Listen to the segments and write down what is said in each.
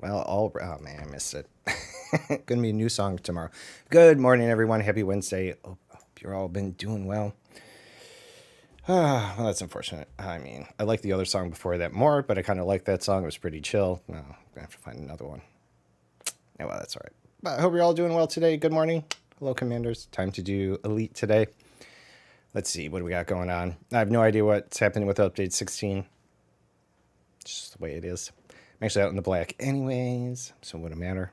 Well, oh man, I missed it. Gonna be a new song tomorrow. Good morning, everyone. Happy Wednesday. Hope you're all been doing well. Well, that's unfortunate. I mean, I like the other song before that more, but I kind of like that song. It was pretty chill. No, I'm gonna have to find another one. Yeah, well, that's all right. But I hope you're all doing well today. Good morning. Hello, Commanders. Time to do Elite today. Let's see, what do we got going on? I have no idea what's happening with update 16. It's just the way it is. I'm actually out in the black anyways, so it wouldn't matter.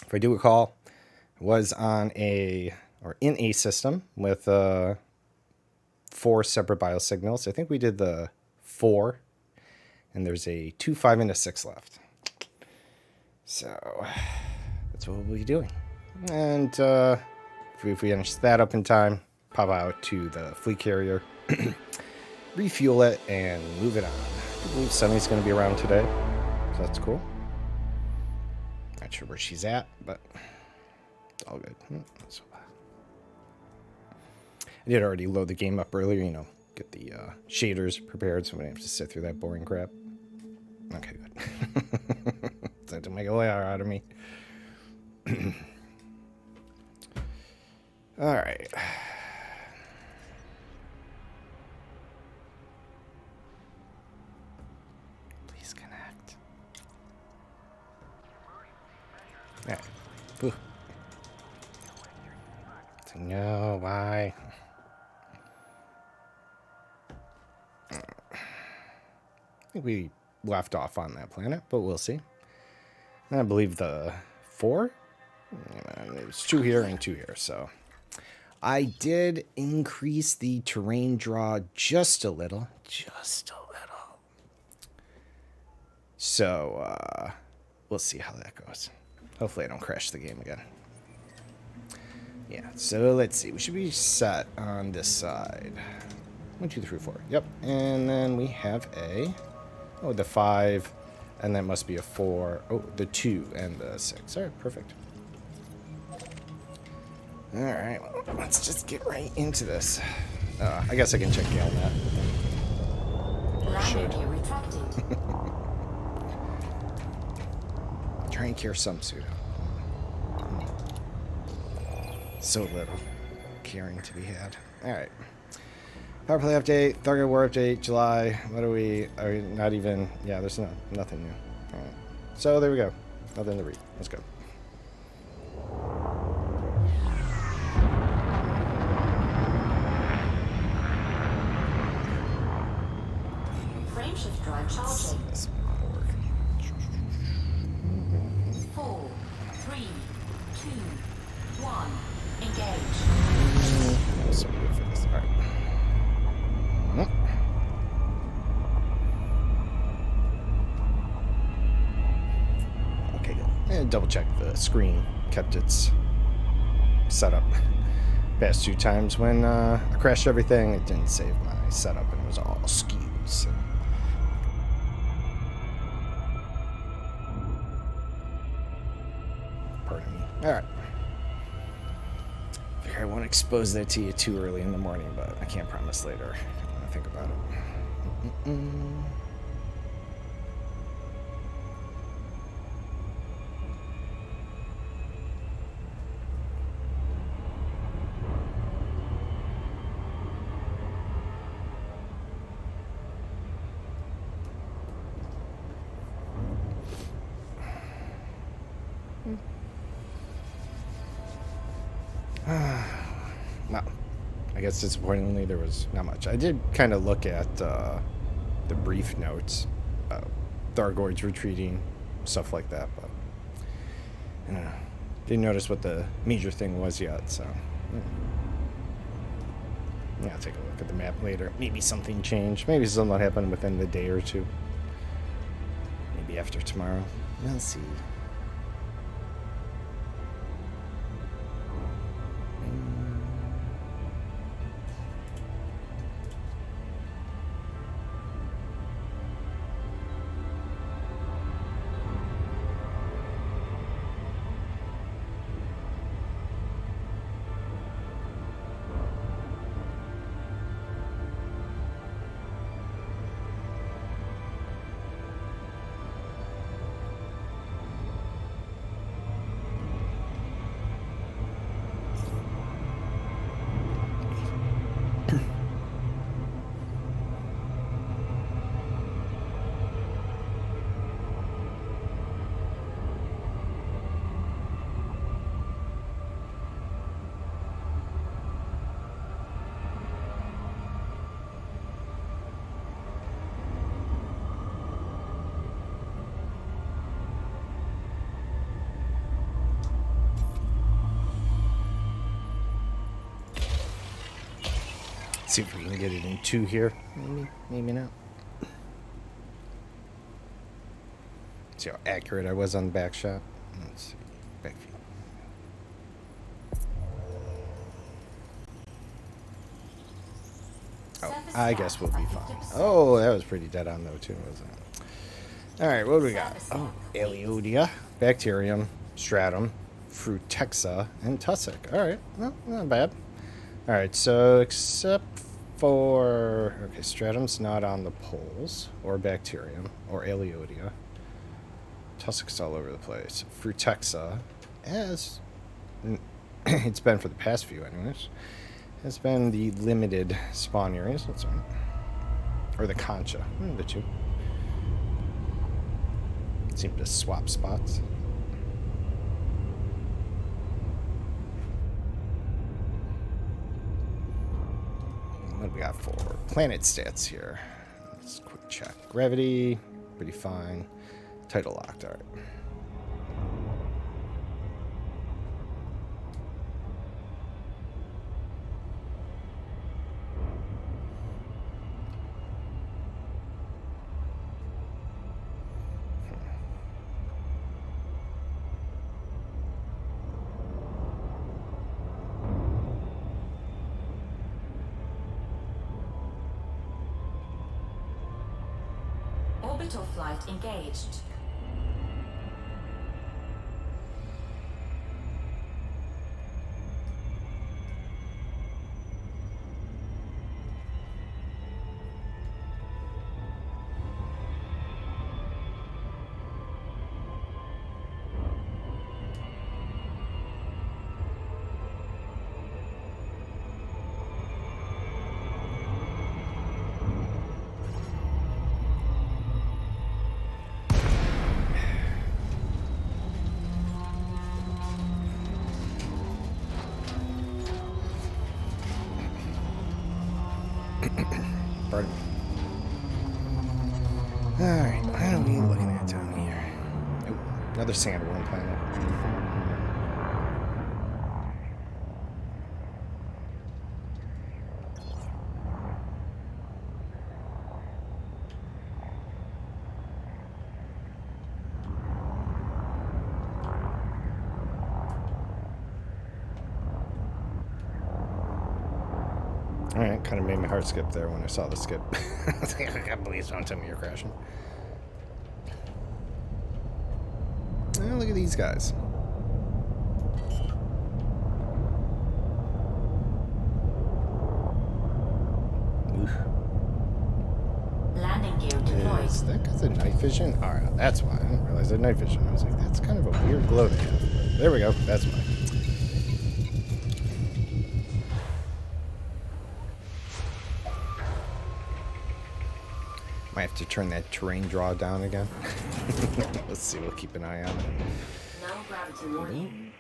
If I do recall, I was in a system with 4 separate biosignals. I think we did the 4, and there's a 2, 5, and a 6 left. So that's what we'll be doing. And if we finish that up in time, pop out to the fleet carrier, refuel it, and move it on. I believe Sunny's going to be around today, so that's cool. Not sure where she's at, but it's all good. So, I did already load the game up earlier, get the shaders prepared, so I don't have to sit through that boring crap. Okay, good. That didn't make a layer out of me. All right. Please connect. All right. Ooh. No, why? I think we left off on that planet, but we'll see. And I believe the 4? There's 2 here and 2 here, so I did increase the terrain draw just a little. So, we'll see how that goes. Hopefully I don't crash the game again. Yeah, so let's see. We should be set on this side. 1, 2, 3, 4. Yep. And then we have the 5, and that must be a 4. Oh, the 2 and the 6. All right, perfect. All right, well, let's just get right into this. I guess I can check Gale map. Should. Try and cure some pseudo. So little caring to be had. All right. Power play update, Thargo War update, July. What are we not even? Yeah, there's nothing new. All right. So there we go. Nothing to read. Let's go. Frameshift drive charging. This might work. 4, 3, 2, 1. Engage. That was so good for this. All right. Okay, good. And double check the screen kept its setup. Past 2 times when I crashed everything, it didn't save my setup and it was all skewed. So. Pardon me. All right. I won't expose that to you too early in the morning, but I can't promise later. I'm gonna think about it. Well, I guess disappointingly there was not much. I did kind of look at the brief notes, Thargoids retreating, stuff like that, but didn't notice what the major thing was yet, so yeah, I'll take a look at the map later. Maybe something changed. Maybe something happened within the day or 2. Maybe after tomorrow. We'll see. See if we can get it in 2 here. Maybe, maybe not. See how accurate I was on the back shot. Let's see. Back view. Oh, I guess we'll be fine. Oh, that was pretty dead on though too, wasn't it? All right, what do we got? Oh, Aliodia, Bacterium, Stratum, Frutexa, and Tussock. All right, well, not bad. All right, so except for okay, Stratum's not on the poles, or Bacterium, or Aliodia. Tussock's all over the place. Frutexa, as it's been for the past few, anyways, has been the limited spawn areas. That's right, or the concha, the two. Seem to swap spots. What do we got for planet stats here? Let's quick check. Gravity, pretty fine. Tidal locked, all right. Orbital flight engaged. Pardon me. Alright, what are we looking at down here? Oh, another sandworm planet. Alright, kind of made my heart skip there when I saw the skip. I was like, I can't believe don't tell me you're crashing. Oh, look at these guys. Oof. Landing gear deployed. Is that because of night vision? Alright, that's why. I didn't realize that night vision. I was like, that's kind of a weird glow they have. There we go. That's why. Might have to turn that terrain draw down again. Let's see, we'll keep an eye on it. No gravity warning.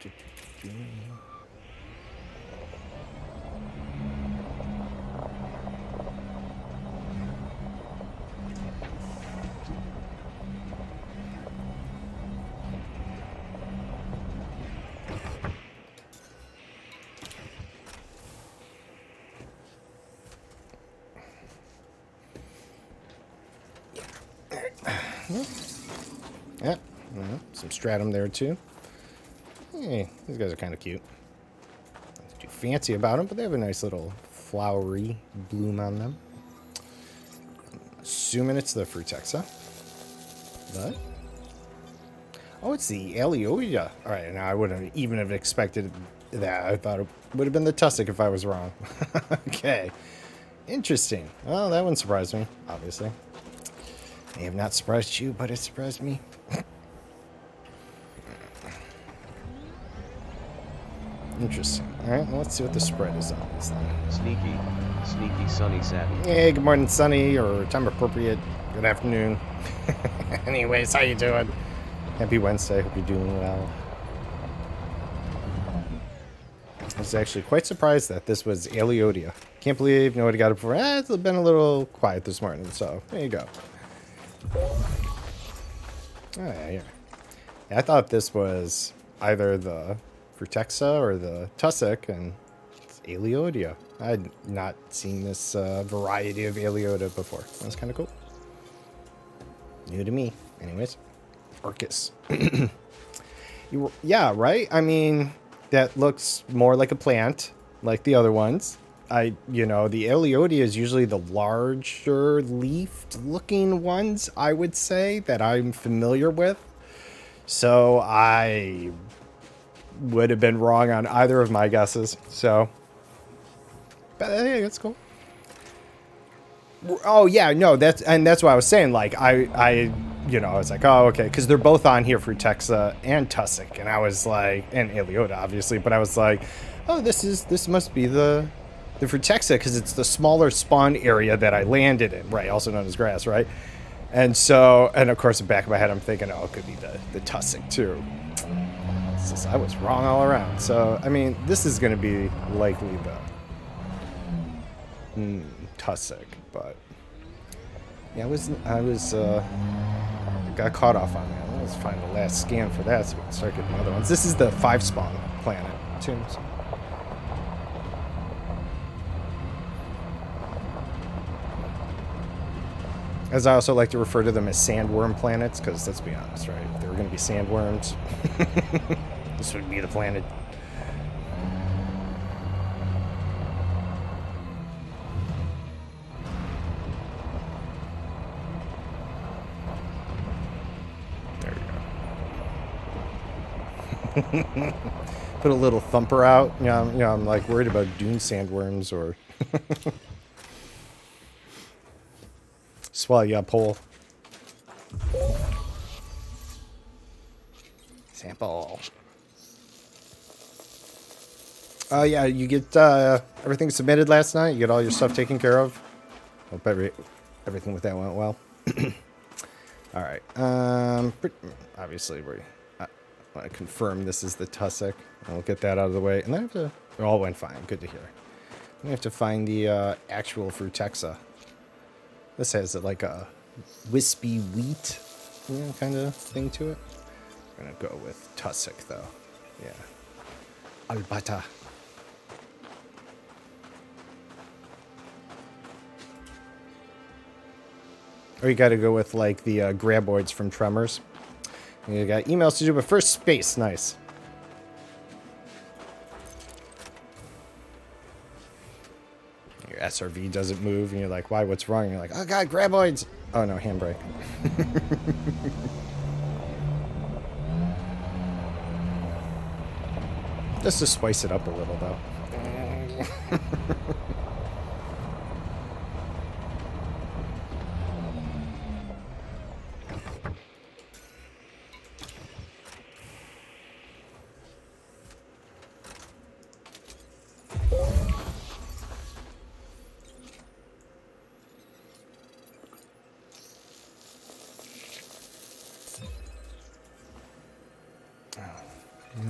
Yeah, some stratum there too. Hey, these guys are kind of cute. Nothing too fancy about them, but they have a nice little flowery bloom on them. Assuming it's the Frutexa. But oh, it's the Aliodia. All right, now I wouldn't even have expected that. I thought it would have been the Tussock if I was wrong. Okay, interesting. Well, that wouldn't surprise me, obviously. May have not surprised you, but it surprised me. Interesting. All right, well, let's see what the spread is on this thing. Sneaky, sunny, savvy. Hey, good morning, sunny, or time appropriate. Good afternoon. Anyways, how you doing? Happy Wednesday. Hope you're doing well. I was actually quite surprised that this was Aliodia. Can't believe nobody got it before. It's been a little quiet this morning, so there you go. Oh, yeah. I thought this was either the Frutexa or the Tussock, and Aleodia. I'd not seen this variety of Aleota before. That's kind of cool. New to me. Anyways, Orcus. Yeah, right? I mean, that looks more like a plant, like the other ones. The Aleodia is usually the larger leafed looking ones, I would say, that I'm familiar with. So I would have been wrong on either of my guesses. So, but hey, that's cool. Oh yeah, no, that's what I was saying. Like I was like, oh okay, because they're both on here for Texa and Tussock, and I was like, and Aleota obviously, but I was like, oh, this must be the Frutexa because it's the smaller spawn area that I landed in, right? Also known as grass, right? And so, and of course, in the back of my head, I'm thinking, oh, it could be the Tussock too. It's just, I was wrong all around. So, I mean, this is going to be likely the Tussock, but yeah, I got caught off on that. Let's find the last scan for that so we can start getting other ones. This is the 5 spawn planet too. So. As I also like to refer to them as sandworm planets, because let's be honest, right? If they were going to be sandworms, this would be the planet. There you go. Put a little thumper out. I'm like worried about dune sandworms or... Swell, yeah, pole. Sample. Yeah, you get everything submitted last night? You get all your stuff taken care of? Hope everything with that went well. Alright. Obviously, I want to confirm this is the Tussock. I'll get that out of the way. And then I have to... It all went fine. Good to hear. I have to find the actual Frutexa. This has like a wispy wheat, kind of thing to it. I'm gonna go with Tussock though. Yeah. Albata. Or you gotta go with like the graboids from Tremors. You got emails to do, but first space. Nice. Your SRV doesn't move, and you're like, why, what's wrong? And you're like, oh god, graboids! Oh no, handbrake. Just to spice it up a little, though.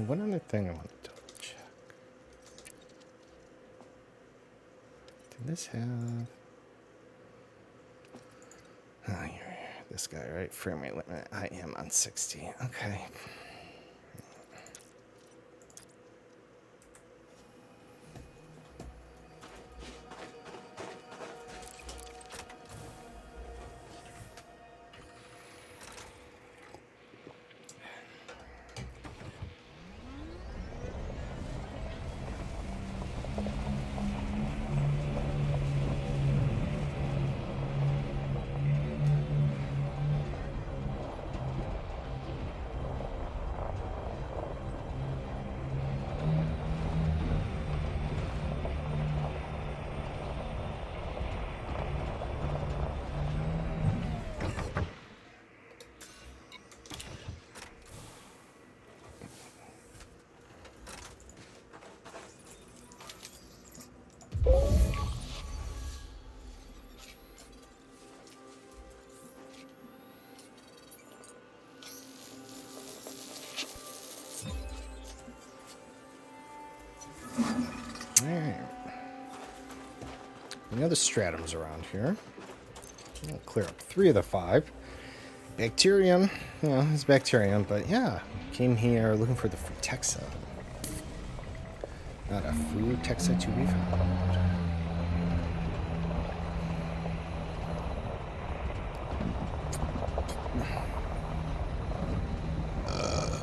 One other thing I want to double check. Did this have... Oh, here, this guy, right? Frame rate limit. I am on 60. Okay. Alright. Any other stratums around here? I'll clear up 3 of the 5. Bacterium. It's bacterium, but yeah. Came here looking for the Frutexa. Not a fruit Texa to be found.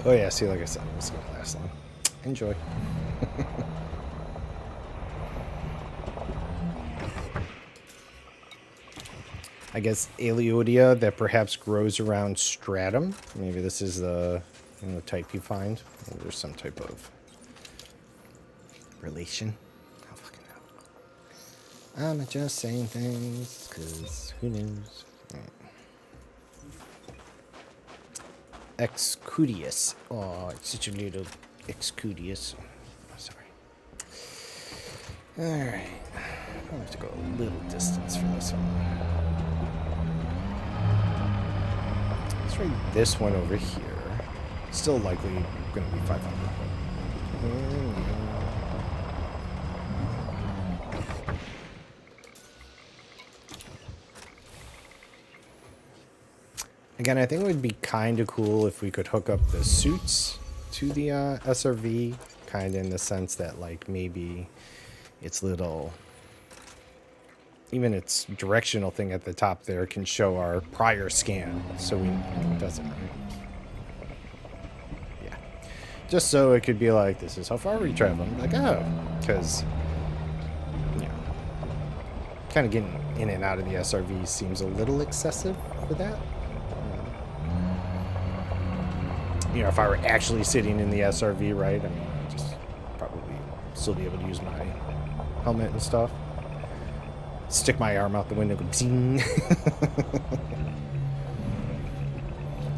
Oh yeah, see, like I said, it's gonna last long. Enjoy. I guess Aliodia that perhaps grows around stratum. Maybe this is the type you find. Maybe there's some type of relation. I don't fucking know. I'm just saying things because who knows. Excudius. Oh, it's such a little Excudius. Oh, sorry. Alright. I'll have to go a little distance for this one. Let's try this one over here. Still likely going to be 500. Again, I think it would be kind of cool if we could hook up the suits to the SRV, kind of in the sense that, like, maybe its little, even its directional thing at the top there can show our prior scan, so we, it doesn't, yeah. Just so it could be like, this is how far we traveled. Like, oh, because, you know, kind of getting in and out of the SRV seems a little excessive for that. You know, if I were actually sitting in the SRV, right, I mean, I'd just probably still be able to use my helmet and stuff. Stick my arm out the window, go zing.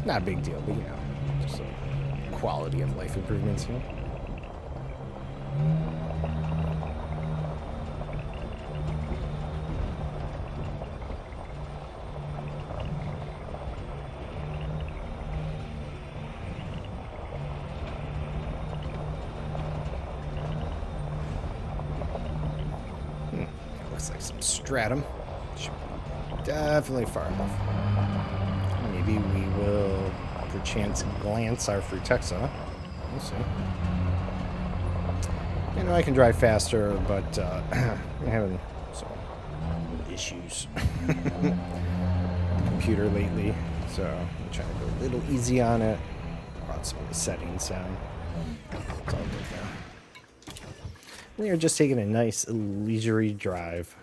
Not a big deal, but, you know, just quality of life improvements, you know. Looks like some stratum. Should be definitely far enough. Maybe we will perchance glance our Frutexa. We'll see. You know, I can drive faster, but I'm having some issues with the computer lately, so I'm trying to go a little easy on it. Brought some of the settings down. It's all good now. We are just taking a nice leisurely drive.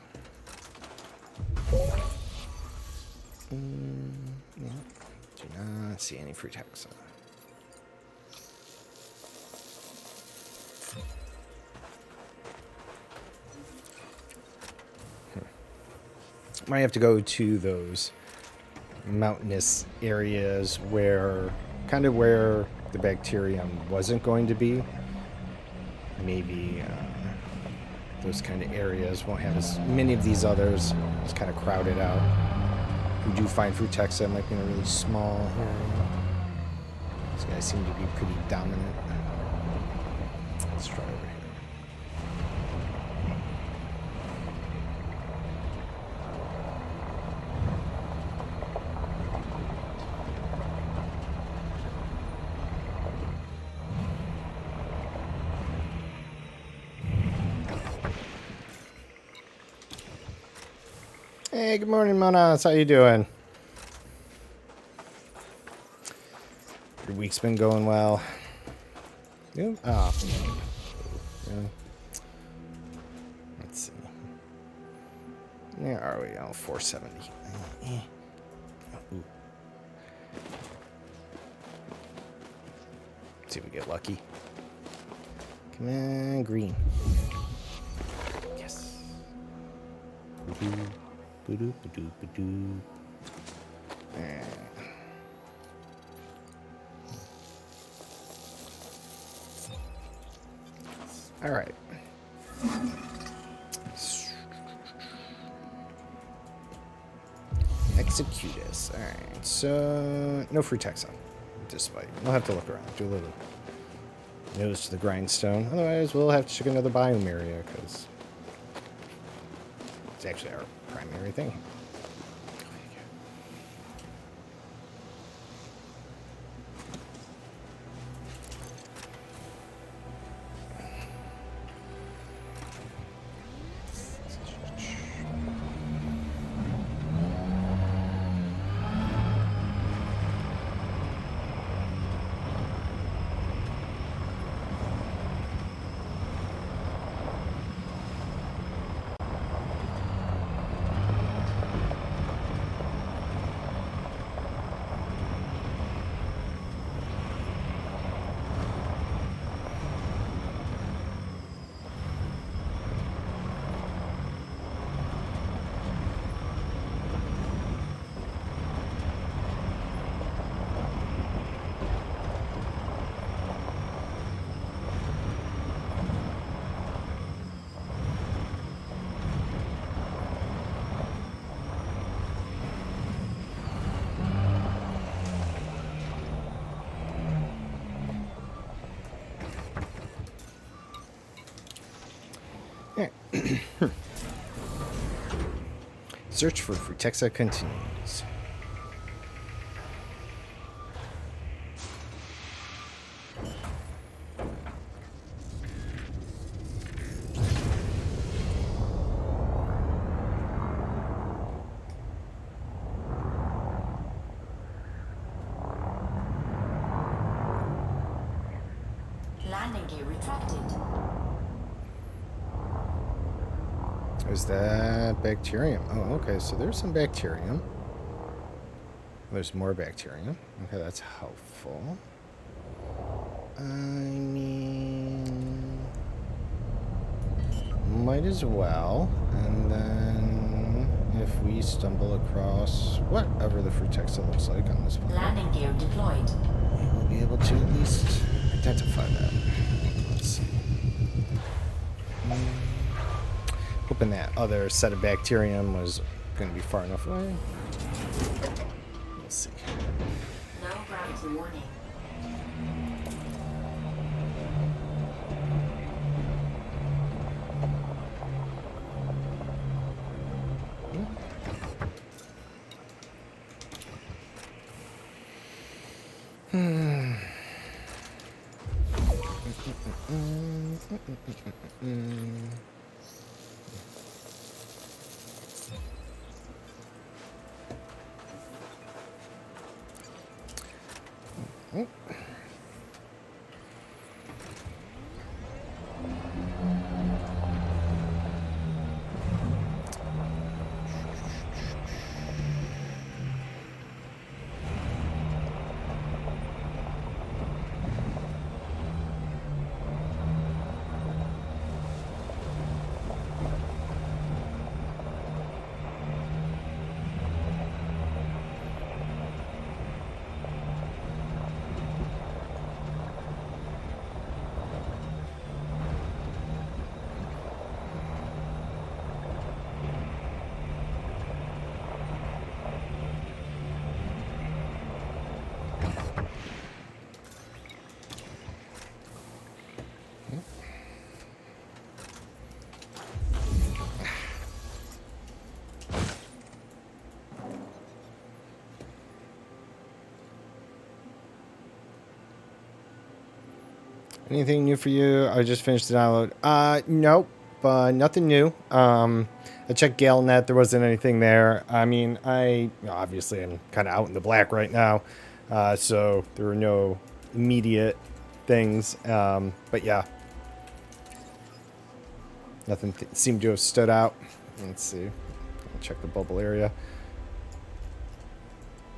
Yeah. Do not see any Frutexa. Might have to go to those mountainous areas where, kind of where the bacterium wasn't going to be. Maybe those kind of areas won't have as many of these others. It's kind of crowded out. We do find Frutexa, it might be in a really small area. These guys seem to be pretty dominant. Let's try over here. Hey, good morning, Monas. How you doing? Your week's been going well. You? Oh. Really? Let's see. Where are we? Oh, 470. Ooh. See if we get lucky. Come on, green. Yes. Ba-doo, ba-doo, ba-doo. All right. Executus. All right. So no Frutexa. Despite we'll have to look around. Do a little nose to the grindstone. Otherwise, we'll have to check another biome area because it's actually our primary thing. Search for Frutexa continues. Landing gear retracted. Is that bacterium? Oh, okay. So there's some bacterium. There's more bacterium. Okay, that's helpful. I mean, might as well. And then if we stumble across whatever the Frutexa looks like on this planet, Landing gear deployed. we'll be able to at least identify that. Let's see. Hoping that other set of bacterium was going to be far enough away. We'll see. No gravity warning. Anything new for you? I just finished the download. Nope. Nothing new. I checked GaleNet. There wasn't anything there. I mean, obviously I'm kind of out in the black right now, so there were no immediate things. But yeah, nothing seemed to have stood out. Let's see. I'll check the bubble area.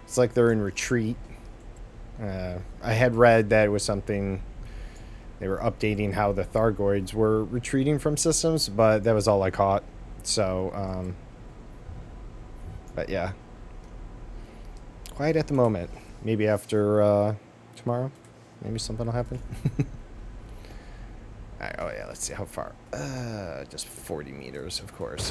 It's like they're in retreat. I had read that it was something. They were updating how the Thargoids were retreating from systems, but that was all I caught. So, but yeah. Quiet at the moment. Maybe after tomorrow, maybe something will happen. All right, oh yeah, let's see how far. Just 40 meters, of course.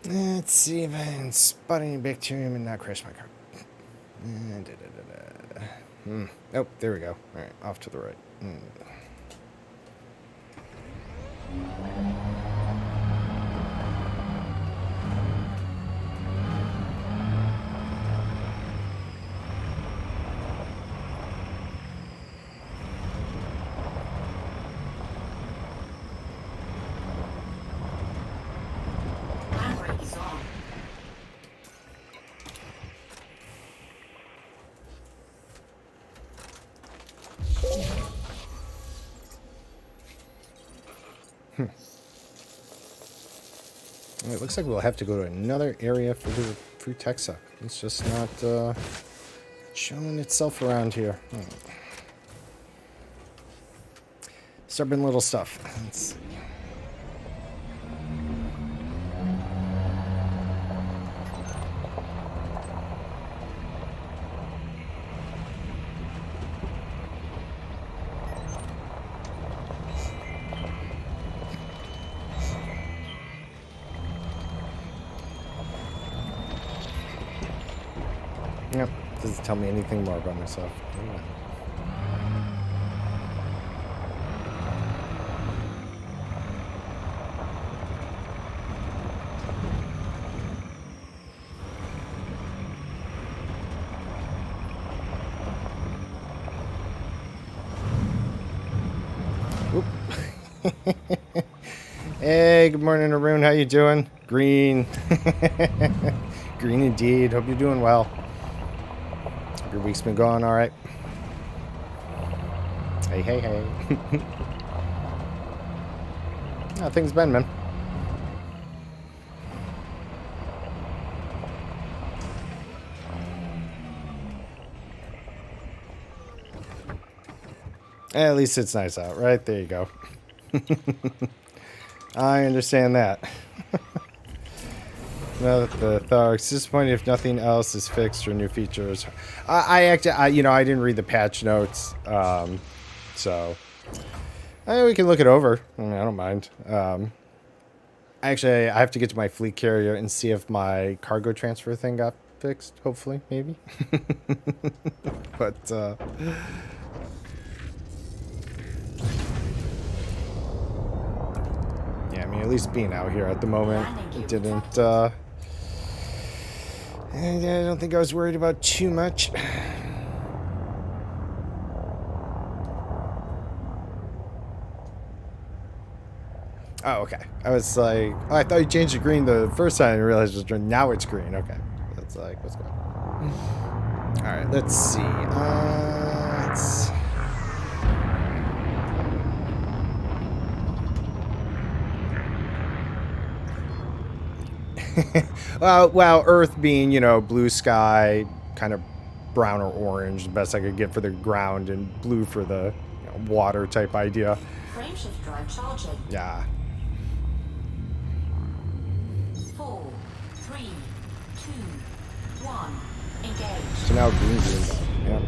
Let's see if I can spot any bacterium and not crash my car. Oh, there we go. All right, off to the right. Handbrake is on. It looks like we'll have to go to another area for the Frutexa. It's just not showing itself around here. Stubborn little stuff. Let's see. Doesn't tell me anything more about myself. Hey, good morning, Arun. How you doing? Green. Green indeed. Hope you're doing well. Hope your week's been going all right. Hey, hey, hey. How things been, man? At least it's nice out, right? There you go. I understand that. No, the Tharks. Disappointed if nothing else is fixed or new features. I actually, I didn't read the patch notes, so we can look it over. I mean, I don't mind. Actually, I have to get to my fleet carrier and see if my cargo transfer thing got fixed. Hopefully, maybe. But yeah, I mean, at least being out here at the moment, it didn't. I don't think I was worried about too much. Oh, okay. I was like, oh, I thought you changed it green the first time. I realized it was green. Now it's green. Okay. That's like, what's going on? All right, let's see. Let's... well, Earth being, blue sky, kind of brown or orange, the best I could get for the ground, and blue for the water type idea. Frameshift drive charging. Yeah. 4, 3, 2, 1. Engage. So now green. Yep.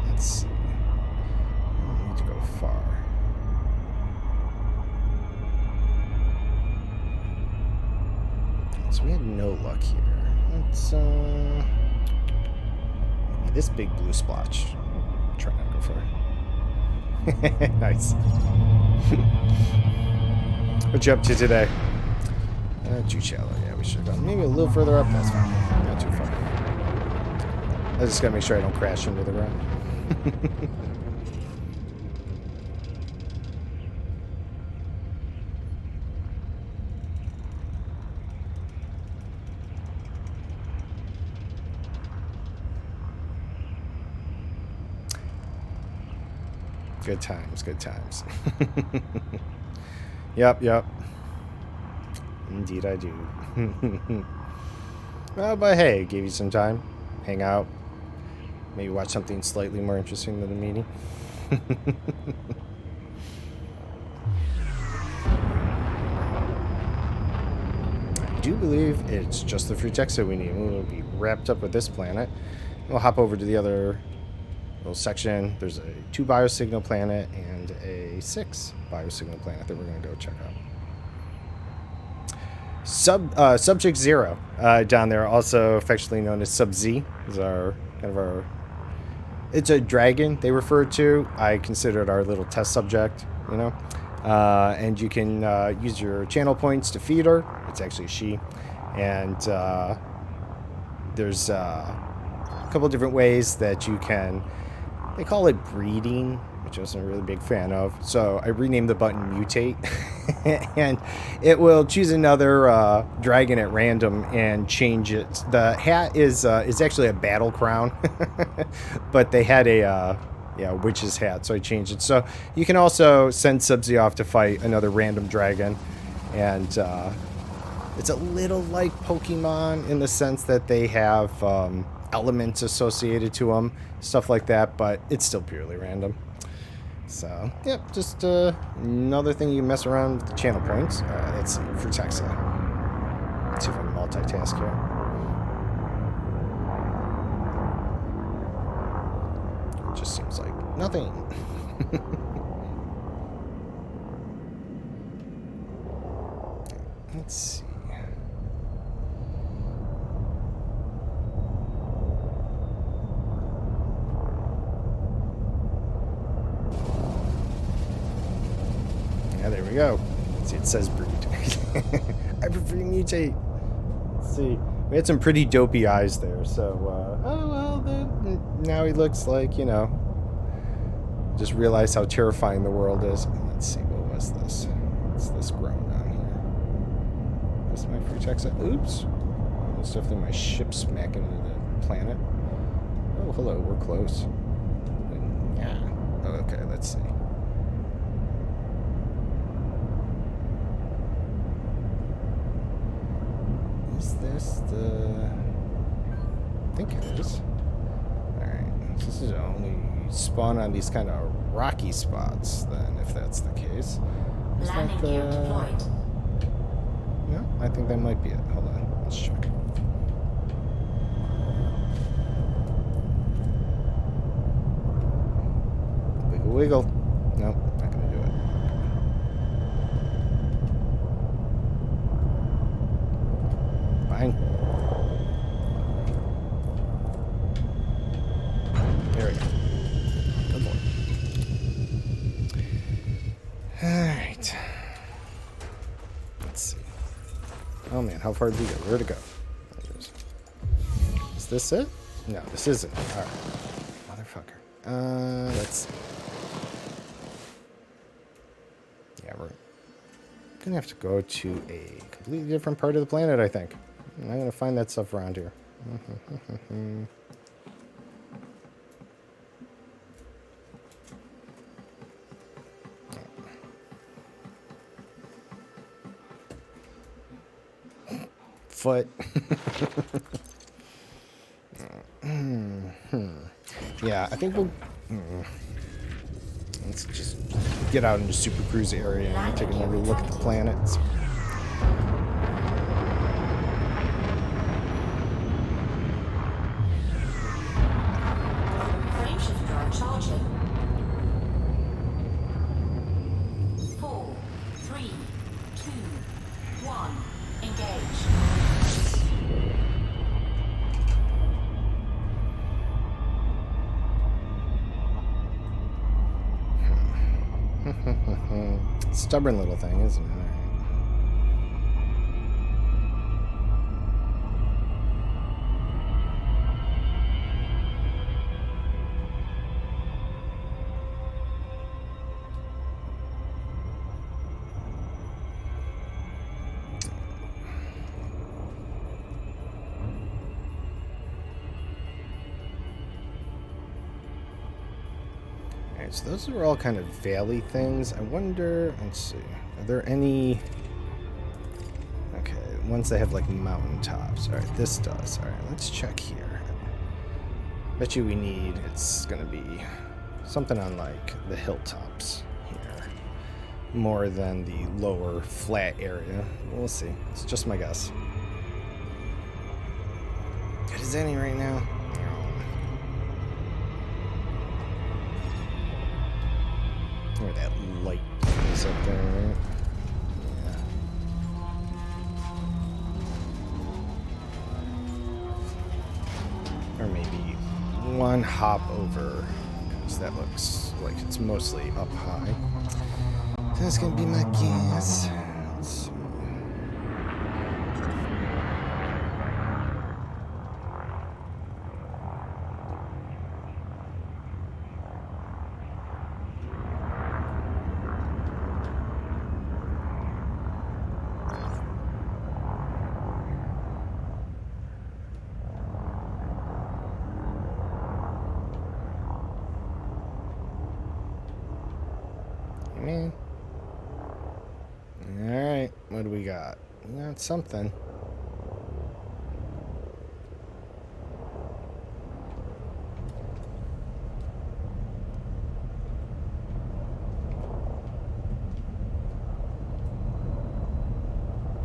Let's see. I need to go far. So we had no luck here. Let's maybe this big blue splotch. Try not to go far. Nice. What you up to today? Too shallow. Yeah, we should have gone maybe a little further up. That's fine. Not too far. I just gotta make sure I don't crash into the ground. Good times, good times. Yep. Indeed I do. Well, but hey, gave you some time. Hang out. Maybe watch something slightly more interesting than the meeting. I do believe it's just the free text that we need. We'll be wrapped up with this planet. We'll hop over to the other little section. There's a 2 biosignal planet and a 6 biosignal planet that we're going to go check out. Subject 0 down there, also affectionately known as Sub Z, is our it's a dragon they refer to. I consider it our little test subject, and you can use your channel points to feed her. It's actually a she, and there's a couple different ways that you can. They call it breeding, which I wasn't a really big fan of. So I renamed the button Mutate, and it will choose another dragon at random and change it. The hat is actually a battle crown, but they had a witch's hat, so I changed it. So you can also send Sub-Z off to fight another random dragon, and it's a little like Pokemon in the sense that they have elements associated to them, stuff like that, but it's still purely random. So, yep, just another thing you can mess around with the channel points. Let's see, for Texa. Let's see if I can multitask here. It just seems like nothing. Let's see. Yeah, there we go. See, it says breed. I prefer mutate. Let's see. We had some pretty dopey eyes there, so, oh, well, now he looks like, you know, just realized how terrifying the world is. Let's see, what was this? What's this growing on here? This my free text? Oops. That's definitely my ship smacking into the planet. Oh, hello, we're close. Yeah. Okay, let's see. Is this the... I think it is. Alright, this is only spawn on these kind of rocky spots, then, if that's the case. Is Landing that gear deployed. No, I think that might be it. Hold on, let's check. Wiggle, wiggle. Nope, not gonna do it. Fine. There we go. Good lord. Alright. Let's see. Oh man, how far did we go? Where to go? There it is. Is this it? No, this isn't. Alright. Motherfucker. Let's see. Yeah, we're gonna have to go to a completely different part of the planet, I think. I'm not gonna find that stuff around here. Foot. Yeah, I think we'll... Let's just get out into Super Cruise area and take another look at the planets. Frameshift drive charging. 4, 3, 2, 1. Engage. Stubborn little thing, isn't it? Alright, so those are all kind of valley things. I wonder, let's see, are there any... Okay, ones that have like mountain tops. Alright, this does. Alright, let's check here. Bet you we need, it's gonna be something on like the hilltops here. More than the lower flat area. We'll see. It's just my guess. Good as any right now. Where that light is up there, right? Yeah. Or maybe one hop over, because that looks like it's mostly up high. That's gonna be my guess. Let's see. Alright, what do we got? We got something.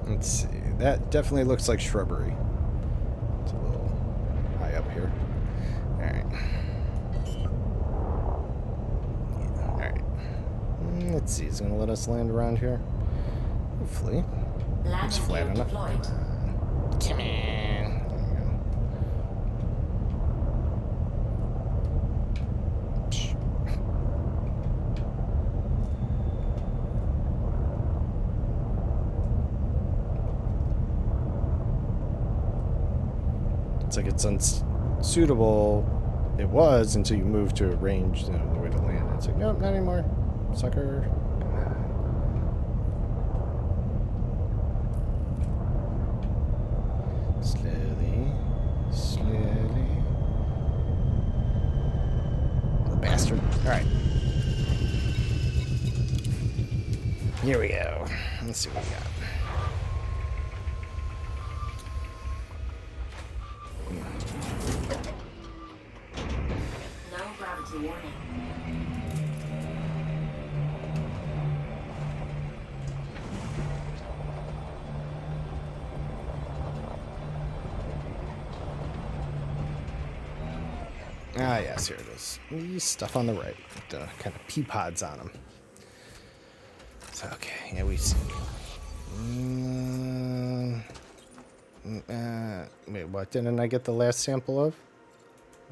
Let's see. That definitely looks like shrubbery. It's a little high up here. Alright. Alright. Let's see. Is it going to let us land around here? Hopefully. It's flat enough. Come on. There you go. like it's unsuitable. It was until you move to a range, the way to land. It's like, nope, not anymore, sucker. Slowly, slowly. The bastard. All right. Here we go. Let's see what we got. No gravity warning. Ah, yes, here it is. Stuff on the right. The kind of pea pods on them. So, okay, yeah, we see. Wait, what? Didn't I get the last sample of?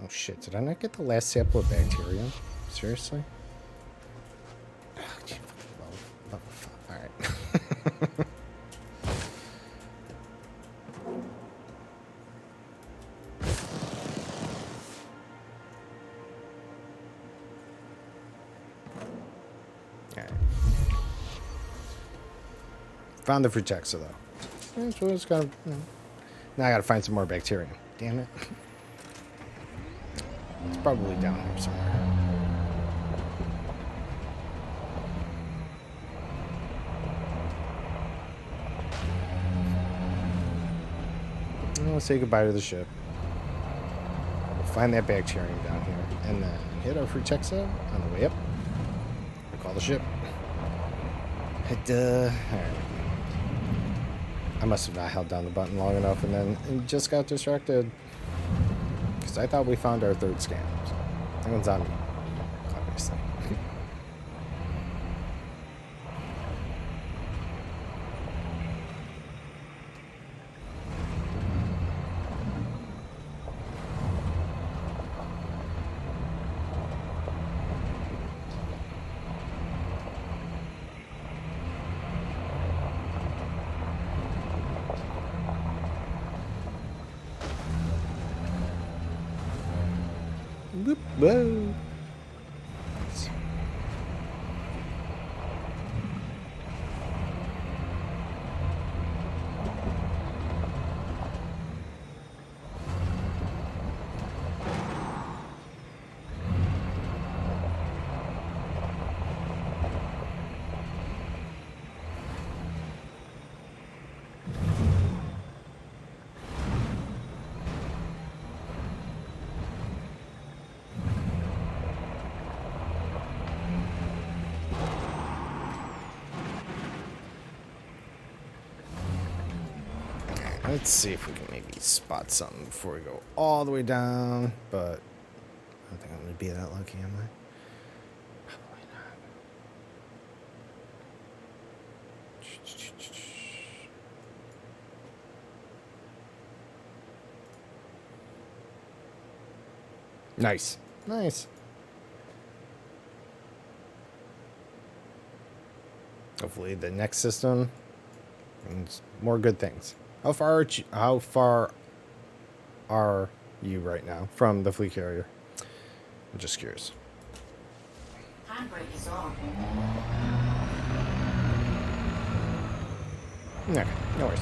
Oh, shit. Did I not get the last sample of bacterium? Seriously? Oh, gee, level 5. All right. Found the Frutexa, though. So it's got, now I gotta find some more bacterium. Damn it. It's probably down here somewhere. I'll say goodbye to the ship. We'll find that bacterium down here. And then hit our Frutexa on the way up. We'll call the ship. Alright. I must have not held down the button long enough and then just got distracted. Because I thought we found our third scan. So that one's on me, obviously. Whoop, whoa. Let's see if we can maybe spot something before we go all the way down, but I don't think I'm going to be that lucky, am I? Probably not. Nice. Nice. Hopefully the next system means more good things. How far are you right now from the fleet carrier? I'm just curious. Handbrake is on. Okay, no worries.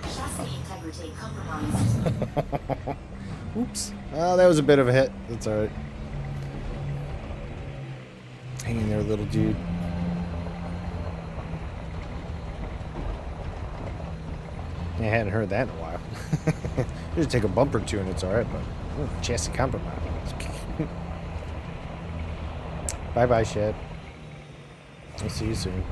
Chassis integrity compromised. Oops. Oh, that was a bit of a hit. That's alright. Hang in there, little dude. I hadn't heard that in a while. Just take a bump or two and it's alright, but chassis compromise. Bye-bye, ship. I'll see you soon.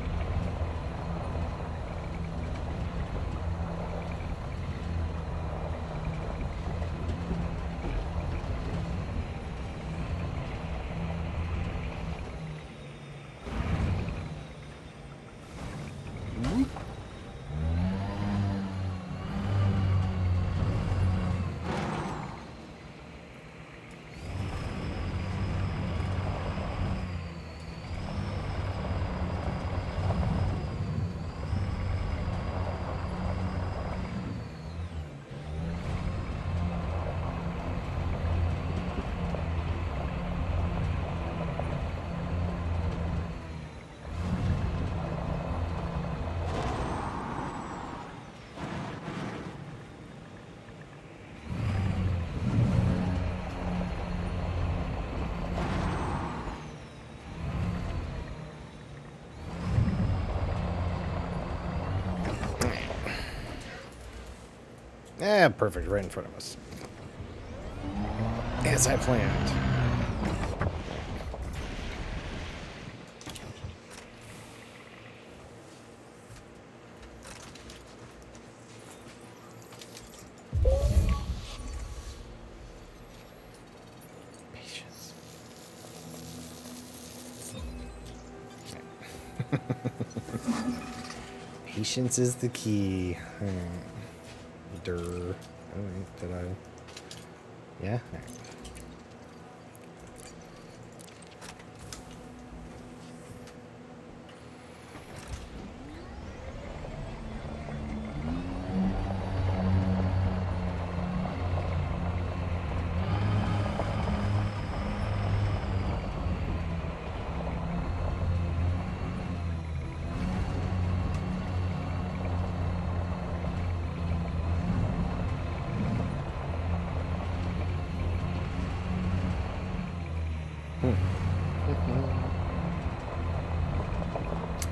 Perfect, right in front of us. As I planned. Patience. Patience is the key. Oh, wait, did I? Yeah? All right.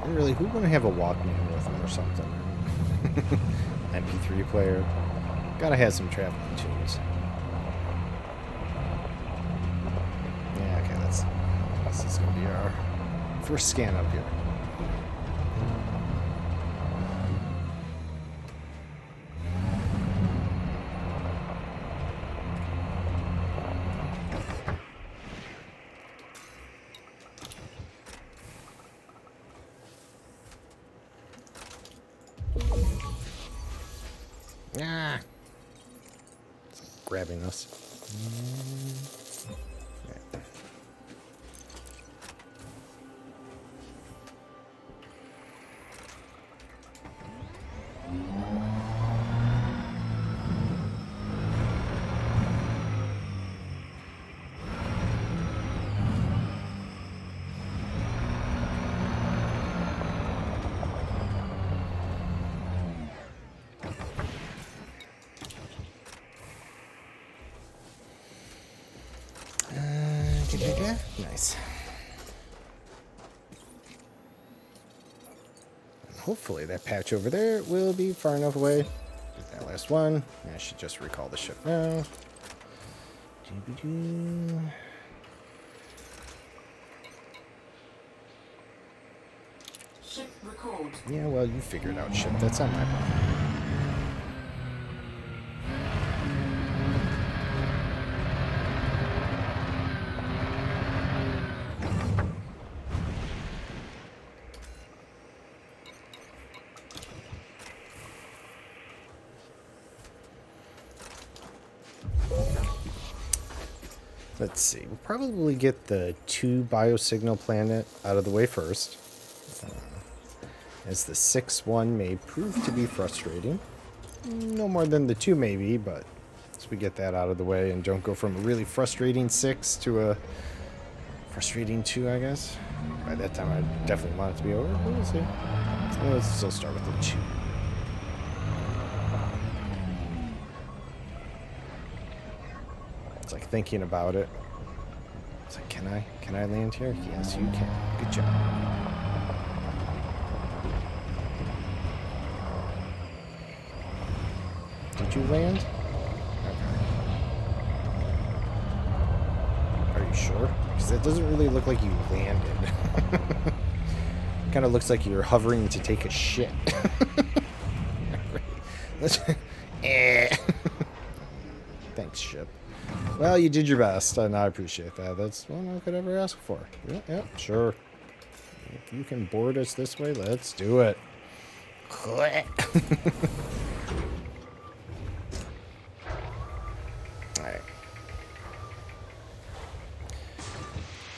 Really, who wouldn't have a Walkman with them or something? MP3 player. Gotta have some traveling tunes. Yeah, okay, this is gonna be our first scan up here. Ah! It's grabbing us. Right. Nice. Hopefully that patch over there will be far enough away. Get that last one. I should just recall the ship now. Ship record. Yeah, well, you figured out ship. That's not my problem. Let's see. We'll probably get the 2 biosignal planet out of the way first. As the 6th one may prove to be frustrating. No more than the 2 maybe, but as we get that out of the way and don't go from a really frustrating 6 to a frustrating 2, I guess. By that time, I definitely want it to be over, but we'll see. Let's still start with the 2. It's like thinking about it. It's like, can I land here? Yes, you can. Good job. Did you land? Okay. Are you sure? Because that doesn't really look like you landed. Kind of looks like you're hovering to take a shit. Thanks, ship. Well, you did your best, and I appreciate that. That's all I could ever ask for. Yeah, sure. If you can board us this way, let's do it. Alright.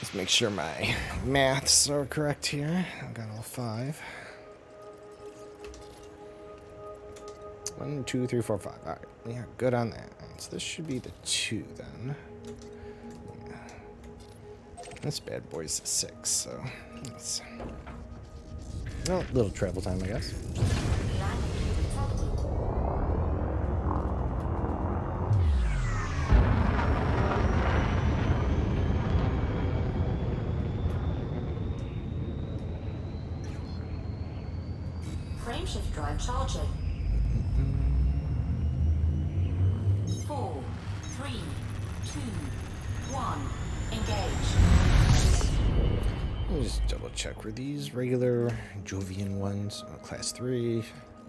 Let's make sure my maths are correct here. I've got all 5. 1, 2, 3, 4, 5. Alright, yeah, good on that. So this should be the 2 then. Yeah. This bad boy's a 6, so that's well, little travel time, I guess. Frameshift drive charging. 1. Engage. Let me just double check. Were these regular Jovian ones? Class 3,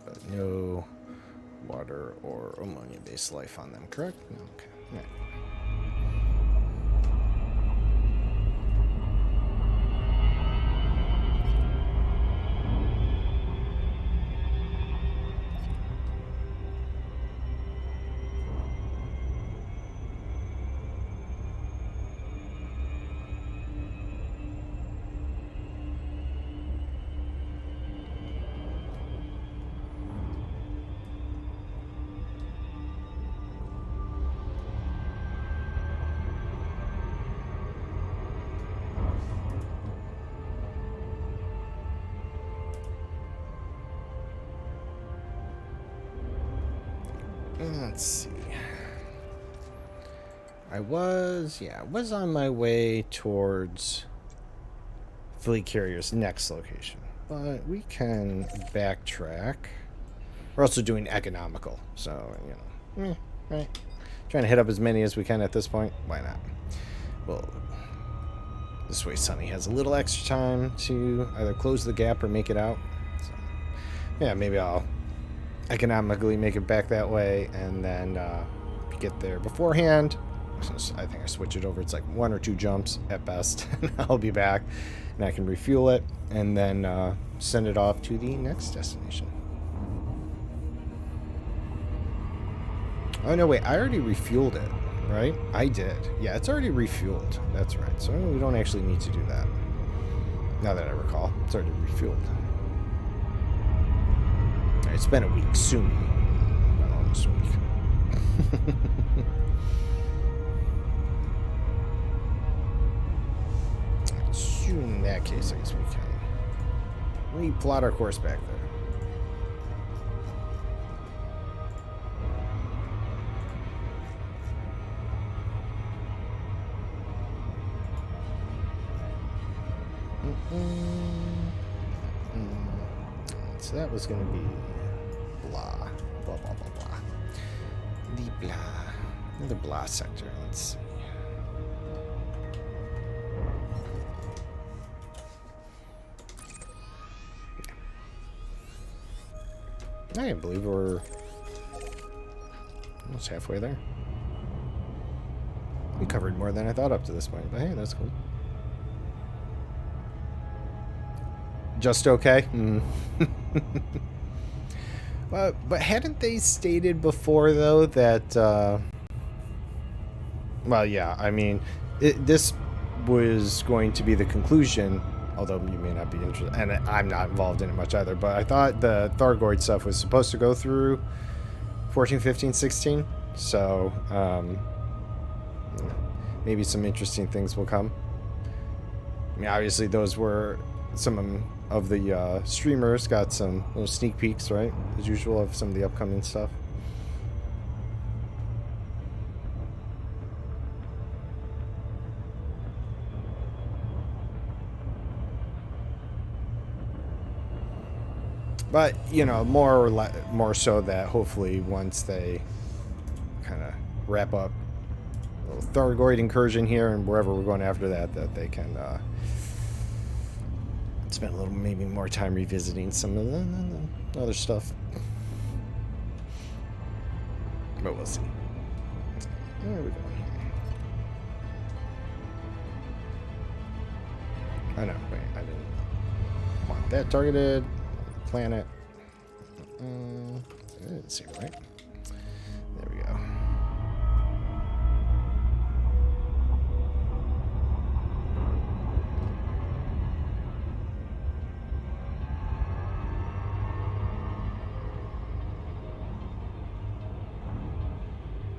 but no water or ammonia-based life on them, correct? No, okay. All right. Let's see. I was on my way towards fleet carrier's next location, but we can backtrack. We're also doing economical, so right. Trying to hit up as many as we can at this point. Why not? Well, this way Sunny has a little extra time to either close the gap or make it out. So, yeah, maybe I'll economically make it back that way, and then get there beforehand. I think I switch it over. It's like 1 or 2 jumps at best, and I'll be back, and I can refuel it, and then send it off to the next destination. Oh no, wait! I already refueled it, right? I did. Yeah, it's already refueled. That's right. So we don't actually need to do that. Now that I recall, it's already refueled. It's been a week soon. About almost a week. So in that case, I guess we can replot our course back there. So that was going to be blah, blah, blah, blah, blah. The blah. Another blah sector. Let's see. I can't believe we're almost halfway there. We covered more than I thought up to this point, but hey, that's cool. Just okay? But hadn't they stated before, though, that... well, yeah, I mean, this was going to be the conclusion, although you may not be interested, and I'm not involved in it much either, but I thought the Thargoid stuff was supposed to go through 14, 15, 16, so maybe some interesting things will come. I mean, obviously, those were some of the streamers got some little sneak peeks, right, as usual, of some of the upcoming stuff. But, you know, more so that hopefully once they kind of wrap up a little Thargoid incursion here and wherever we're going after that, that they can spend a little maybe more time revisiting some of the other stuff. But we'll see. Where are we going here? I know, wait, I didn't want that targeted. Planet. I didn't see it right. There we go.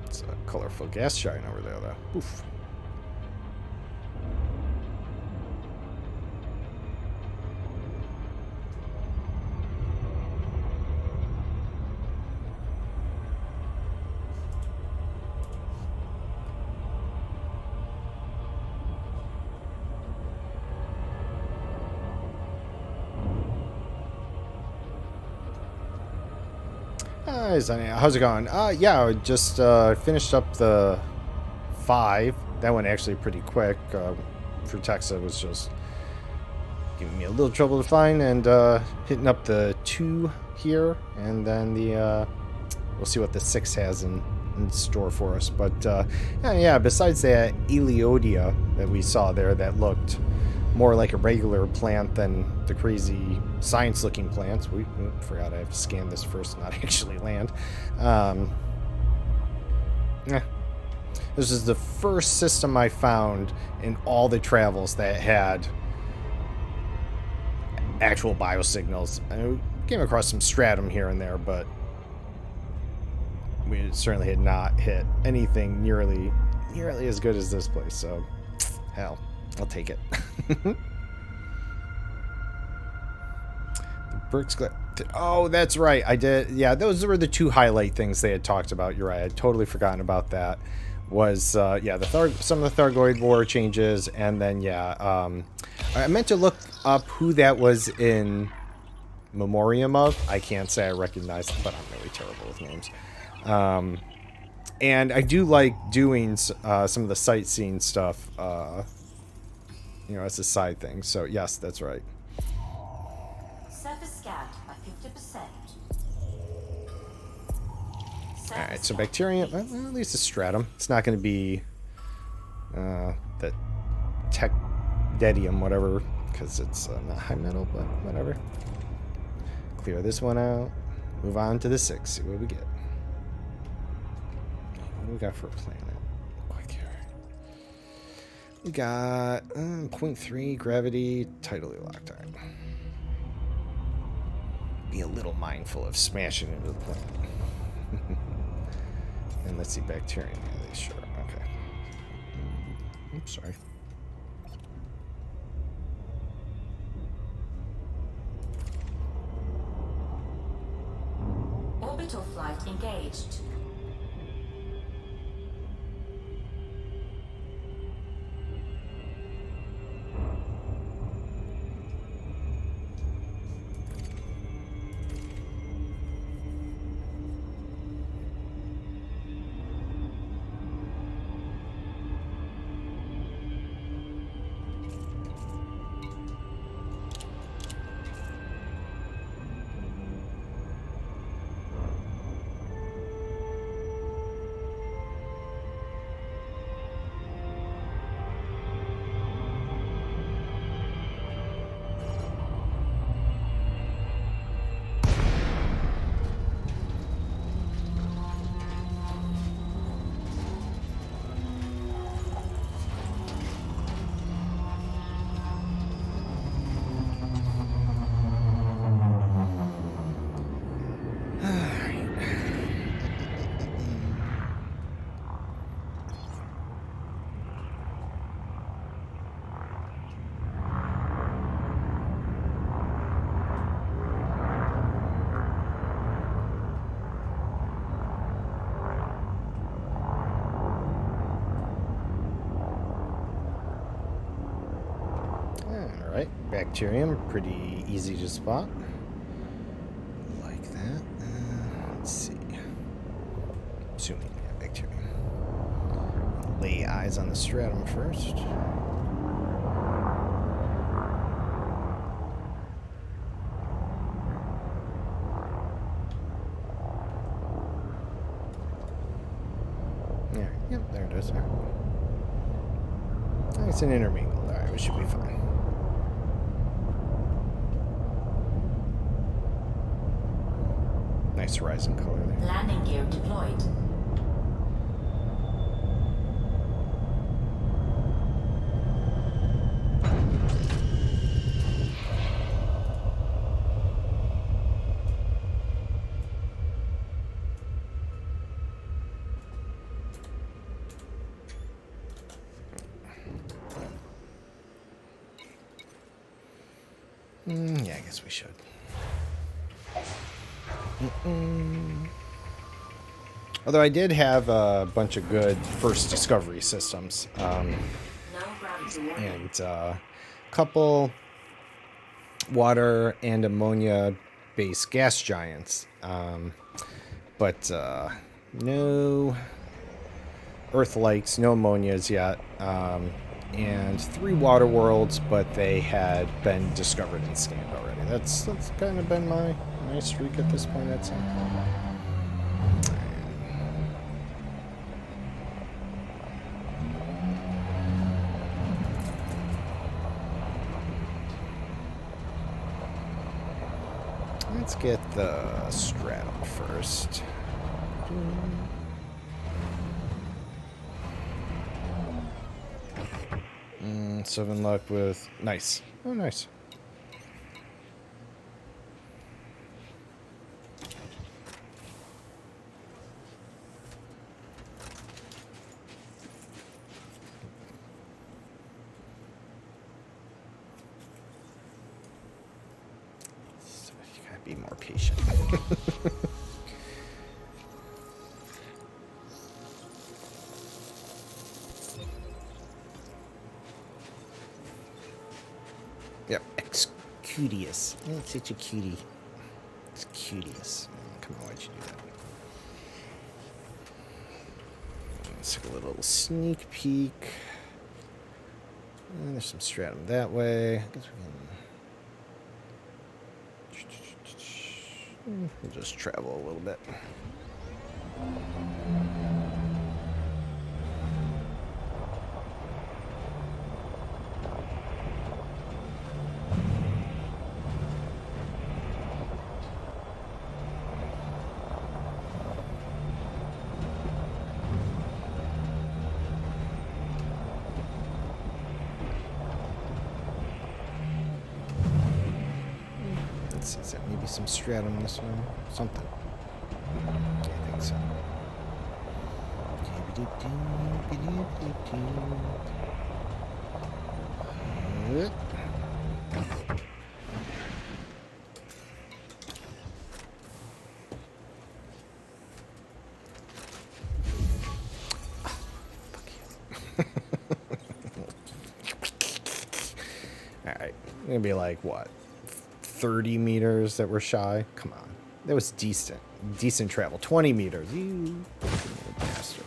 It's a colorful gas giant over there, though. Oof. Hi, Sonny. How's it going? Yeah, I just finished up the 5. That went actually pretty quick. For Texa was just giving me a little trouble to find, and hitting up the 2 here, and then the we'll see what the 6 has in store for us. But yeah, besides that Eliodia that we saw there, that looked more like a regular plant than the crazy science-looking plants. We forgot I have to scan this first, not actually land. This is the first system I found in all the travels that had actual biosignals. I came across some stratum here and there, but we certainly had not hit anything nearly as good as this place. So, hell, I'll take it. The Burke's oh, that's right. I did. Yeah, those were the 2 highlight things they had talked about. You're right. I'd totally forgotten about that. Was yeah, some of the Thargoid War changes, and then yeah, I meant to look up who that was in memoriam of. I can't say I recognize it, but I'm really terrible with names. And I do like doing some of the sightseeing stuff, you know, as a side thing. So yes, that's right. Surface scanned by 50%. Alright, so bacterium, well, at least a stratum. It's not going to be the techdedium, whatever, because it's not high metal, but whatever. Clear this one out. Move on to the 6. See what we get. What do we got for a planet? Quick here. We got 0.3 gravity, tidally locked. Alright. Be a little mindful of smashing into the planet. And let's see, bacterium. Yeah, sure. Okay. Oops, sorry. Orbital flight engaged. Alright, bacterium, pretty easy to spot. Like that. Let's see. Assuming we have bacterium. Lay eyes on the stratum first. Yeah, yep, there it is. All right. It's an intermingled. Alright, we should be fine. Nice horizon color there. Landing gear deployed. Yeah, I guess we should. Although I did have a bunch of good first discovery systems, No gravity warning. and a couple water and ammonia-based gas giants, but no Earth likes, no ammonias yet, and 3 water worlds, but they had been discovered and scanned already. That's kind of been my streak at this point, I'd say. Let's get the stratum first. 7 luck with... Nice. Oh, nice. So you gotta be more patient. Yep, Excutius. It's such a cutie. It's cutious. Come on, why'd you do that? Let's take a little sneak peek. And there's some stratum that way. I guess we can... We'll just travel a little bit. Is that maybe some stratum this one? Something. I think so. Alright. Gonna be like, what? 30 meters that were shy? Come on. That was decent. Decent travel. 20 meters. You little bastard.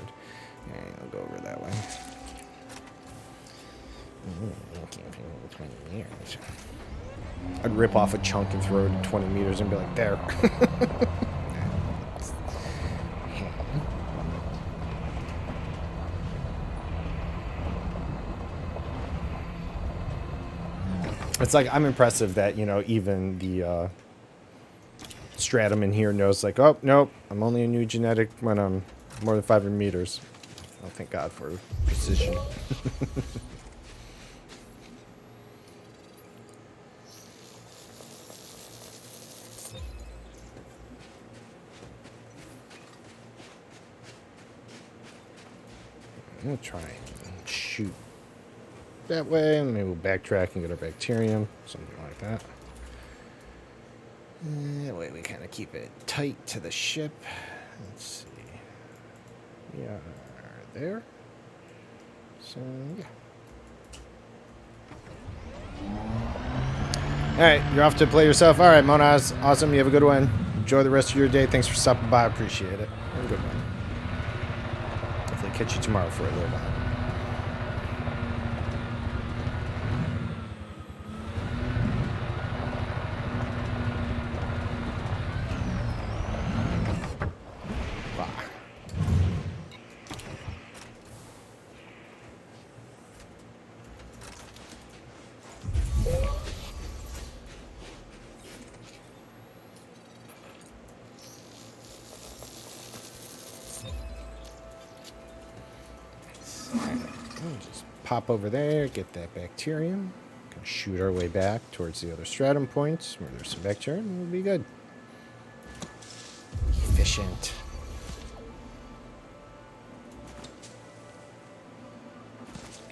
Yeah, I'll go over that way. 20 meters. I'd rip off a chunk and throw it at 20 meters and be like, there. It's like, I'm impressive that, you know, even the stratum in here knows, like, oh, nope, I'm only a new genetic when I'm more than 500 meters. Oh, thank God for precision. I'm going to try and shoot that way, and maybe we'll backtrack and get our bacterium, something like that. That way we kind of keep it tight to the ship. Let's see. We are there. So, yeah. Alright, you're off to play yourself. Alright, Monaz. Awesome. You have a good one. Enjoy the rest of your day. Thanks for stopping by. I appreciate it. Have a good one. Hopefully catch you tomorrow for a little while. Just pop over there, get that bacterium. Gonna shoot our way back towards the other stratum points where there's some bacterium, and we'll be good. Efficient.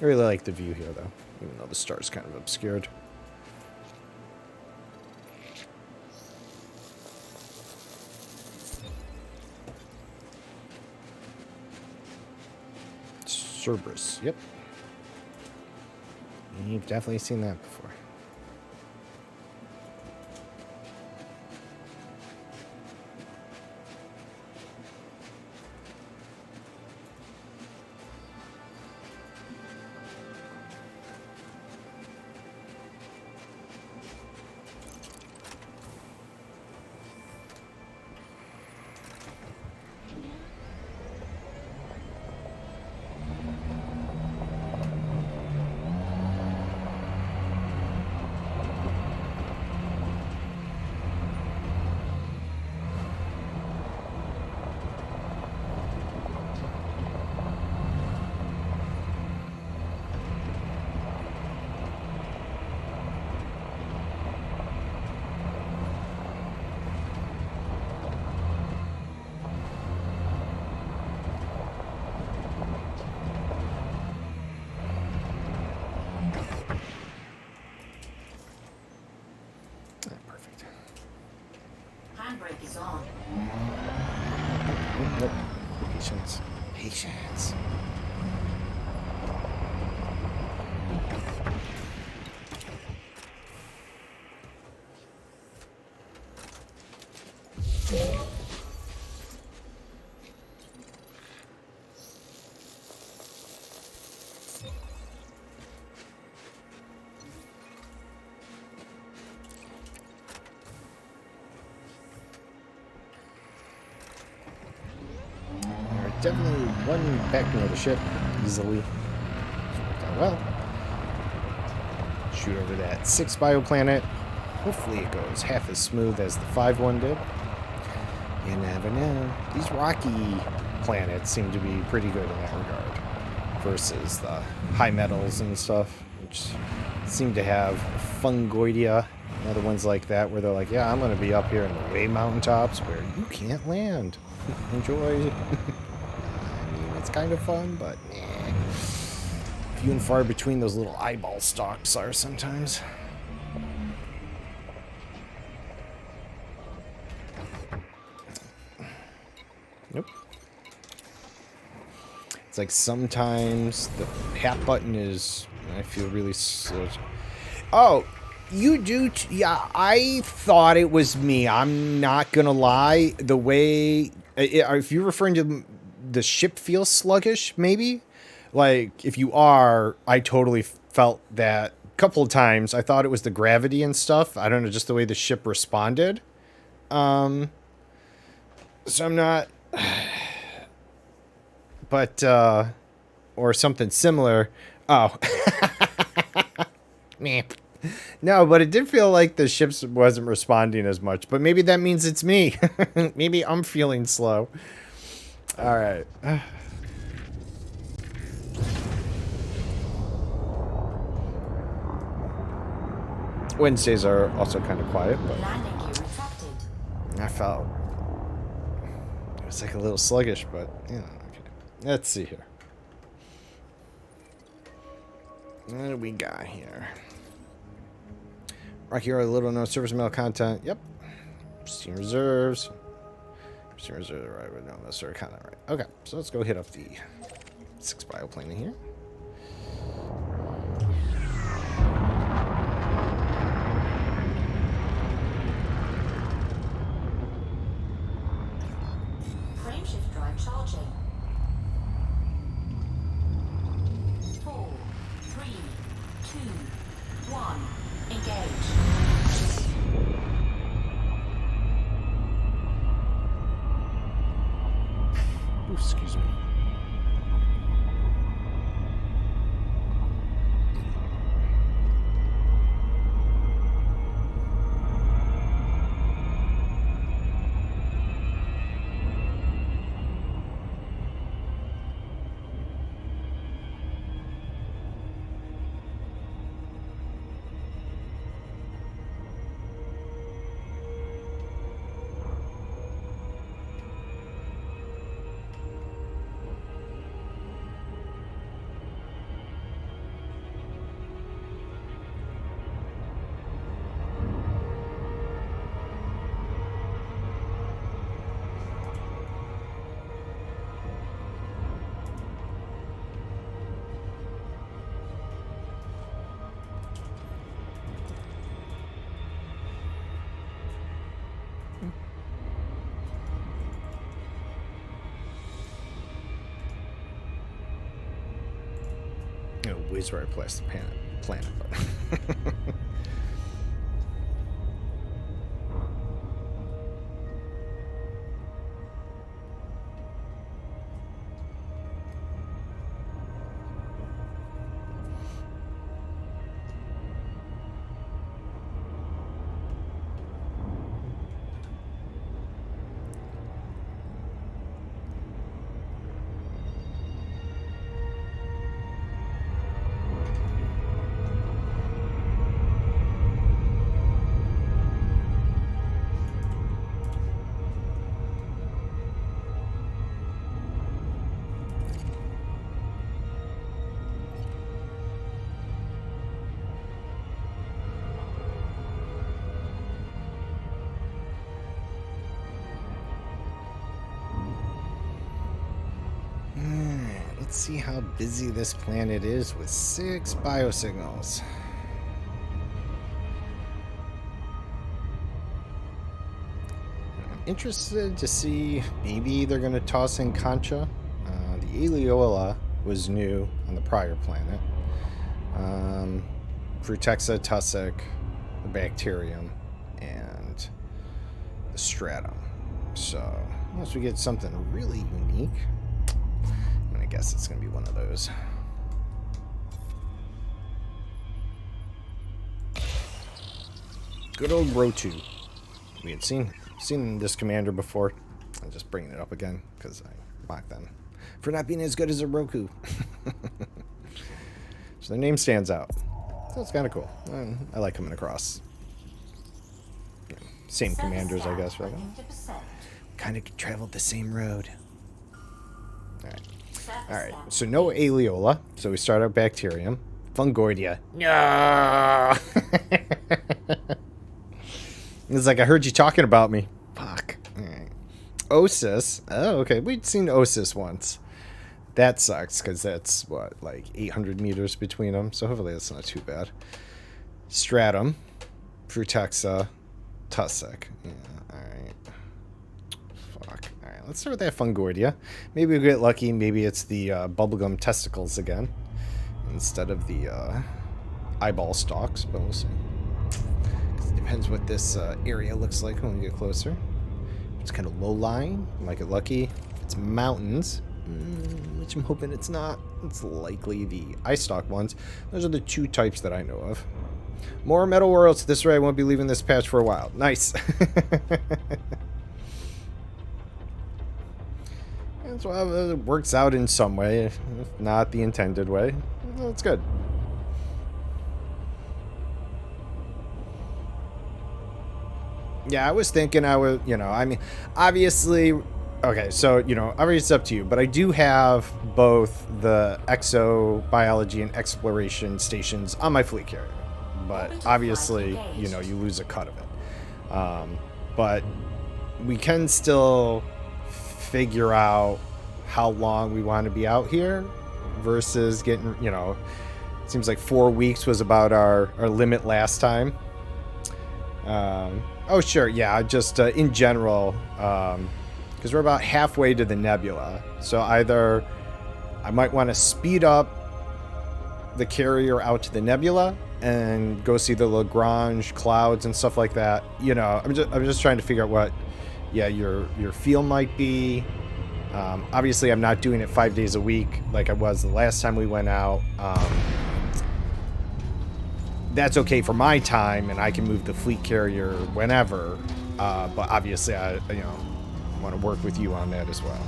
I really like the view here, though, even though the star's kind of obscured. Cerberus, yep. You've definitely seen that before. brake is on. Nope. Patience. Patience. Definitely one back near the ship easily. Worked out well. Shoot over that 6 bioplanet. Hopefully it goes half as smooth as the 5 one did. You never know. These rocky planets seem to be pretty good in that regard. Versus the high metals and stuff, which seem to have fungoidia and other ones like that, where they're like, yeah, I'm going to be up here in the way mountaintops where you can't land. Enjoy. It's kind of fun, but few and far between those little eyeball stalks are sometimes. Nope. It's like sometimes the hat button is, I feel really slow. Oh, you do? Yeah, I thought it was me. I'm not gonna lie. The way, if you're referring to the ship feels sluggish, maybe? Like, if you are, I totally felt that a couple of times. I thought it was the gravity and stuff. I don't know, just the way the ship responded. So I'm not... But, or something similar. Oh. Meh. No, but it did feel like the ship wasn't responding as much. But maybe that means it's me. Maybe I'm feeling slow. All right. Wednesdays are also kind of quiet, but Landing gear retracted. I felt it was like a little sluggish, but you know. Okay. Let's see here. What do we got here? Rocky Hero, little known surface metal content. Yep. Steam reserves. Steam reserves right with no necessary content. Right. Okay, so let's go hit up the 6 bioplane in here. Frameshift drive charging. 4, 3, 2, 1. Engage. Ooh, excuse me. You know, whiz where I placed the planet, but see how busy this planet is with 6 biosignals. I'm interested to see, maybe they're going to toss in Concha. The Aeoliola was new on the prior planet. Frutexa, Tussock, the Bacterium, and the Stratum. So, unless we get something really unique, I'm going to guess it's going to be one of those. Good old Rotu. We had seen this commander before. I'm just bringing it up again because I mocked them for not being as good as a Roku. So their name stands out. So it's kind of cool. I like coming across same commanders, I guess. Right? Kind of traveled the same road. All right. So no Aeoliola. So we start out Bacterium. Fungoidia. No. It's like I heard you talking about me. Fuck. All right. Osis. Oh, okay. We'd seen Osis once. That sucks because that's what, like 800 meters between them. So hopefully that's not too bad. Stratum, Frutexa, Tussock. Yeah, alright. Fuck. Alright, let's start with that Fungoidia. Maybe we'll get lucky. Maybe it's the bubblegum testicles again instead of the eyeball stalks, but we'll see. Because it depends what this area looks like when we get closer. It's kind of low-lying. Might get lucky. It's mountains. Which I'm hoping it's not. It's likely the ice stalk ones. Those are the 2 types that I know of. More metal worlds. This way I won't be leaving this patch for a while. Nice. That's why it works out in some way, if not the intended way. That's good. Yeah, I was thinking I would, I mean, obviously. Okay, so, obviously it's up to you, but I do have both the exobiology and exploration stations on my fleet carrier. But obviously, you lose a cut of it. But we can still figure out how long we want to be out here versus getting, it seems like 4 weeks was about our limit last time. Oh, sure, yeah, just in general, because we're about halfway to the nebula. So either I might want to speed up the carrier out to the nebula and go see the Lagrange clouds and stuff like that. I'm just trying to figure out what, your feel might be. Obviously, I'm not doing it 5 days a week like I was the last time we went out. That's okay for my time, and I can move the fleet carrier whenever. But obviously, I want to work with you on that as well.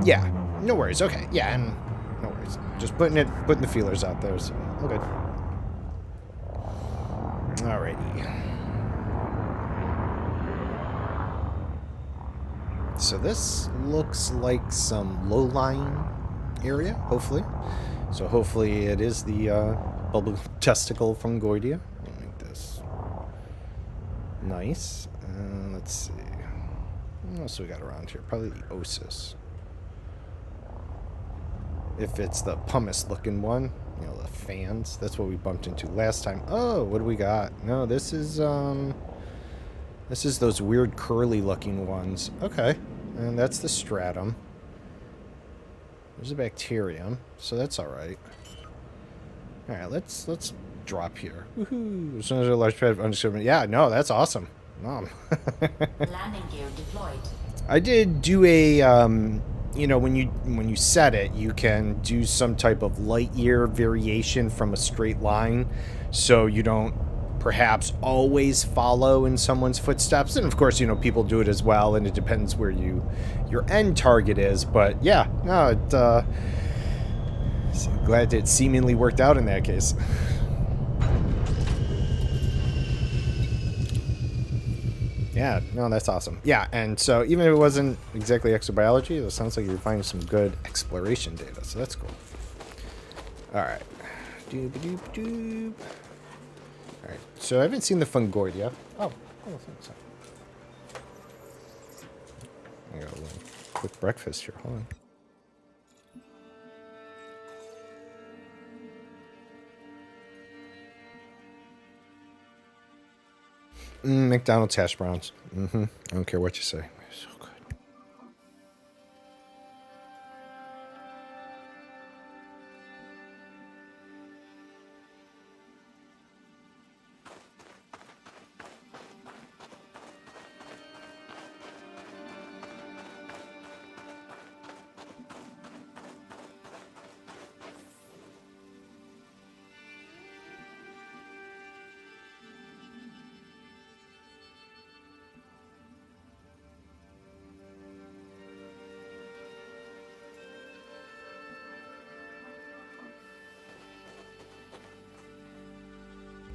Yeah, no worries. Okay, yeah, and no worries. Just putting the feelers out there. So okay. Alrighty. So this looks like some low-lying area, hopefully. So hopefully it is the bubble testicle fungoidia. I'll make this nice. Let's see. What else we got around here? Probably the Osis. If it's the pumice-looking one, the fans. That's what we bumped into last time. Oh, what do we got? No, this is those weird curly-looking ones. Okay, and that's the stratum. There's a bacterium, so that's all right. All right, let's drop here. Woohoo! As soon as a large pad of undiscovered. Yeah, no, that's awesome. Landing gear deployed. I did do a when you set it, you can do some type of light year variation from a straight line, so you don't perhaps always follow in someone's footsteps. And of course, people do it as well, and it depends where your end target is. But yeah, no, glad it seemingly worked out in that case. Yeah, no, that's awesome. Yeah, and so even if it wasn't exactly exobiology, it sounds like you're finding some good exploration data, so that's cool. All right. Doop-a-doop-doop. All right, so I haven't seen the fungoidia. Oh, thanks. I got one. quick breakfast here. Hold on. McDonald's hash browns. I don't care what you say. So good.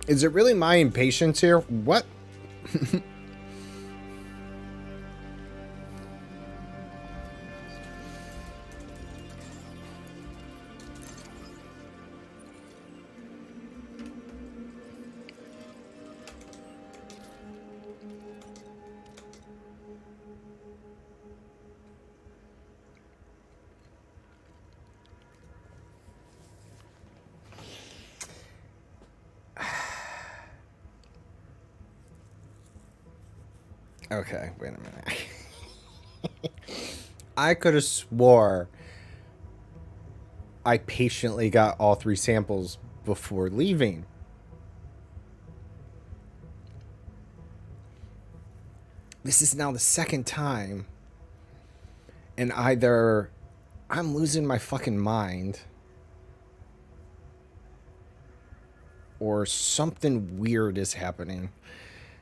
Is it really my impatience here? What? Okay, wait a minute. I could have swore I patiently got all 3 samples before leaving. This is now the second time. And either I'm losing my fucking mind or something weird is happening.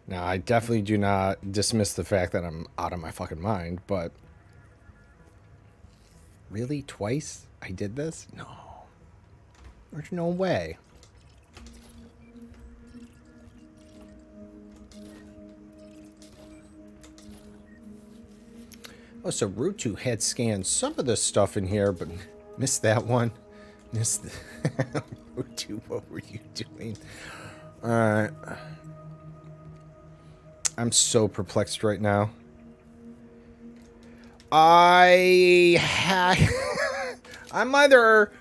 Now, I definitely do not dismiss the fact that I'm out of my fucking mind, but really? Twice I did this? No. There's no way. Oh, so Rutu had scanned some of this stuff in here, but missed that one. Missed the... Rutu, what were you doing? Alright. I'm so perplexed right now. I'm either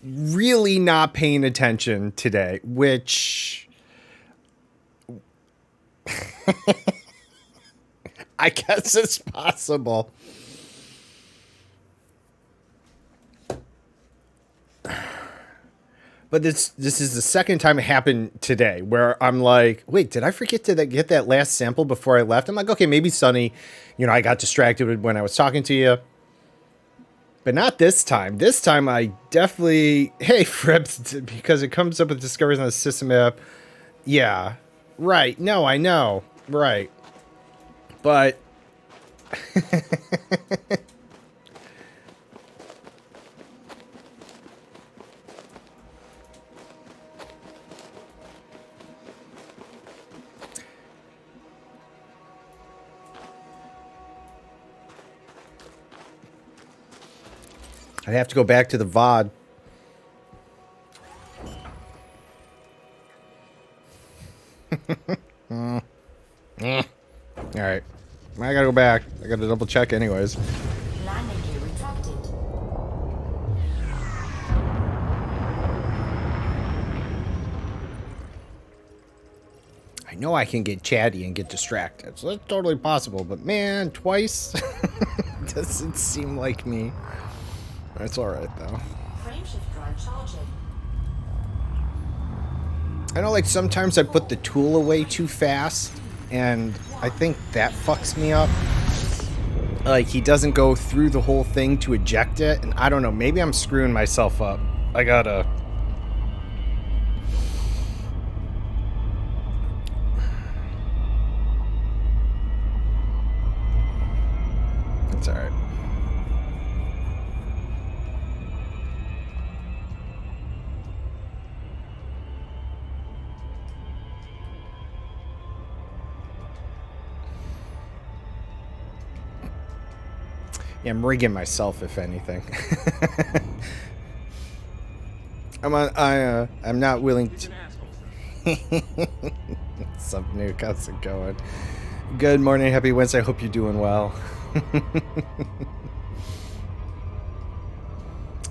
really not paying attention today, which I guess it's possible. But this is the second time it happened today where I'm like, wait, did I forget to get that last sample before I left? I'm like, okay, maybe Sonny, I got distracted when I was talking to you. But not this time. This time I definitely, hey, Frips, because it comes up with discoveries on the system app. Yeah, right. No, I know. Right. But... I'd have to go back to the VOD. All right. I gotta go back. I gotta double check anyways. Landing gear retracted. I know I can get chatty and get distracted, so that's totally possible. But man, twice doesn't seem like me. That's all right though. Frameshift drive charging. I know, like sometimes I put the tool away too fast, and I think that fucks me up. Like he doesn't go through the whole thing to eject it, and I don't know. Maybe I'm screwing myself up. I gotta. It's all right. Yeah, I'm rigging myself, if anything. I'm not willing to. What's up, Nuke? How's it going? Good morning, happy Wednesday. I hope you're doing well.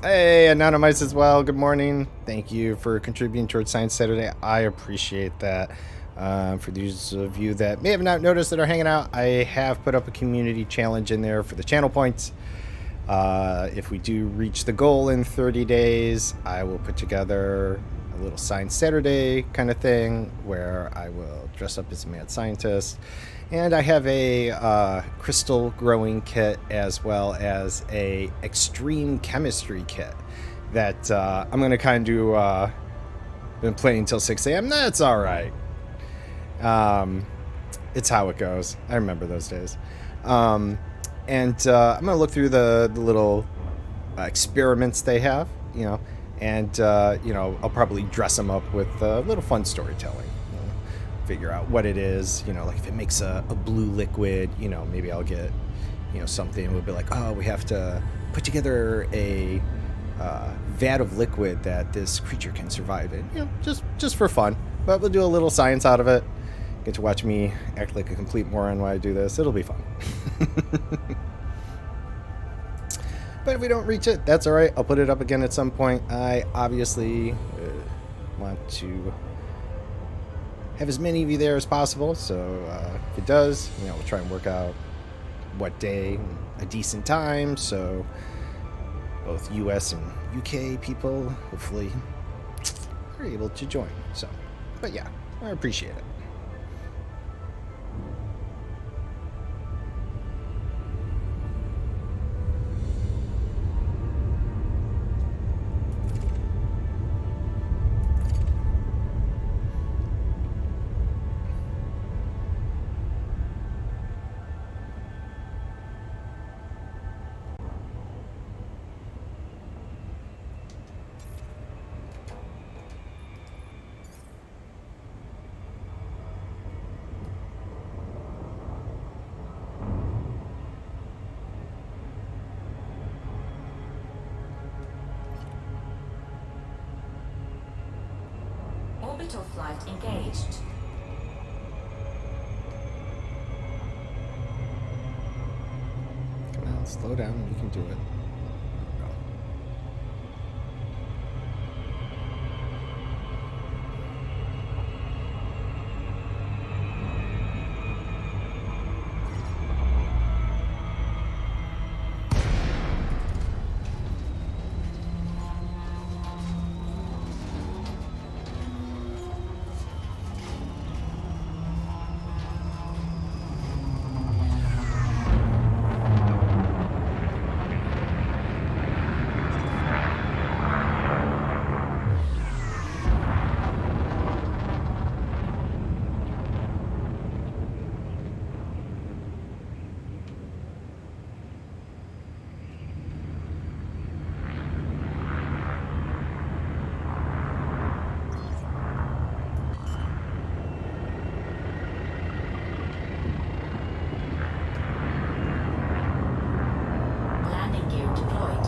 Hey, Anonymous as well. Good morning. Thank you for contributing towards Science Saturday. I appreciate that. For those of you that may have not noticed that are hanging out, I have put up a community challenge in there for the channel points. If we do reach the goal in 30 days, I will put together a little Science Saturday kind of thing where I will dress up as a mad scientist. And I have a crystal growing kit as well as a extreme chemistry kit that I'm going to kind of do. Been playing until 6 a.m. That's all right. It's how it goes. I remember those days. And I'm going to look through the little experiments they have, and, I'll probably dress them up with a little fun storytelling. Figure out what it is, like if it makes a blue liquid, maybe I'll get, something. We'll be like, oh, we have to put together a vat of liquid that this creature can survive in, just for fun. But we'll do a little science out of it. Get to watch me act like a complete moron while I do this. It'll be fun. But if we don't reach it, that's all right. I'll put it up again at some point. I obviously want to have as many of you there as possible. So if it does, we'll try and work out what day, a decent time. So both US and UK people hopefully are able to join. So, but yeah, I appreciate it. Orbital flight engaged. Come on, slow down. You can do it. Landing gear deployed.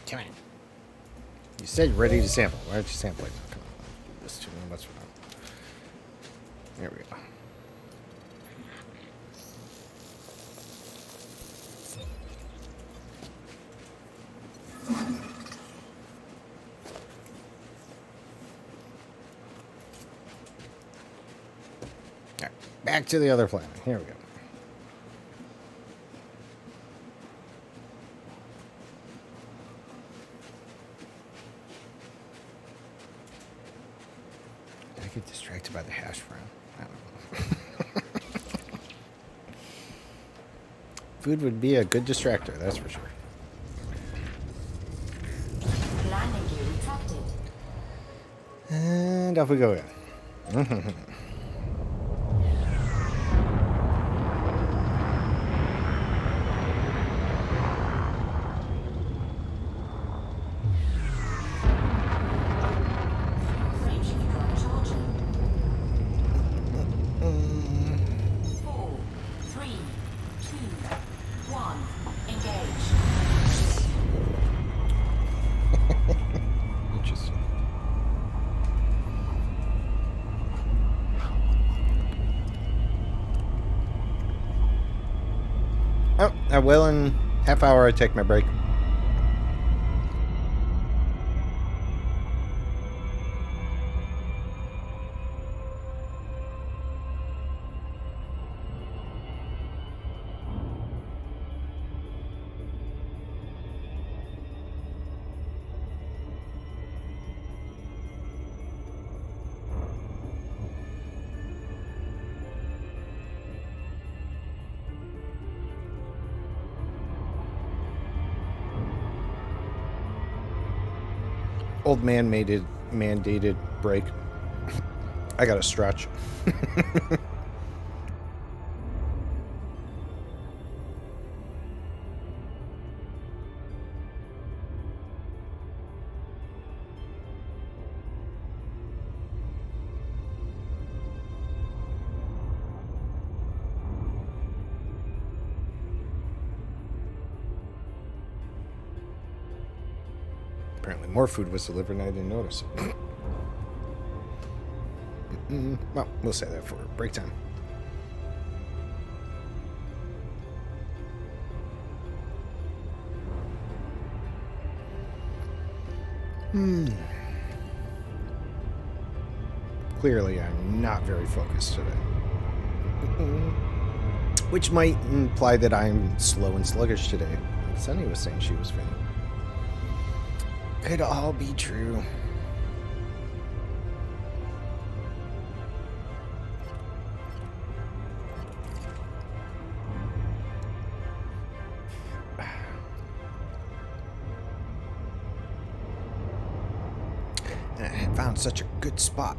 Come on. You said ready to sample. Why aren't you sampling? Come on. This too much. There we go. All right, back to the other planet. Here we go. I get distracted by the hash brown. Food would be a good distractor, that's for sure. Landing gear retracted. And off we go again. Range control charging. 4, 3, 2, 1. Engage. Interesting. Oh, I will in half hour I take my break. Old man mandated break. I gotta stretch. Apparently more food was delivered and I didn't notice it. Well, we'll say that for break time. Clearly, I'm not very focused today. Which might imply that I'm slow and sluggish today. Sunny was saying she was feeling. Could all be true. I found such a good spot.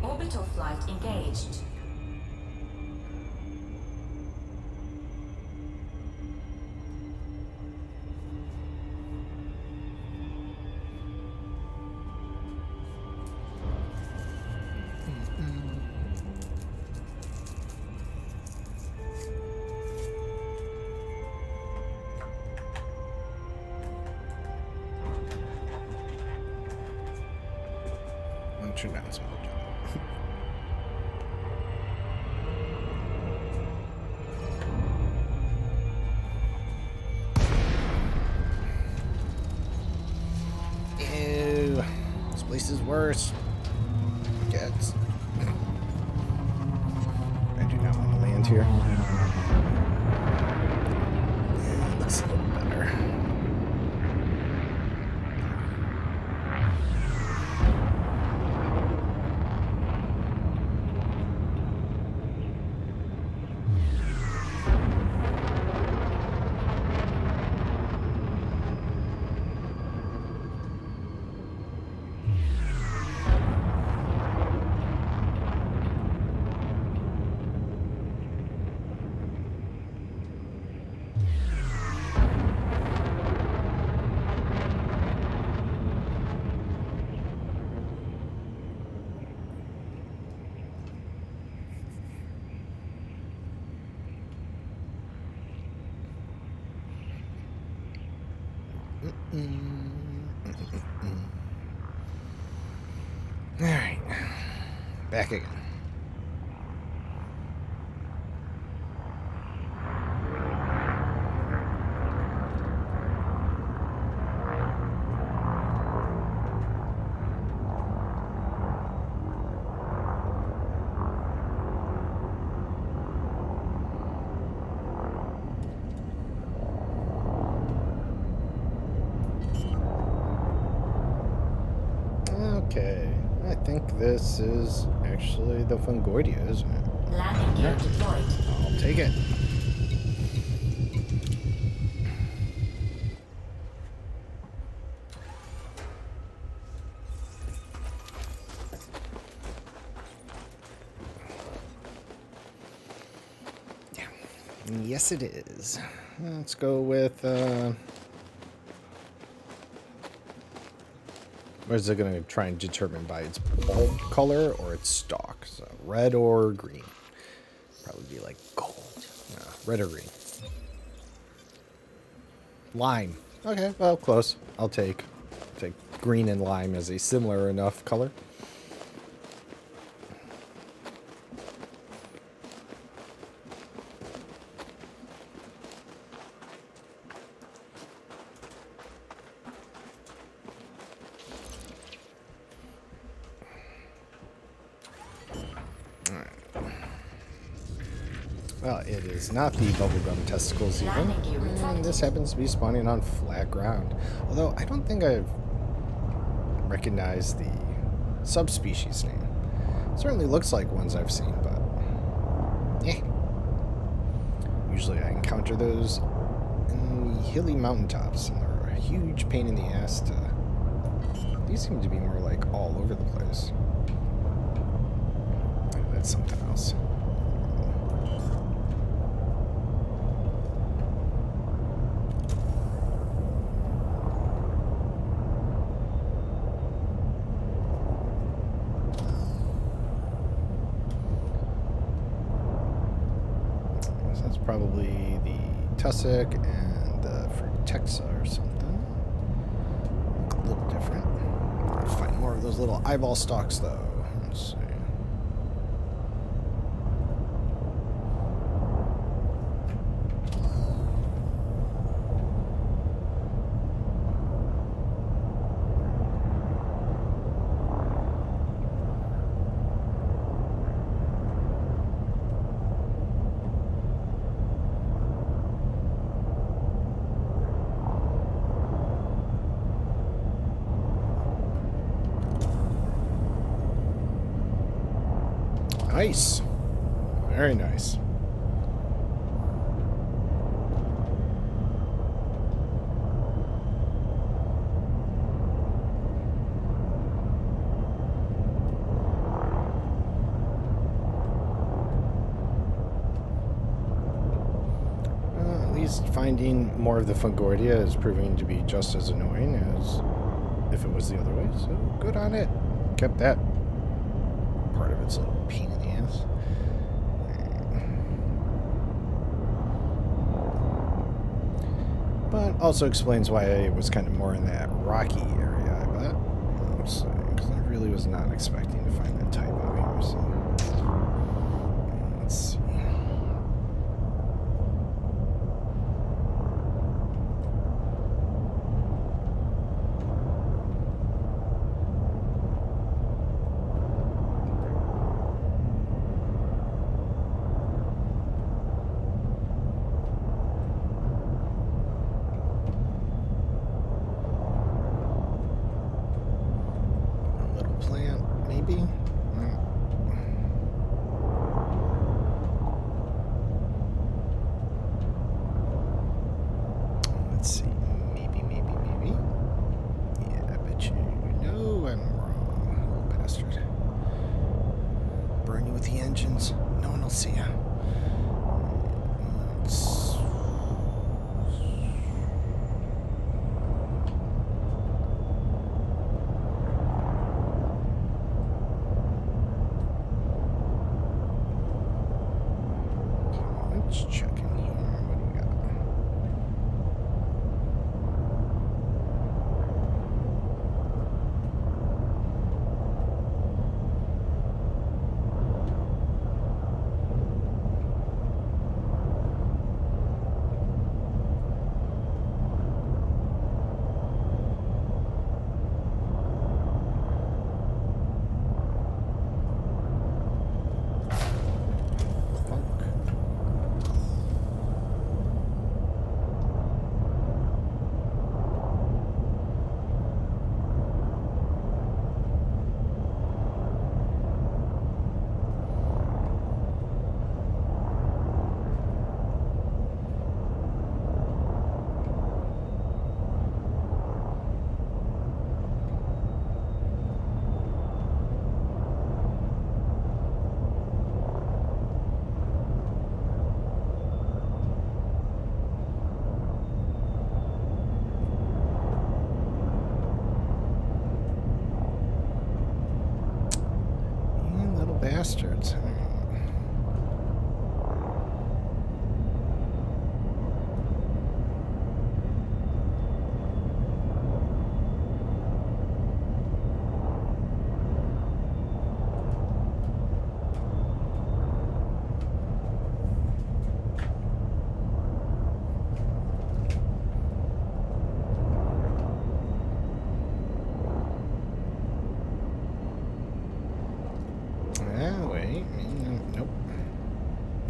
Orbital flight engaged. I'm turn down some more. Ew, this place is worse. Gets. I do not want to land here. Yeah, looks a little better. All right, back again. Okay, I think this is actually the Fungoidia, isn't it? Landing gear deployed. I'll take it. Yeah. Yes, it is. Let's go with... What is it going to try and determine by its bulb color or its stalk? So red or green? Probably be like gold. No, red or green. Lime. Okay, well, close. I'll take green and lime as a similar enough color. Well, it is not the bubblegum testicles even. And this happens to be spawning on flat ground. Although I don't think I've recognized the subspecies name. Certainly looks like ones I've seen, but yeah. Usually I encounter those in the hilly mountaintops, and they're a huge pain in the ass to... These seem to be more like all over the place. Maybe that's something else. Probably the tussock and the frutexa or something. A little different. I'll find more of those little eyeball stalks though. Let's see. Nice. Very nice. At least finding more of the Fungoidia is proving to be just as annoying as if it was the other way, so good on it. Kept that part of its little pain in the ass. But also explains why it was kind of more in that rocky area, I bet. Because I really was not expecting to find that type out here, so... Let's see. Let's see. Maybe. Yeah, I bet you. No, I'm wrong. Little bastard. Burn you with the engines. No one will see you. Let's check in here. What do we got?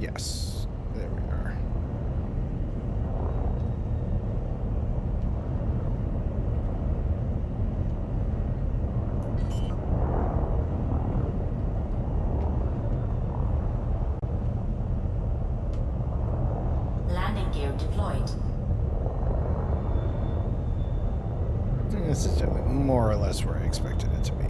Yes. There we are. Landing gear deployed. This is more or less where I expected it to be.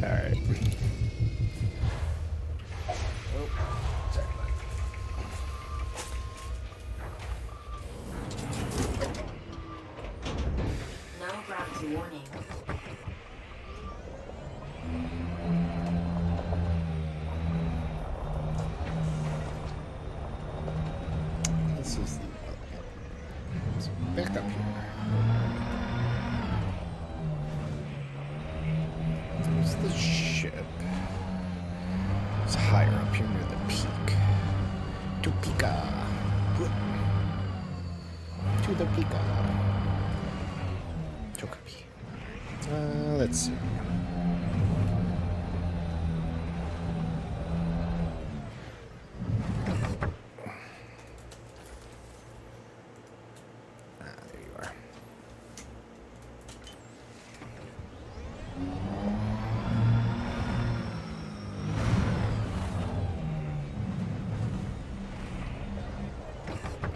All right. No gravity warning. This is the so back up here. There's the ship. It's higher up here near the peak. Topeka. To the Pika. Tokapi. Let's see. There you are.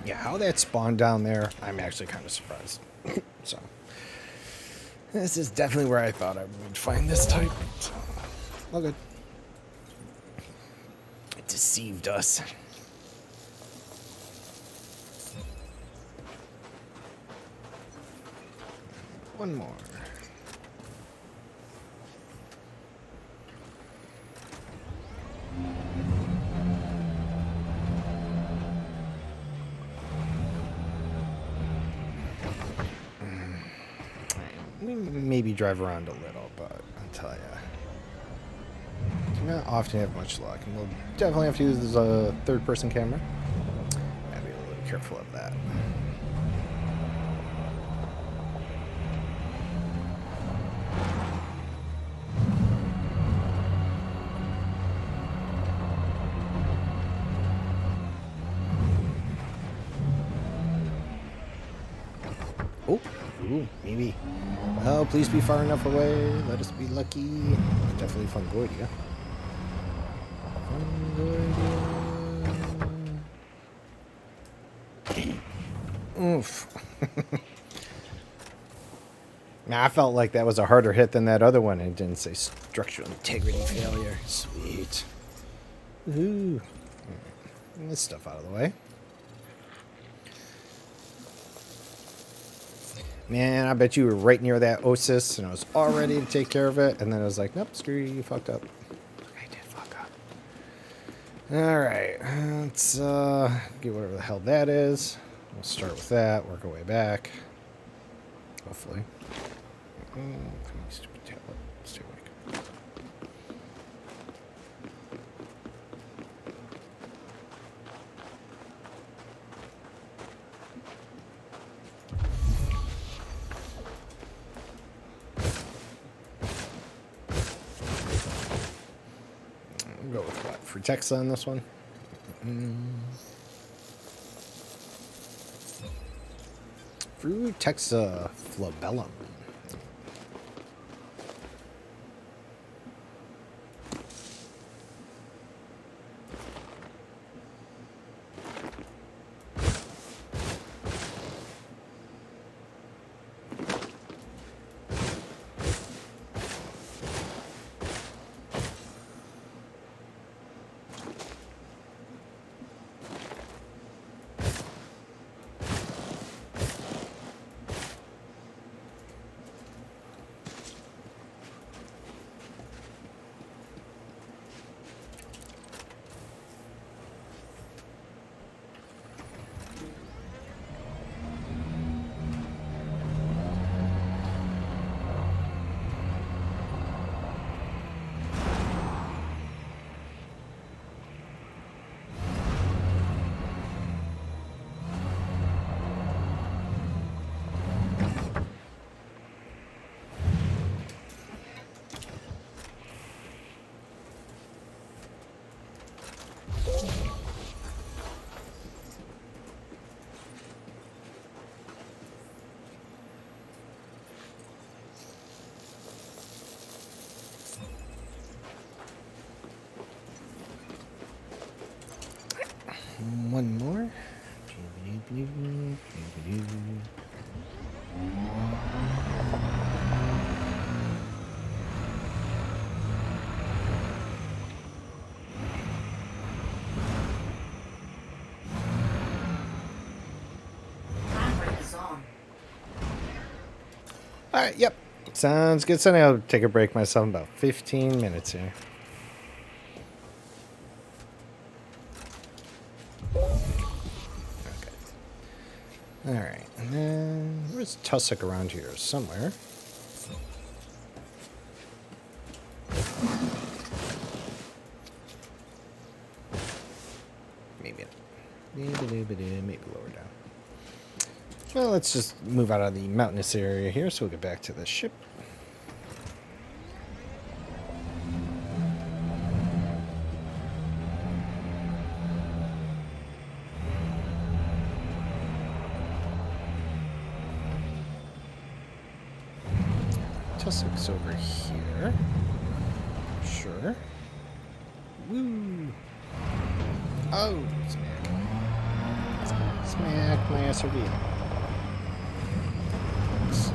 Yeah, how that spawned down there, I'm actually kind of surprised. So, this is definitely where I thought I would find this type. So, all good. It deceived us. One more. We maybe drive around a little, but I'll tell ya, do not often have much luck, and we'll definitely have to use a third-person camera. Gotta be a little careful of that. Oh, ooh, maybe. Well, please be far enough away. Let us be lucky. Definitely Fungoidia. Fungoidia. Oof. Now, I felt like that was a harder hit than that other one. It didn't say structural integrity failure. Sweet. Ooh. Get this stuff out of the way. Man, I bet you were right near that Osis, and I was all ready to take care of it, and then I was like, nope, screw you, you fucked up. I did fuck up. Alright, let's get whatever the hell that is. We'll start with that, work our way back. Hopefully. Come on, stupid tablet. Stay awake. Go with what? Frutexa on this one? Frutexa flabellum. One more. Handbrake is on. All right, yep. Sounds good, Sonny. I'll take a break myself in about 15 minutes here. Okay. All right, and then where's Tussock around here somewhere? Maybe lower down. Well, let's just move out of the mountainous area here so we'll get back to the ship. Tussock's over here. Sure. Woo! Oh, smack. Smack my SRV. Let's see.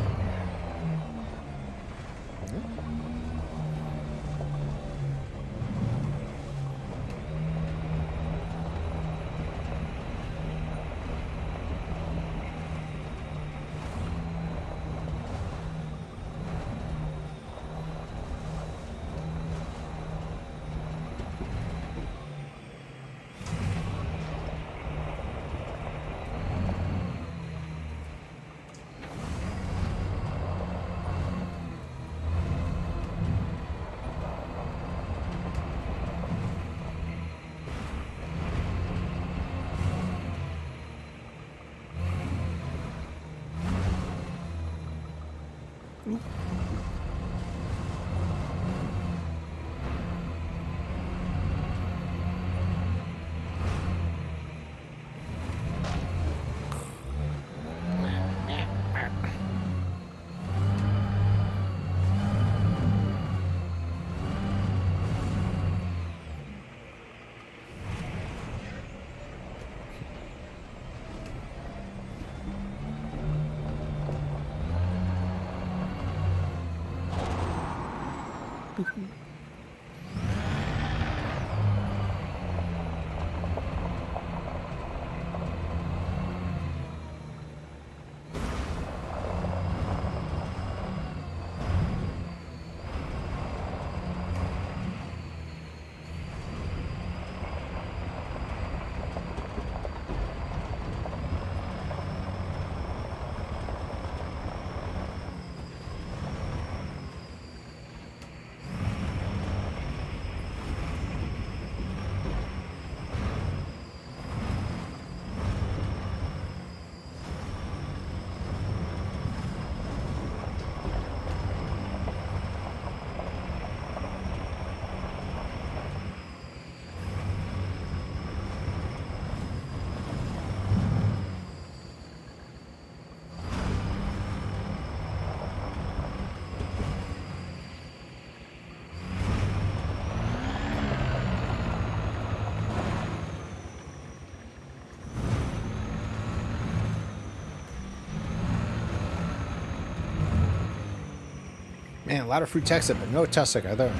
Man, a lot of fruit Texas, but no Tussock either.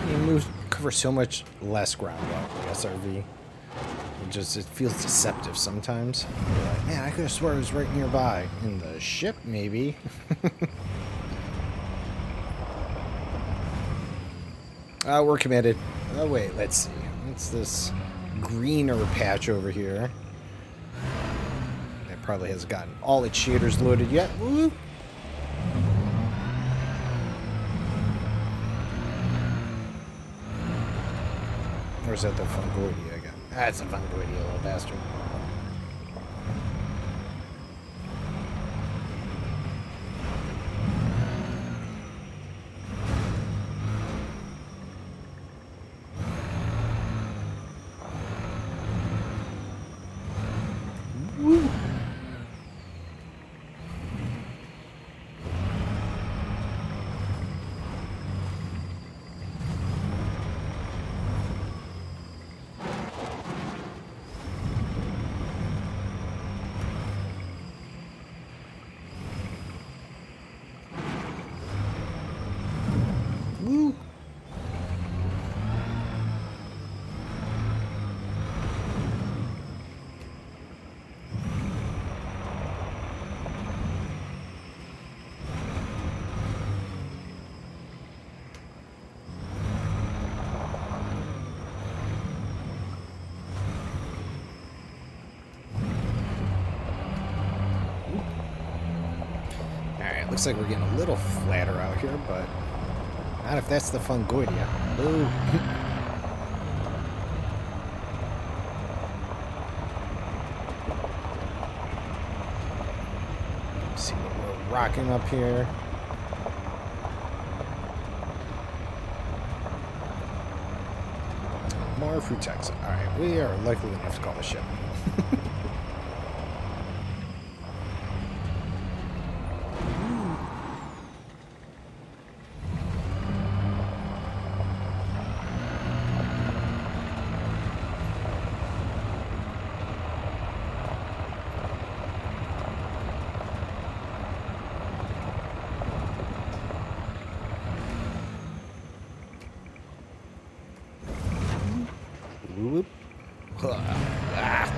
You cover so much less ground out the SRV. It feels deceptive sometimes. You're like, man, I could have sworn it was right nearby. In the ship, maybe. We're committed. Oh, wait, let's see. What's this greener patch over here? That probably hasn't gotten all its shaders loaded yet. Woo! Or is that the Fungoidia again? That's a Fungoidia, little bastard. Woo! Looks like we're getting a little flatter out here, but not if that's the Fungoidia. Boo. See what we're rocking up here. More Frutex. Alright, we are likely going to have to call the ship. Whoop. Ah.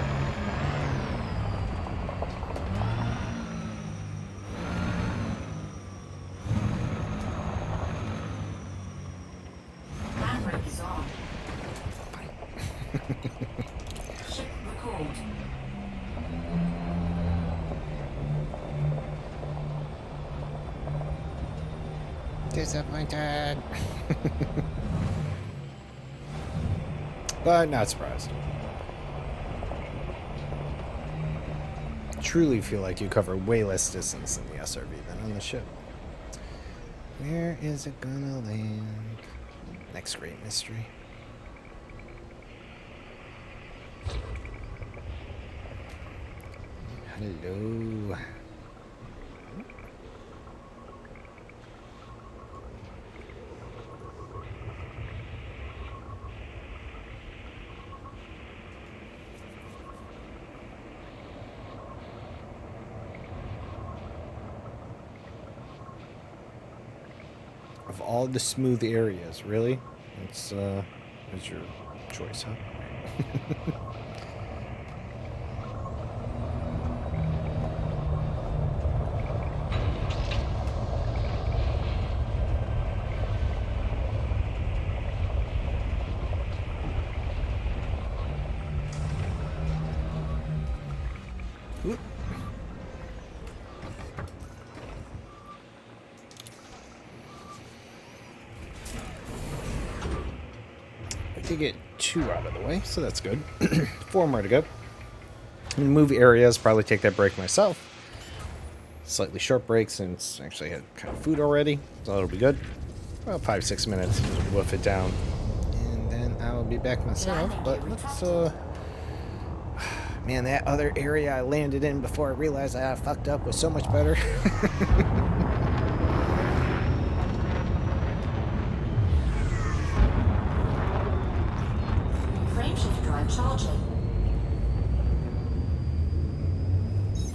Handbrake is on. Ship recalled. Disappointed. But not surprised. Truly feel like you cover way less distance in the SRV than on the ship. Where is it gonna land? Next great mystery. Hello. Of all the smooth areas, really? It's your choice, huh? Whoop. To get 2 out of the way, so that's good. 4 more to go. Move areas, probably take that break myself. Slightly short break since I actually had kind of food already, so that'll be good. About 5-6 minutes, woof it down, and then I'll be back myself. But let's man, that other area I landed in before I realized I fucked up was so much better. Frameshift drive charging.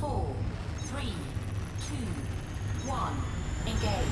4, 3, 2, 1. Engage.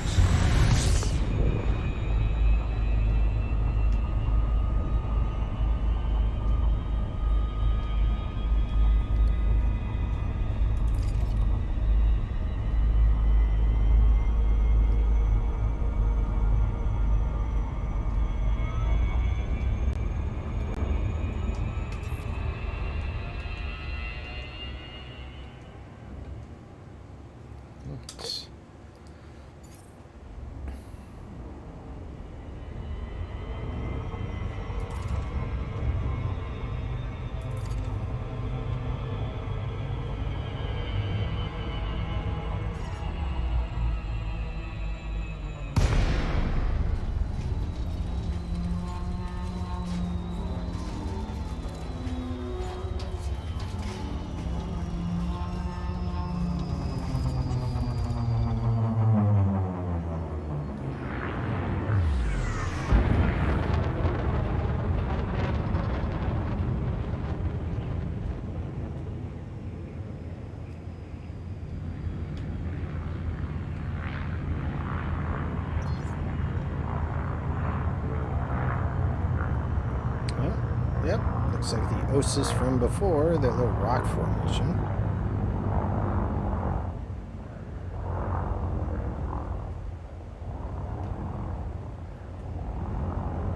Yep, looks like the Osis from before, that little rock formation.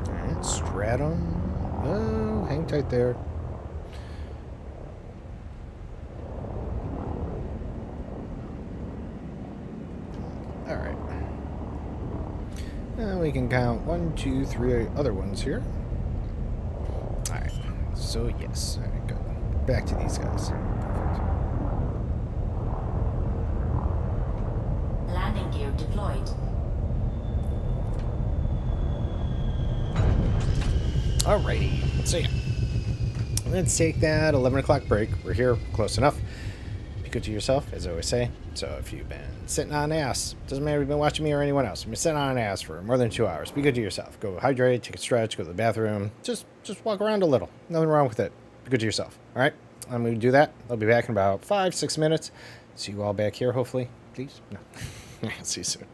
Alright, stratum. Oh, hang tight there. we can count 1, 2, 3 other ones here. Alright. So, yes. Alright, good. Back to these guys. Perfect. Landing gear deployed. Alrighty. So, yeah. Let's take that 11 o'clock break. We're here close enough. Be good to yourself, as I always say. So if you've been sitting on ass, doesn't matter if you've been watching me or anyone else, if you've been sitting on ass for more than 2 hours, be good to yourself. Go hydrate, take a stretch, go to the bathroom. Just walk around a little. Nothing wrong with it. Be good to yourself. All right? I'm going to do that. I'll be back in about 5-6 minutes. See you all back here, hopefully. Please? No. See you soon.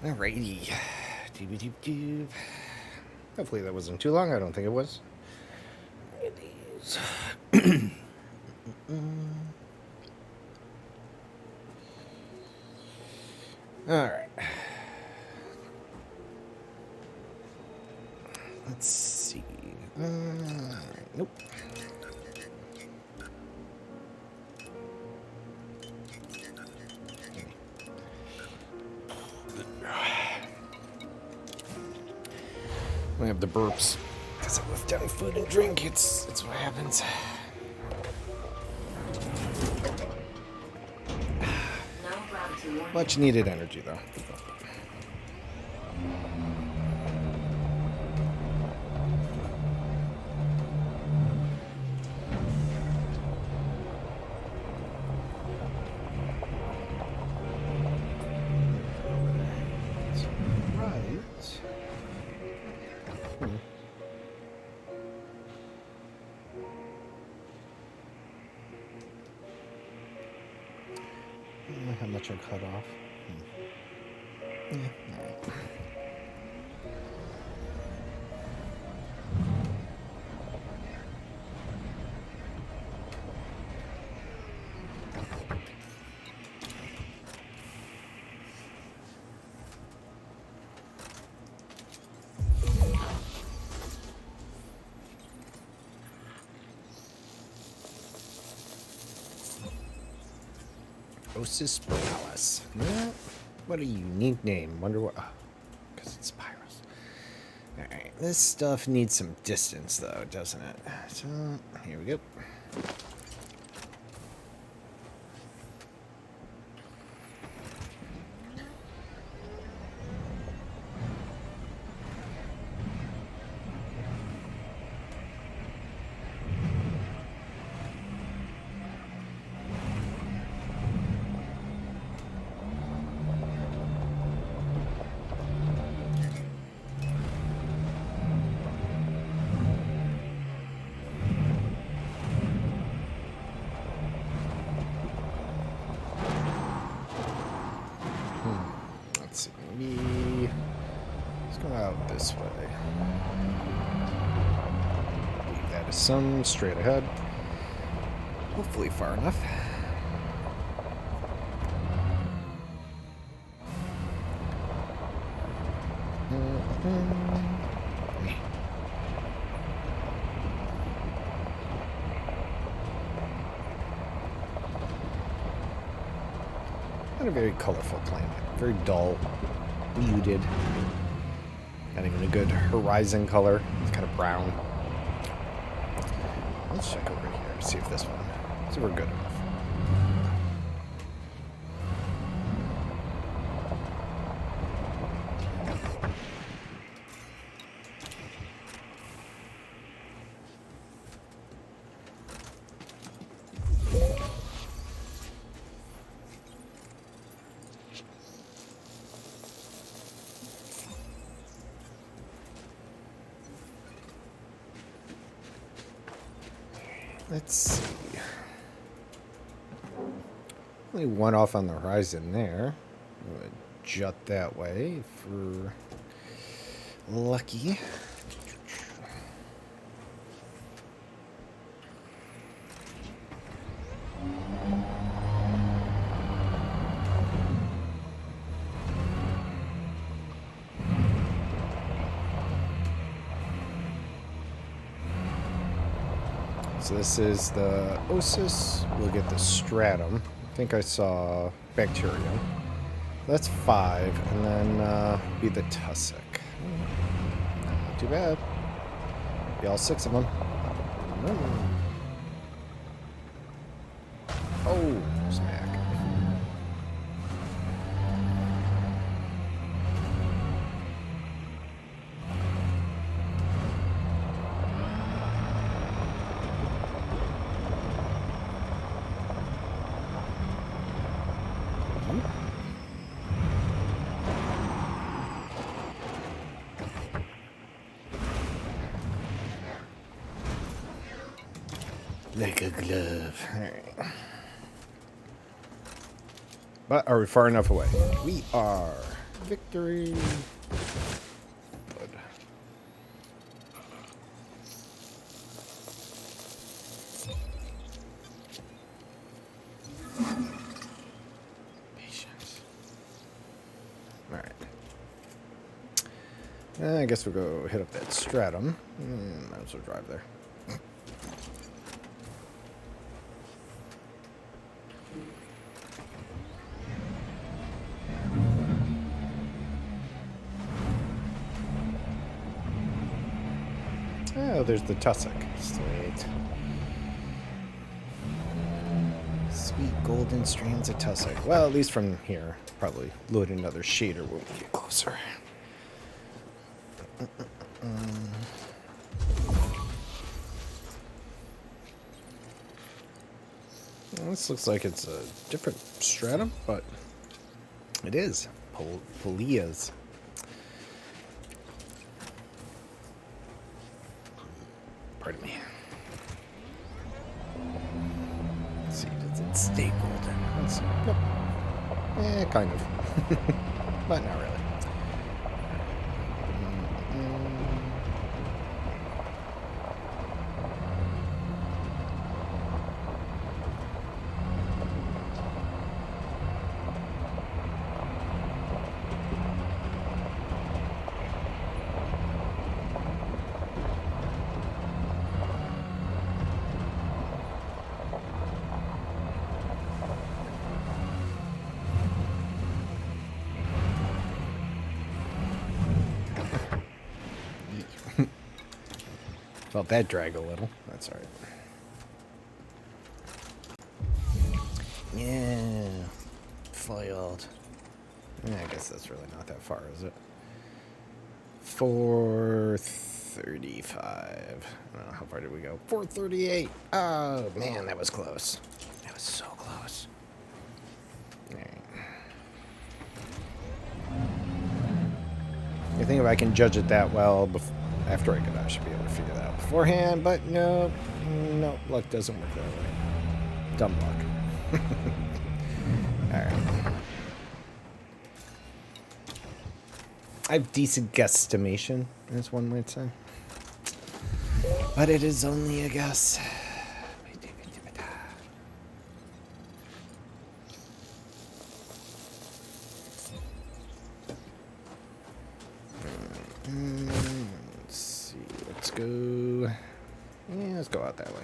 Alrighty. Doob. Hopefully that wasn't too long. I don't think it was. Alright. Let's see. Nope. We have the burps. Because I left down food and drink. It's what happens. No gravity warning. Much needed energy, though. How much I cut off? Yeah, all right. Osis Palace. Yeah. What a unique name. Wonder what. Because it's Pyros. Alright. This stuff needs some distance, though, doesn't it? So, here we go. Let's see. Maybe. Let's go out this way. Leave that as sun straight ahead. Hopefully far enough. Not a very colorful planet. Very dull, muted. Not even a good horizon color. It's kind of brown. Let's check over here. See if this one. See if we're good enough. Let's see. Only one off on the horizon there. I'm gonna jut that way for lucky. So this is the Osis. We'll get the stratum. I think I saw bacterium. That's 5, and then be the tussock. Not too bad. Be all 6 of them. Oh, smack. Like a glove. Alright. But are we far enough away? We are. victory. Good. Patience. All right. I guess we'll go hit up that stratum. Might as well drive there. Oh, there's the tussock. Sweet. Sweet golden strands of tussock. Well, at least from here. Probably load another shader when we get closer. Well, this looks like it's a different stratum, but it is. Poleas. Pardon me. Let's see, does it stay golden? Let's see. Nope. Kind of. But not really. Felt that drag a little. That's alright. Yeah. Foiled. Yeah, I guess that's really not that far, is it? 435. I don't know, how far did we go? 438. Oh, man, that was close. That was so close. Alright. I think if I can judge it that well after I get out, I should be able to figure that out beforehand, but no, luck doesn't work that way. Dumb luck. Alright. I have decent guesstimation, as one might say. But it is only a guess. Let's see. Let's go. Yeah, let's go out that way.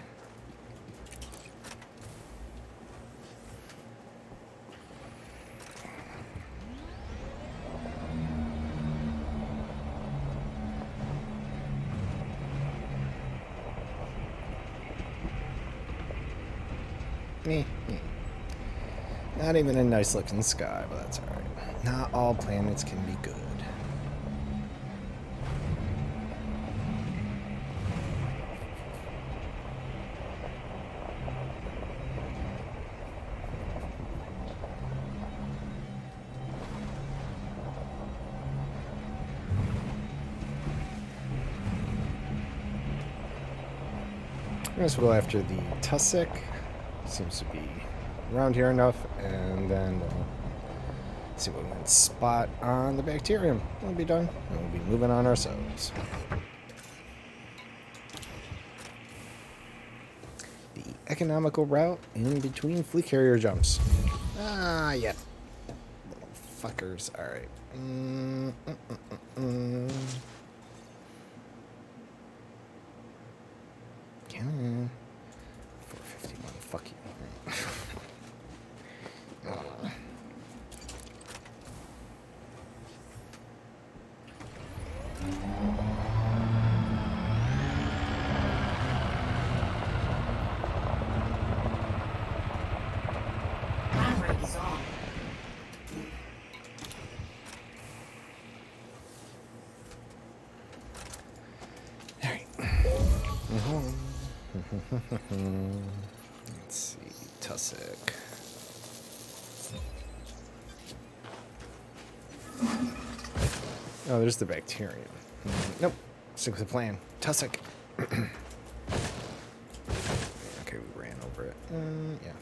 Not even a nice looking sky, but that's alright. Not all planets can be good. I guess we'll go after the tussock. Seems to be around here enough, and then we'll see what we can spot on the bacterium. We'll be done, and we'll be moving on ourselves. The economical route in between fleet carrier jumps. Ah, yep. Little fuckers. Alright. Come on. 451. Fuck you. Camera is on. Alright. Let's see. Tussock. Oh, there's the bacterium. Nope. Stick with the plan. Tussock. Okay, we ran over it. Yeah.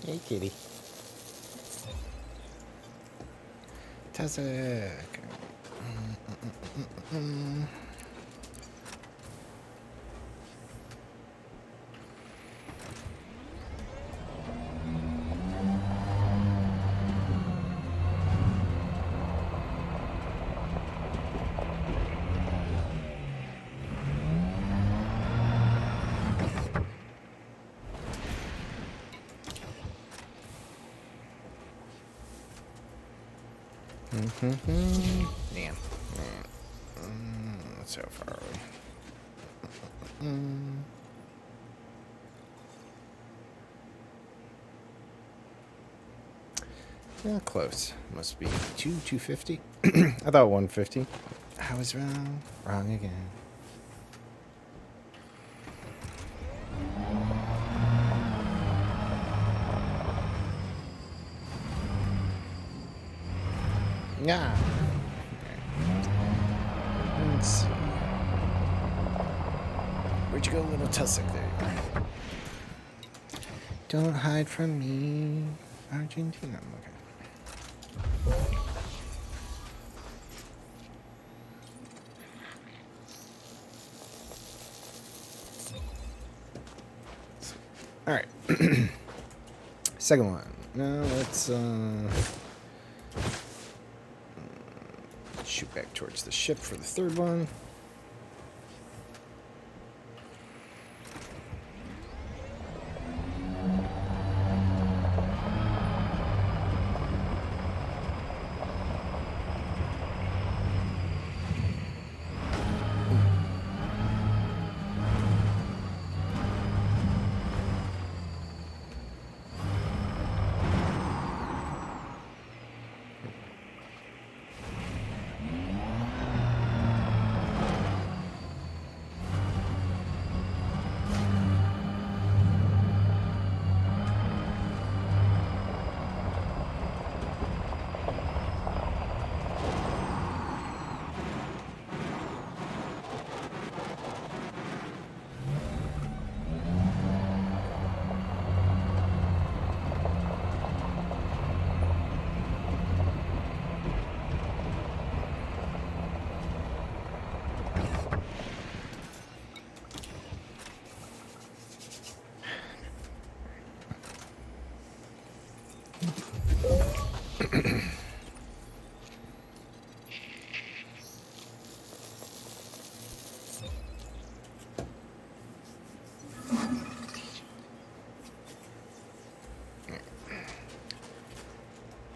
Hey, kitty. Tussock. Damn. That's so far away. Yeah, close. Must be 250. I thought 150. I was wrong. Wrong again. Yeah. Let's see. Where'd you go, little tussock? There you are. Don't hide from me, Argentina. Okay. All right. Second one. Now let's shoot back towards the ship for the third one.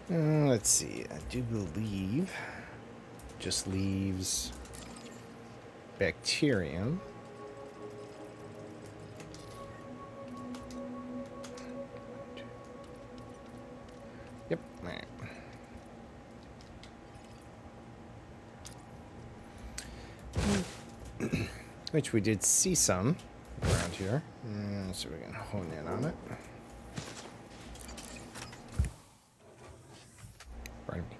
Let's see. I do believe just leaves bacterium. Yep. All right. Which we did see some around here. So we're going to hone in on it. Pardon me.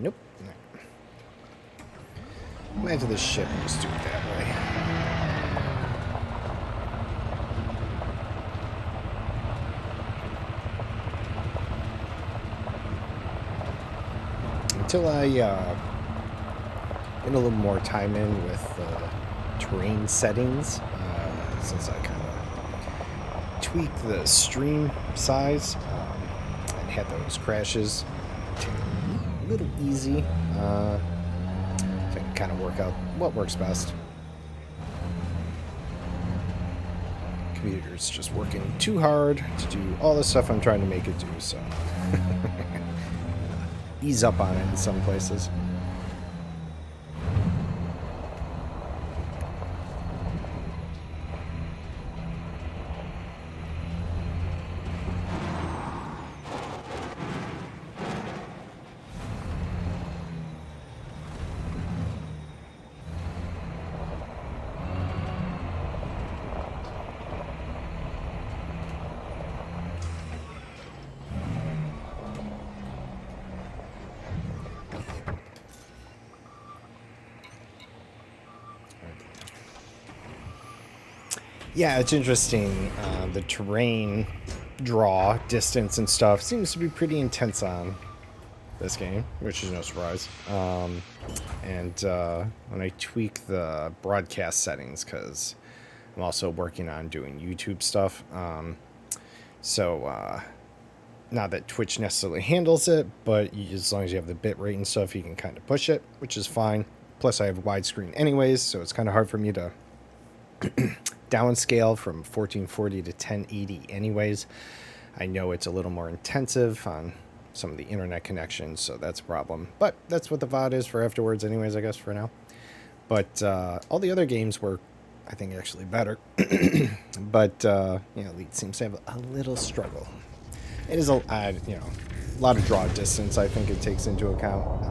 Nope. Land to the ship and just do it that way. Until I get a little more time in with terrain settings, since I kind of tweaked the stream size and had those crashes. Take it a little easy, so I can kind of work out what works best. Computer's just working too hard to do all the stuff I'm trying to make it do, so ease up on it in some places. Yeah, it's interesting. The terrain, draw, distance, and stuff seems to be pretty intense on this game, which is no surprise. And when I tweak the broadcast settings, because I'm also working on doing YouTube stuff. So not that Twitch necessarily handles it, but as long as you have the bit rate and stuff, you can kind of push it, which is fine. Plus, I have widescreen anyways, so it's kind of hard for me to downscale from 1440 to 1080 anyways. I know it's a little more intensive on some of the internet connections, so that's a problem. But that's what the VOD is for afterwards anyways, I guess, for now. But all the other games were, I think, actually better. But, Elite seems to have a little struggle. It is a lot of draw distance, I think it takes into account.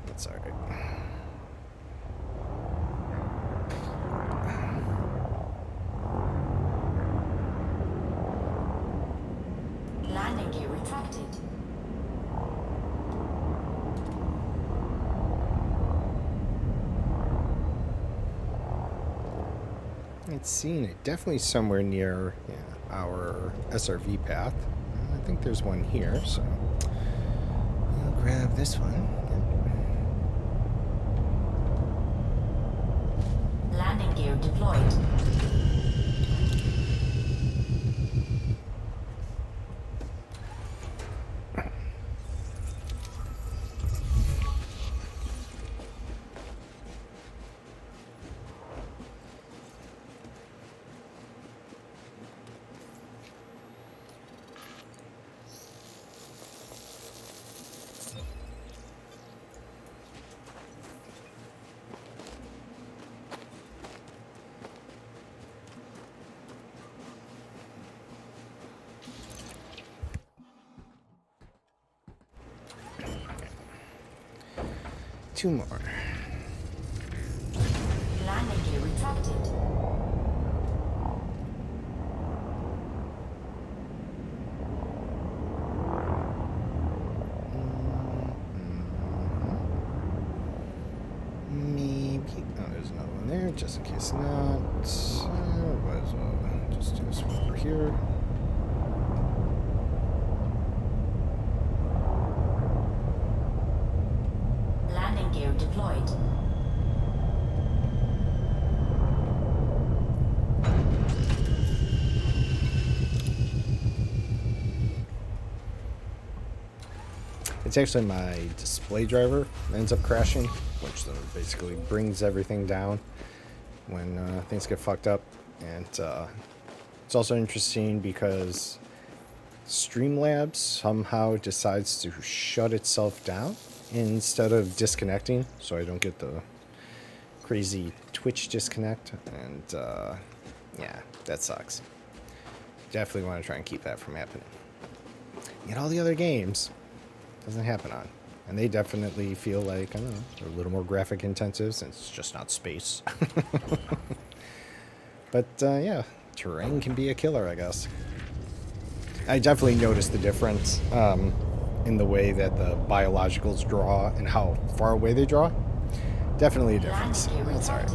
That's all right. Landing gear retracted. It's seen it definitely somewhere near our SRV path. I think there's one here, so I'll grab this one. Landing gear deployed. Two more. Landing gear retracted. Maybe. Oh, there's another one there, just in case not. Might as well just do this one over here. Landing gear deployed. It's actually my display driver that ends up crashing, which then basically brings everything down when things get fucked up. And it's also interesting because Streamlabs somehow decides to shut itself down instead of disconnecting, so I don't get the crazy Twitch disconnect. And yeah, that sucks. Definitely want to try and keep that from happening. Yet all the other games doesn't happen on. And they definitely feel like, I don't know, they're a little more graphic intensive since it's just not space. But yeah, terrain can be a killer, I guess. I definitely noticed the difference in the way that the biologicals draw and how far away they draw. Definitely a difference. That's alright.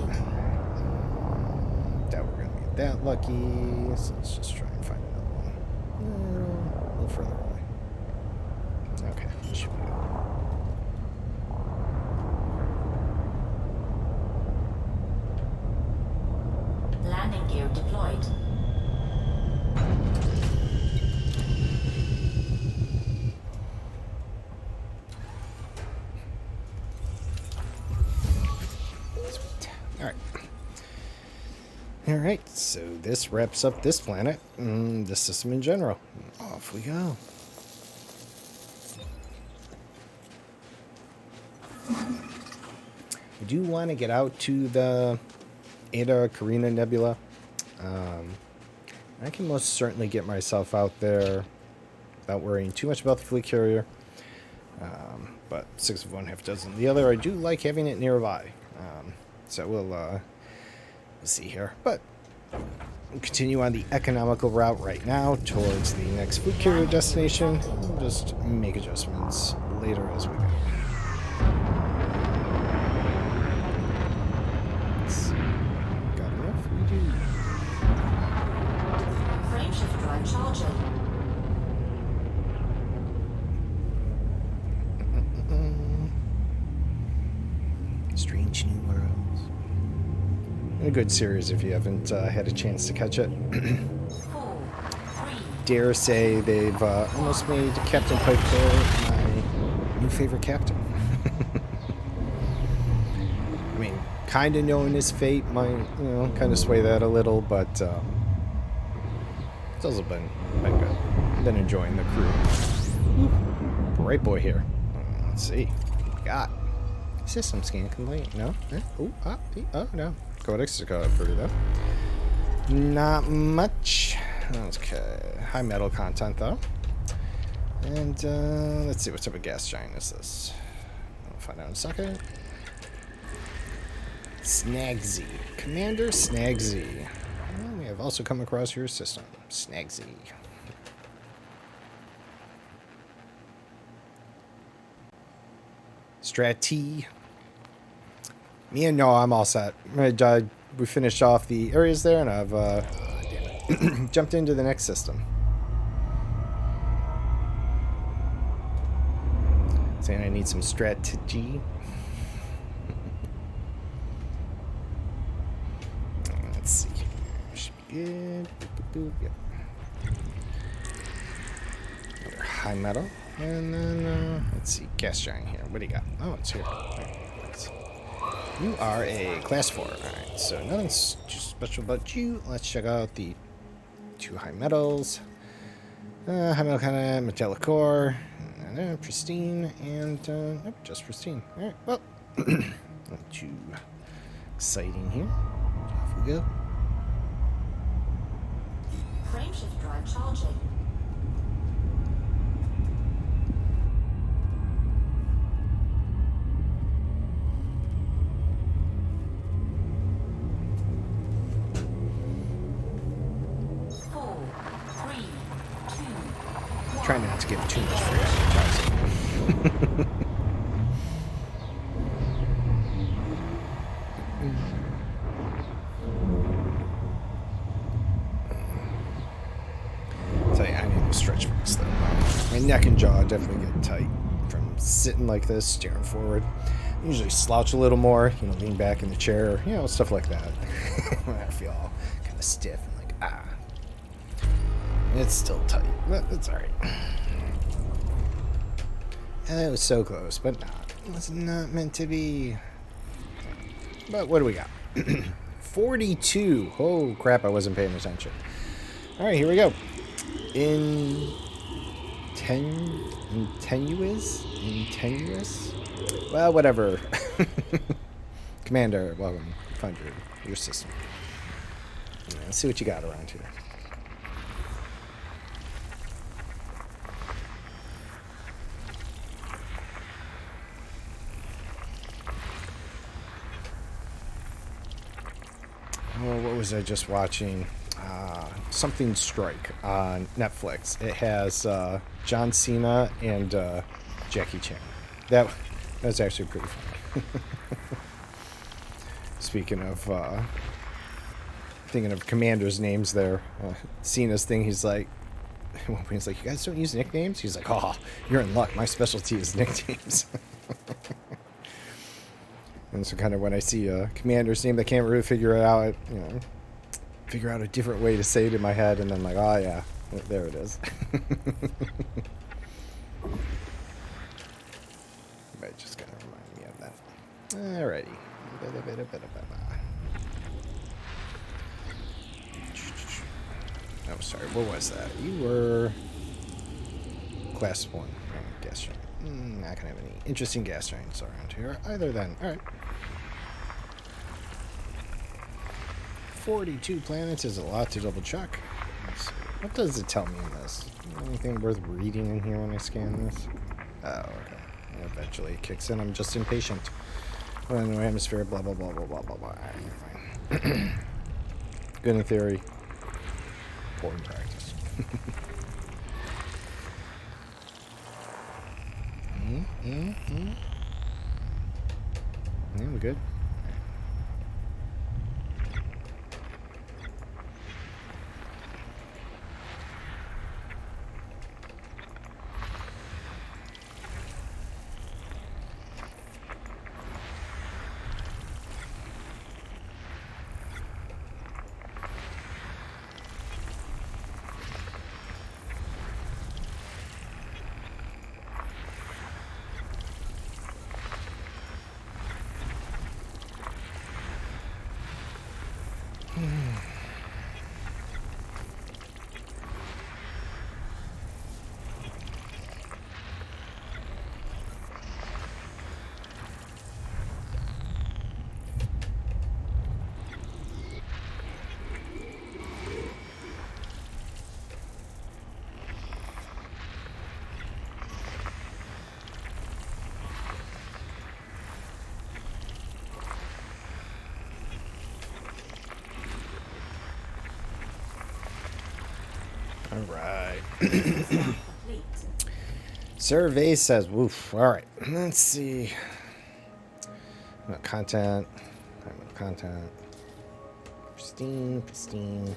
Doubt we're gonna get that lucky. So let's just try and find another one. A little further away. Okay, should be good. Landing gear deployed. Sweet. Alright. Alright, so this wraps up this planet and the system in general. Off we go. I do want to get out to the Eta Carina Nebula. I can most certainly get myself out there without worrying too much about the fleet carrier. But 6 of one, half dozen of the other. I do like having it nearby. So we'll see here. But we'll continue on the economical route right now towards the next fleet carrier destination. We'll just make adjustments later as we go. Let's see. Got enough? We do. Strange New Worlds. A good series if you haven't had a chance to catch it. 4, 3, Dare say they've almost made Captain Pike my new favorite captain. I mean, kind of knowing his fate might, kind of sway that a little, but it's also been good. Been enjoying the crew. Bright boy here. Let's see. What we got? System scan complete. No? Oh, no. Codex is going through, though. Not much. Okay. High metal content, though. And, let's see. What type of gas giant is this? We'll find out in a second. Snagsy. Commander Snagsy. Well, we have also come across your system. Snagsy. Strat-T. Me and no, I'm all set. We finished off the areas there, and I've damn it, jumped into the next system. Saying I need some strategy. Let's see. Should be good. Boop, boop, boop. Yep. Another high metal. And then, let's see, gas giant here. What do you got? Oh, it's here. Right. You are a class 4. Alright, so nothing too special about you. Let's check out the 2 high metals. High metal kind of metallic core. Pristine. And, nope, just pristine. Alright, well, not too exciting here. Off we go. frameshift drive charging. Try not to give too much free advertising. Tell you, I need to stretch marks though. My neck and jaw definitely get tight from sitting like this, staring forward. I usually slouch a little more, lean back in the chair, stuff like that. When I feel all kind of stiff and like, ah. It's still tight, but it's alright. It was so close, but not. It was not meant to be. But what do we got? 42. Oh, crap, I wasn't paying attention. Alright, here we go. Tenuous? Well, whatever. Commander, welcome. Find your system. Let's see what you got around here. Oh, what was I just watching? Something Strike on Netflix. It has John Cena and Jackie Chan. That was actually pretty fun. Speaking of thinking of commanders' names there, Cena's thing, he's like, you guys don't use nicknames? He's like, oh, you're in luck. My specialty is nicknames. And so kind of when I see a commander's name, I can't really figure it out, figure out a different way to say it in my head, and then I'm like, oh yeah, there it is. But just kind of remind me of that. Alrighty. Oh, sorry, what was that? You were class 1 gas giant. Not gonna have any interesting gas giants around here either then. Alright. 42 planets is a lot to double check. Let's see. What does it tell me in this? Anything worth reading in here when I scan this? Oh, okay. Eventually it kicks in. I'm just impatient. Well, no hemisphere, blah, blah, blah, blah, blah, blah, blah. Alright, you're fine. Good in theory. Poor in practice. Yeah, we're good. All right. Complete. Survey says, woof. All right. Let's see. Content. Content. Pristine.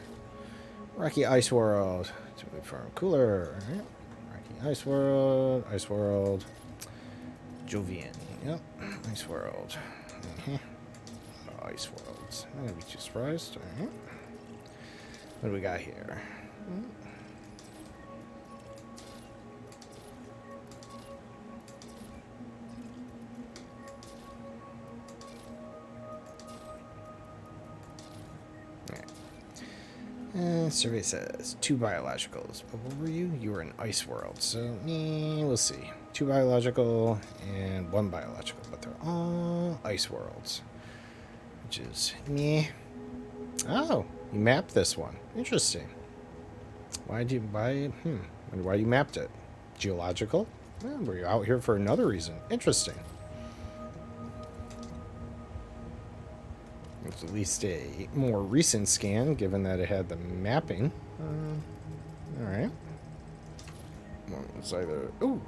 Rocky Ice World. Farm Cooler. Right. Rocky Ice World. Jovian. Yep. Ice World. Ice Worlds. I'm gonna be too surprised. All right. What do we got here? Survey says 2 biologicals. But what were you? You were in Ice World. So, we'll see. 2 biological and 1 biological. But they're all Ice Worlds. Which is, meh. Oh, you mapped this one. Interesting. Why you mapped it? Geological? Well, were you out here for another reason? Interesting. It's at least a more recent scan, given that it had the mapping. All right. Well, it's either... Ooh,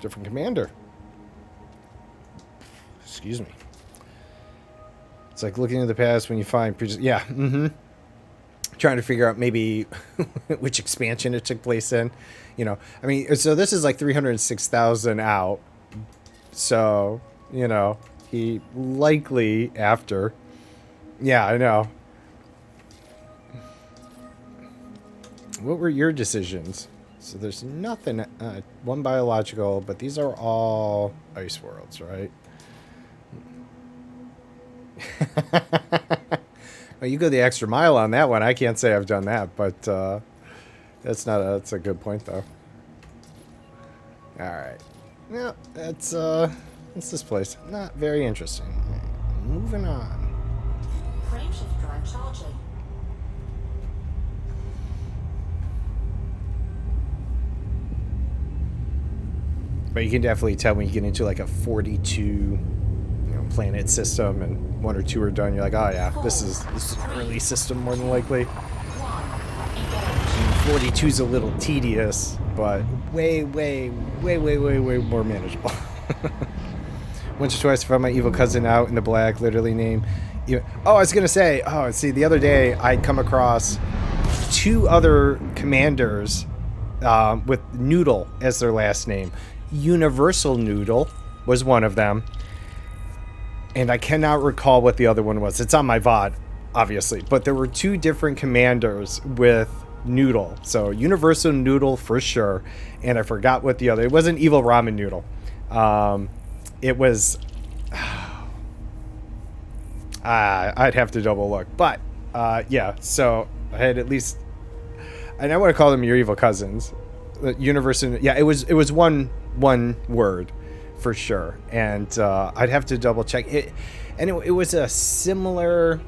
different commander. Excuse me. It's like looking in the past when you find... Yeah, trying to figure out maybe which expansion it took place in. You know, I mean, so this is like 306,000 out. So, you know, he likely after... Yeah, I know. What were your decisions? So there's nothing... 1 biological, but these are all Ice Worlds, right? Well, you go the extra mile on that one. I can't say I've done that, but that's a good point, though. All right. Yeah, that's this place. Not very interesting. Moving on. Frameshift drive charging. But you can definitely tell when you get into like a 42 planet system and 1 or 2 are done, you're like, oh yeah, this is an early system more than likely. 42 is a little tedious, but way more manageable. Once or twice I found my evil cousin out in the black, literally named... Oh, I was going to say, see, the other day I'd come across 2 other commanders with Noodle as their last name. Universal Noodle was one of them. And I cannot recall what the other one was. It's on my VOD, obviously. But there were 2 different commanders with Noodle. So Universal Noodle for sure. And I forgot what the other... It wasn't Evil Ramen Noodle. It was... I'd have to double look. But, yeah. So I had at least... And I want to call them your evil cousins. Universal... Yeah, it was one word. For sure, and I'd have to double check it, and it was a similar.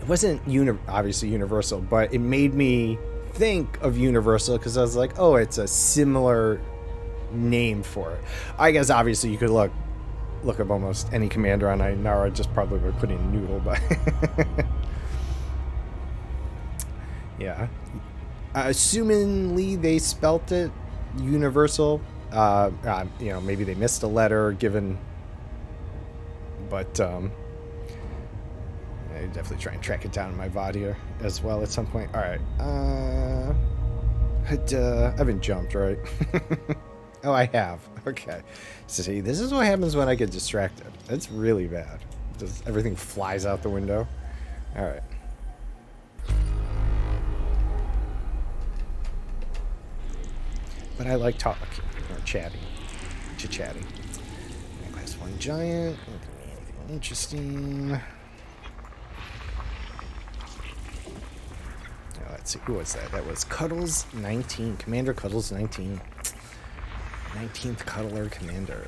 It wasn't obviously Universal, but it made me think of Universal because I was like, oh, it's a similar name for it. I guess obviously you could look up almost any commander on Ainara, just probably by putting Noodle, but yeah, assumingly they spelt it Universal. Maybe they missed a letter given, but I definitely try and track it down in my VOD here as well at some point. All right, I haven't jumped, right? Oh, I have. Okay, so see, this is what happens when I get distracted. It's really bad. Everything flies out the window. All right. But I like talking. Or chatting. Chit-chatting. Class 1 giant. Anything interesting. Oh, let's see. Who was that? That was Cuddles 19. Commander Cuddles 19. 19th Cuddler Commander.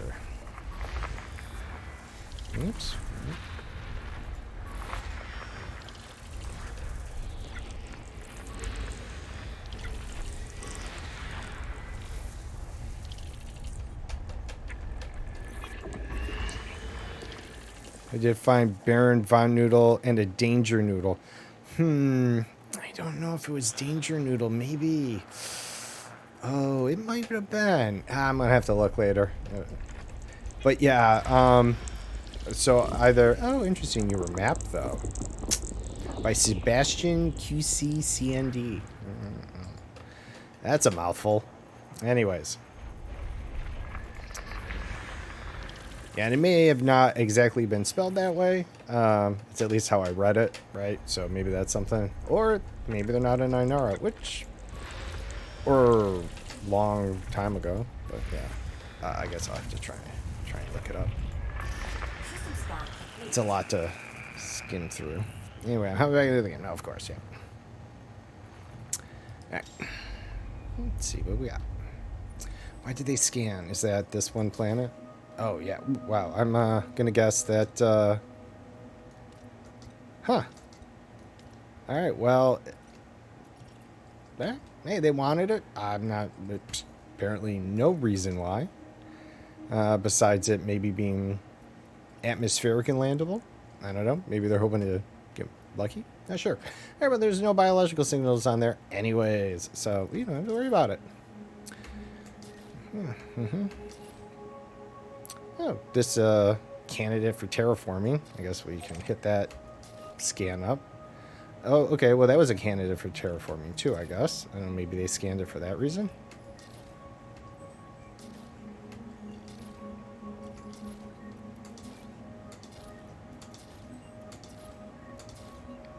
Oops. I did find Baron Von Noodle and a Danger Noodle. I don't know if it was Danger Noodle. Maybe. Oh, it might have been. I'm going to have to look later. But yeah, so either... Oh, interesting. You were mapped, though. By Sebastian QC CND. That's a mouthful. Anyways. Yeah, and it may have not exactly been spelled that way. It's at least how I read it, right? So maybe that's something. Or maybe they're not in Ainara, which... Or long time ago. But yeah, I guess I'll have to try and look it up. System scan complete. It's a lot to skim through. Anyway, how about anything? No, of course, yeah. Alright. Let's see what we got. Why did they scan? Is that this one planet? Oh, yeah. Wow. I'm gonna guess that... Huh. Alright, well... Hey, they wanted it. I'm not... Apparently no reason why. Besides it maybe being atmospheric and landable. I don't know. Maybe they're hoping to get lucky. Not sure. Alright, but there's no biological signals on there anyways. So, you don't have to worry about it. Oh, this candidate for terraforming. I guess we can hit that scan up. Oh, okay. Well, that was a candidate for terraforming too, I guess. I don't know, maybe they scanned it for that reason.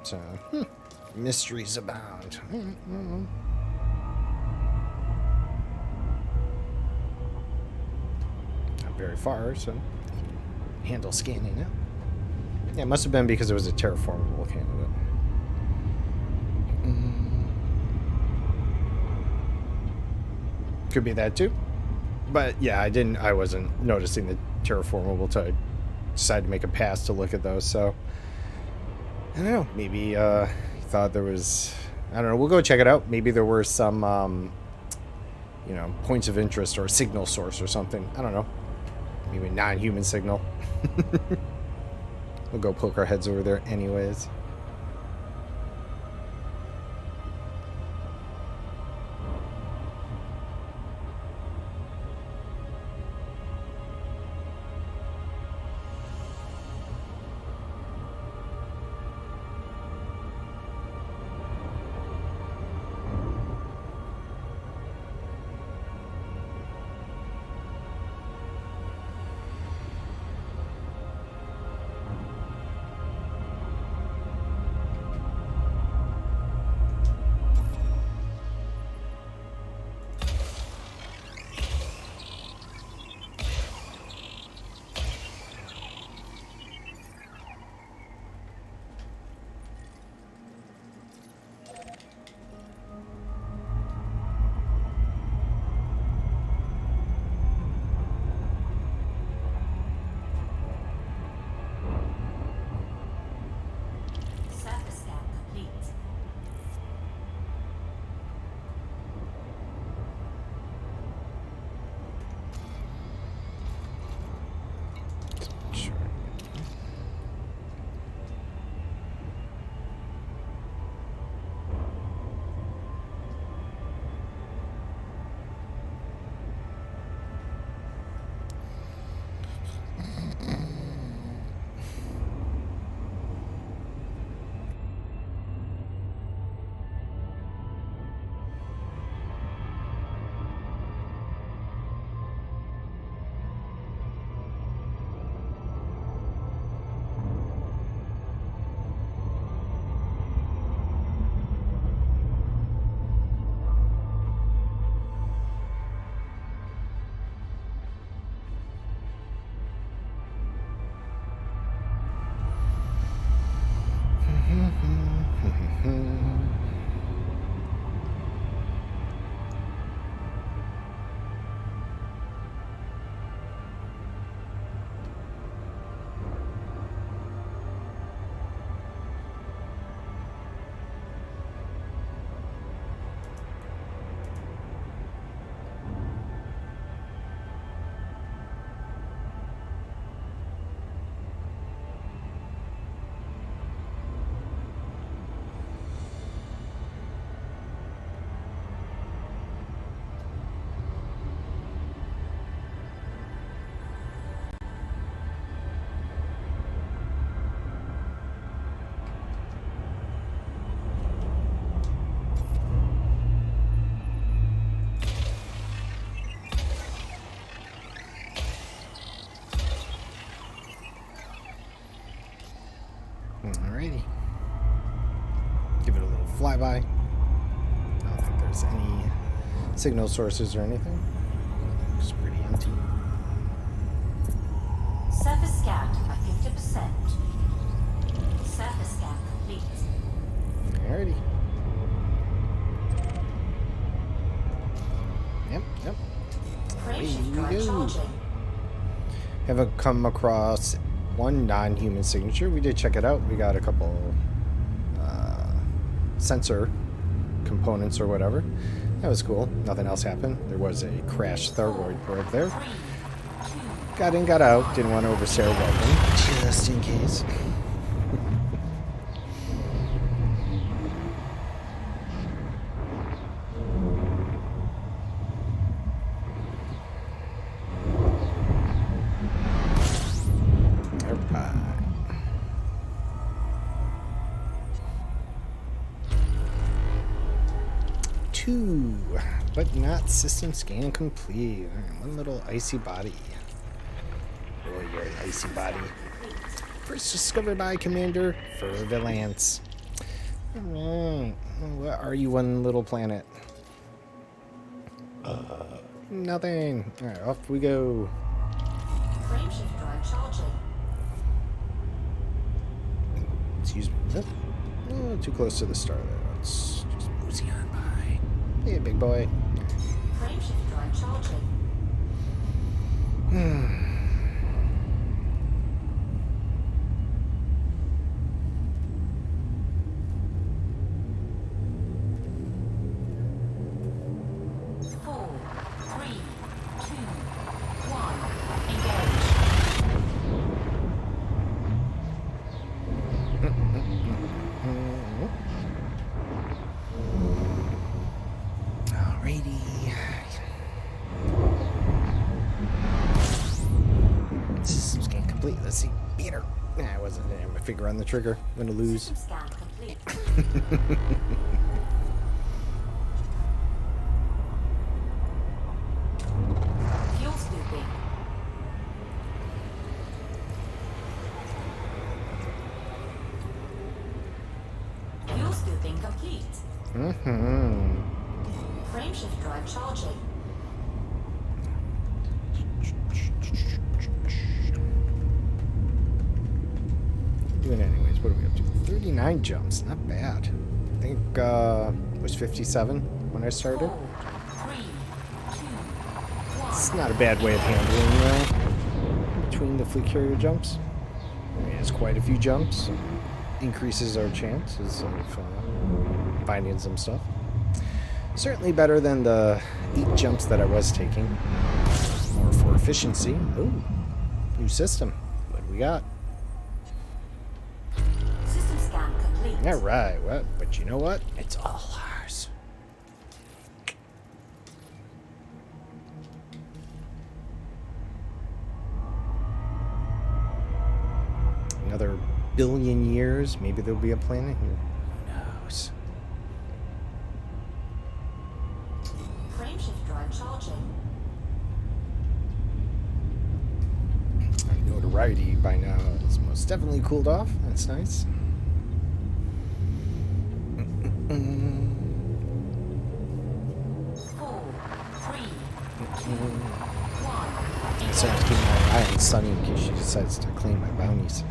So, mysteries abound. Not very far, so handle scanning it. Yeah, it must have been because it was a terraformable candidate. Could be that too. But yeah, I wasn't noticing the terraformable until I decided to make a pass to look at those, so I don't know, maybe he thought there was, I don't know, we'll go check it out. Maybe there were some you know, points of interest or a signal source or something. I don't know. Maybe non-human signal. We'll go poke our heads over there anyways. Surface scan complete. Sure. Alrighty. Give it a little flyby. I don't think there's any signal sources or anything. It's pretty empty. Surface scan at 50%. Surface scan complete. Alrighty. Yep. Frameshift drive Here we go. charging. Haven't come across one non-human signature. We did check it out. We got a couple sensor components or whatever. That was cool. Nothing else happened. There was a crashed thyroid probe there. 3, 2, Got in, got out. Didn't want to overstay our welcome, just in case. Two, but not system scan complete. All right, one little icy body. Oh, you're an icy body. First discovered by Commander Fervilance. Alright, what are you, one little planet? Nothing. Alright, off we go. frameshift drive charging. Excuse me. Oh, too close to the star there. Let's just mosey on by. Hey, big boy. Frameshift drive charging. Four, three, two, one. Engage. Alrighty. System scan complete. Let's see. Peter. Nah, I wasn't there. My finger on the trigger. I'm gonna lose. System scan complete. Fuel scooping. Fuel scooping complete. Frameshift drive charging. Doing anyways. What are we up to? 39 jumps. Not bad. I think it was 57 when I started. 4, 3, 2, 1. It's not a bad way of handling between the fleet carrier jumps. I mean, it's quite a few jumps. Increases our chances of finding some stuff. Certainly better than the 8 jumps that I was taking. More for efficiency. Ooh, new system. What do we got? System scan complete. All right. What? But you know what? It's all ours. Another billion years, maybe there'll be a planet here. Who knows? Frameshift drive charging. Our notoriety by now is most definitely cooled off. That's nice. 4, 3, 2, 1. I just have to keep my eye on Sunny in case she decides to claim my bounties.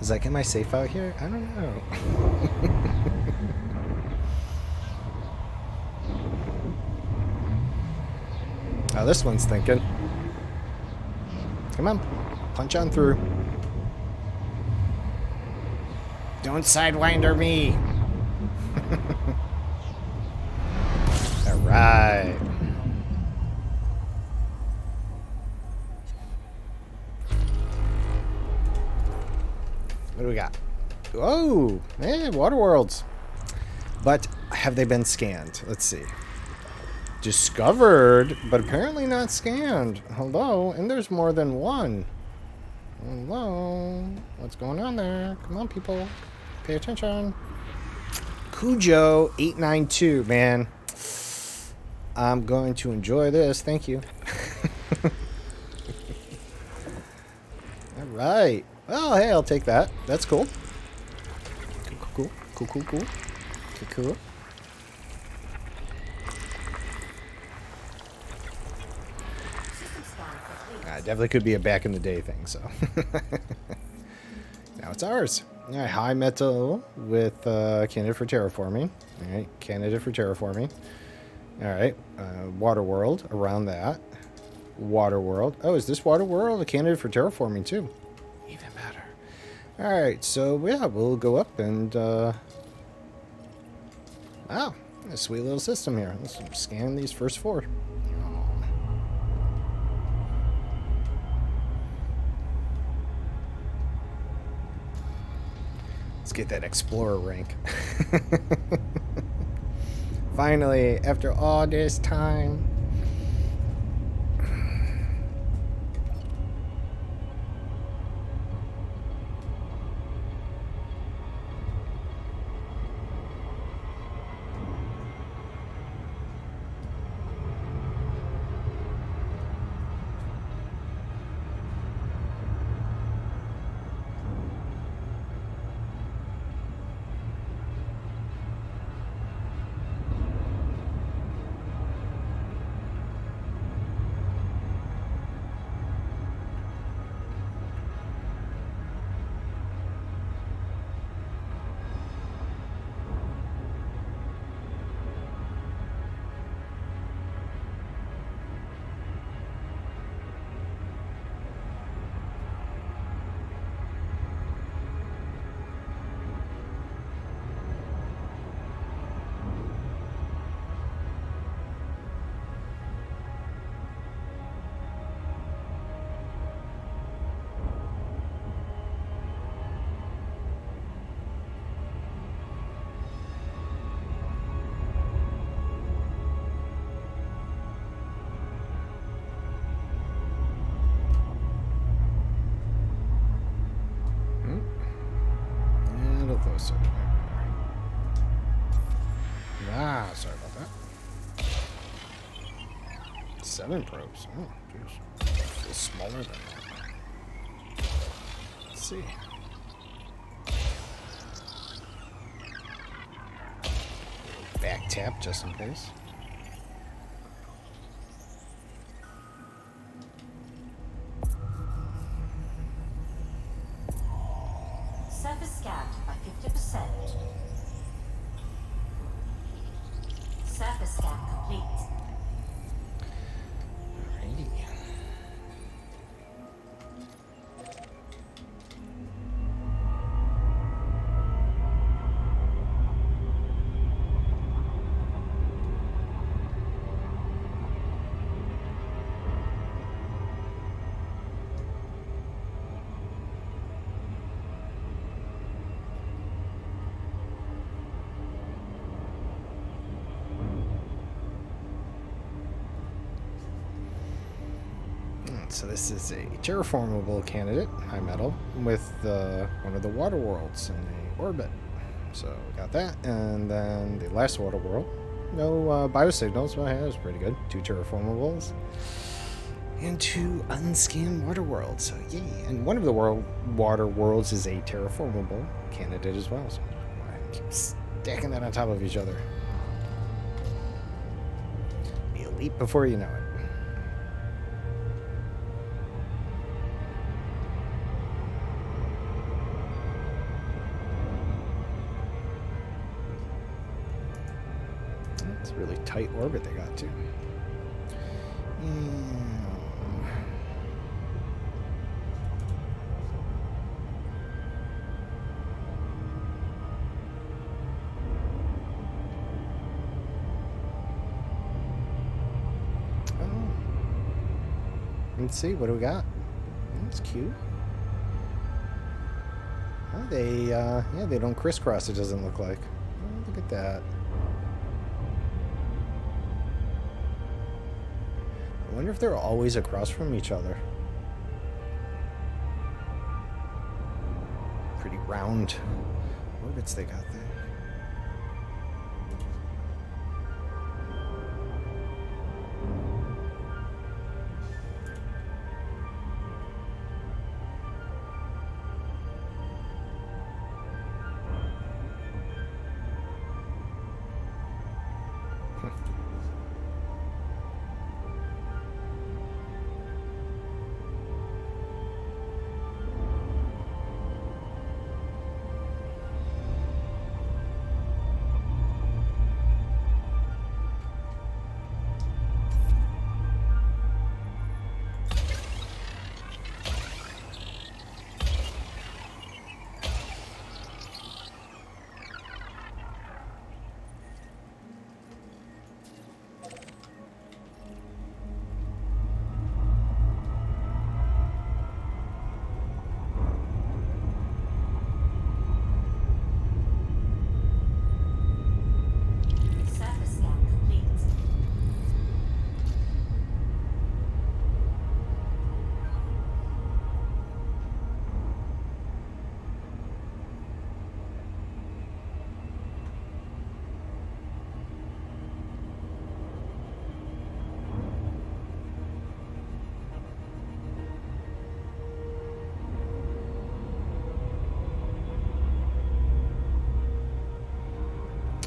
Is like, am I safe out here? I don't know. Oh, this one's thinking. Come on, punch on through. Don't sidewinder me. All right. What do we got? Oh, hey, water worlds. But have they been scanned? Let's see. Discovered, but apparently not scanned. Hello, and there's more than one. Hello, what's going on there? Come on, people, pay attention. Cujo 892, man. I'm going to enjoy this. Thank you. All right. Well, hey, I'll take that. That's cool. Cool. Cool. System scan complete. Definitely could be a back in the day thing, so. Now it's ours. All right, high metal with candidate for terraforming. All right, candidate for terraforming. All right, water world around that. Water world. Oh, is this water world a candidate for terraforming too? Even better. All right, so yeah, we'll go up and wow, a sweet little system here. Let's scan these first 4. Let's get that explorer rank. Finally, after all this time. Closer. Ah, sorry about that. 7 probes. Oh, jeez. Feels smaller than that. Let's see. Back tap just in case. Surface scanned by 50%. Surface scan complete. Alrighty. So this is a terraformable candidate, high metal, with one of the water worlds in the orbit. So we got that, and then the last water world, no biosignals. Well, yeah, that was pretty good. 2 terraformables and 2 unscanned water worlds. So yay! And one of the water worlds is a terraformable candidate as well. So I keep stacking that on top of each other. Be a leap before you know it. It's a really tight orbit they got too. Oh. Let's see, what do we got? That's cute. Oh, they don't crisscross, it doesn't look like. Oh, look at that. I wonder if they're always across from each other. Pretty round orbits they got there.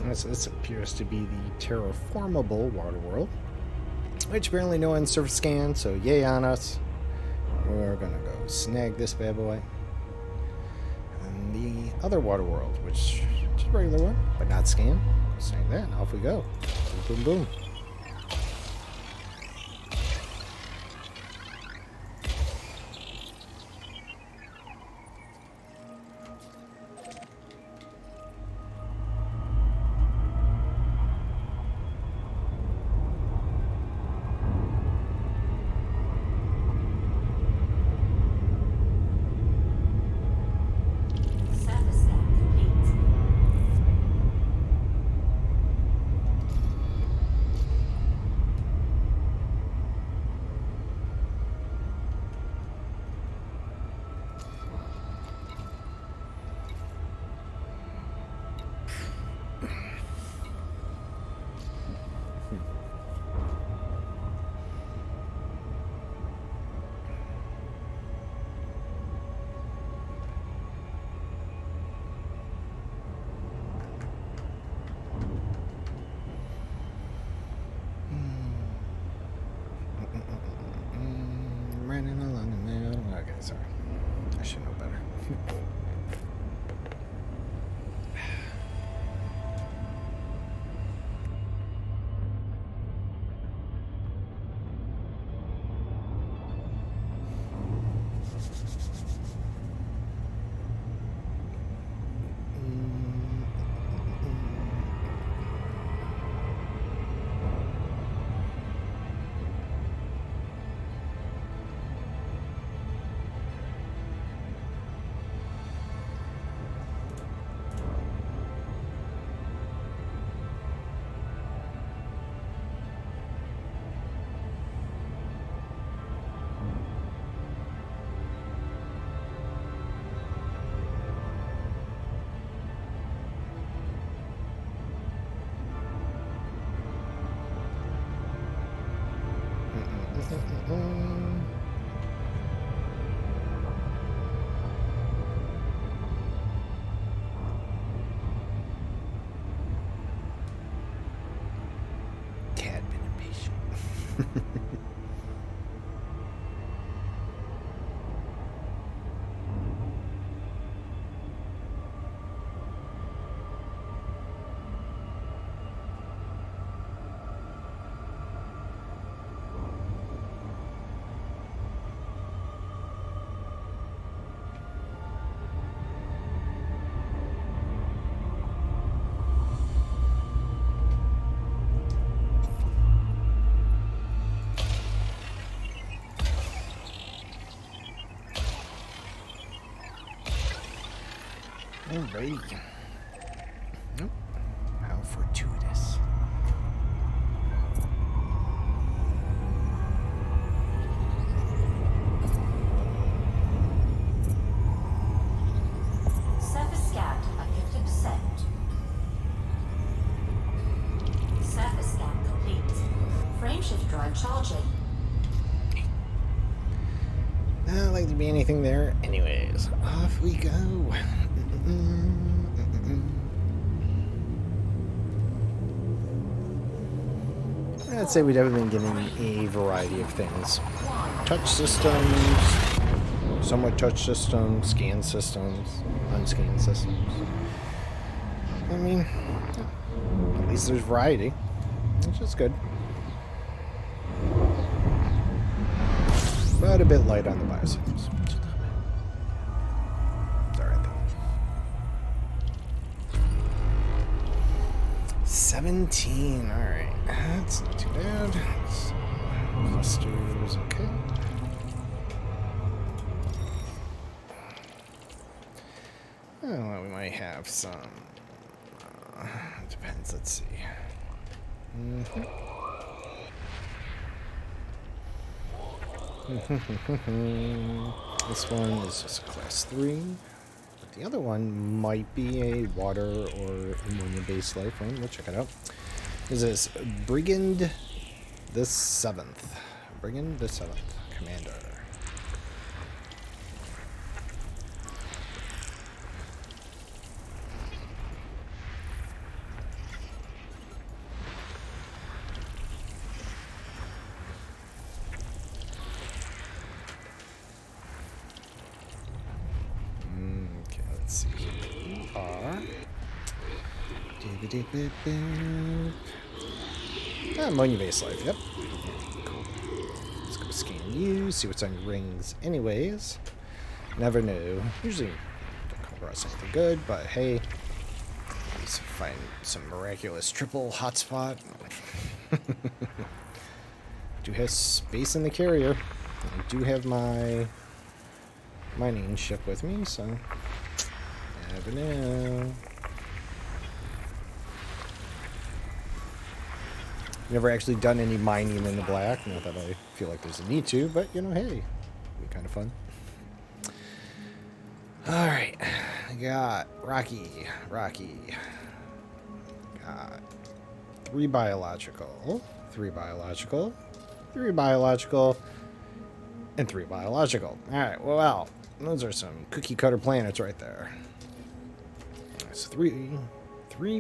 This appears to be the terraformable water world, which apparently no one's surface scanned, so yay on us. We're gonna go snag this bad boy. And the other water world, which is a regular one, but not scanned. Snag that, and off we go. Boom, boom, boom. Surface scan complete. Running along the middle. Okay, sorry. I should know better. Tad bit impatient. Alrighty. Nope. How fortuitous. Surface scanned at 50%. Surface scan complete. Frameshift drive charging. Not like to be anything there. Anyways, off we go. I'd say we've been getting a variety of things. Touch systems, somewhat touch systems, scan systems, unscanned systems. I mean, at least there's variety, which is good. But a bit light on the biosignals. It's alright though. 17, alright. That's not too bad. Clusters, okay. Well, we might have some. Depends, let's see. This one is just a class 3. But the other one might be a water or ammonia-based life form. We'll check it out. This is Brigand the 7th. Brigand the 7th, Commander. Ammonia base life, yep. Cool. Let's go scan you, see what's on your rings anyways. Never know. Usually don't come across anything good, but hey, at least find some miraculous triple hotspot. Do have space in the carrier. I do have my mining ship with me, so never know. Never actually done any mining in the black. Not that I feel like there's a need to, but you know, hey, it'd be kind of fun. All right, I got Rocky. Got 3 biological, 3 biological, 3 biological, and 3 biological. All right, well, those are some cookie cutter planets right there. So three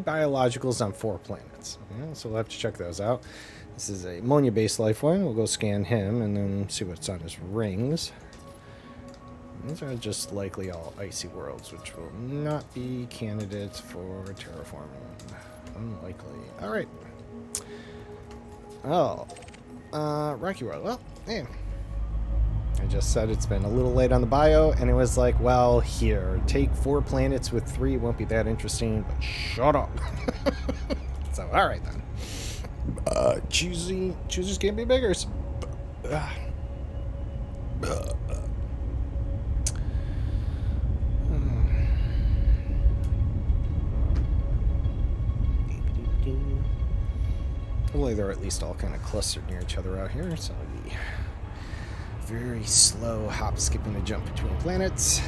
biologicals on 4 planets. Yeah, so we'll have to check those out. This is a ammonia-based life one. We'll go scan him and then see what's on his rings. These are just likely all icy worlds, which will not be candidates for terraforming. Unlikely. All right. Oh, Rocky World. Well, hey. I just said it's been a little late on the bio, and it was like, well, here, take 4 planets with 3. It won't be that interesting, but shut up. So, all right then. Choosers can't be beggars. Hopefully they're at least all kind of clustered near each other out here, so it'll be very slow hop, skipping, and jump between planets.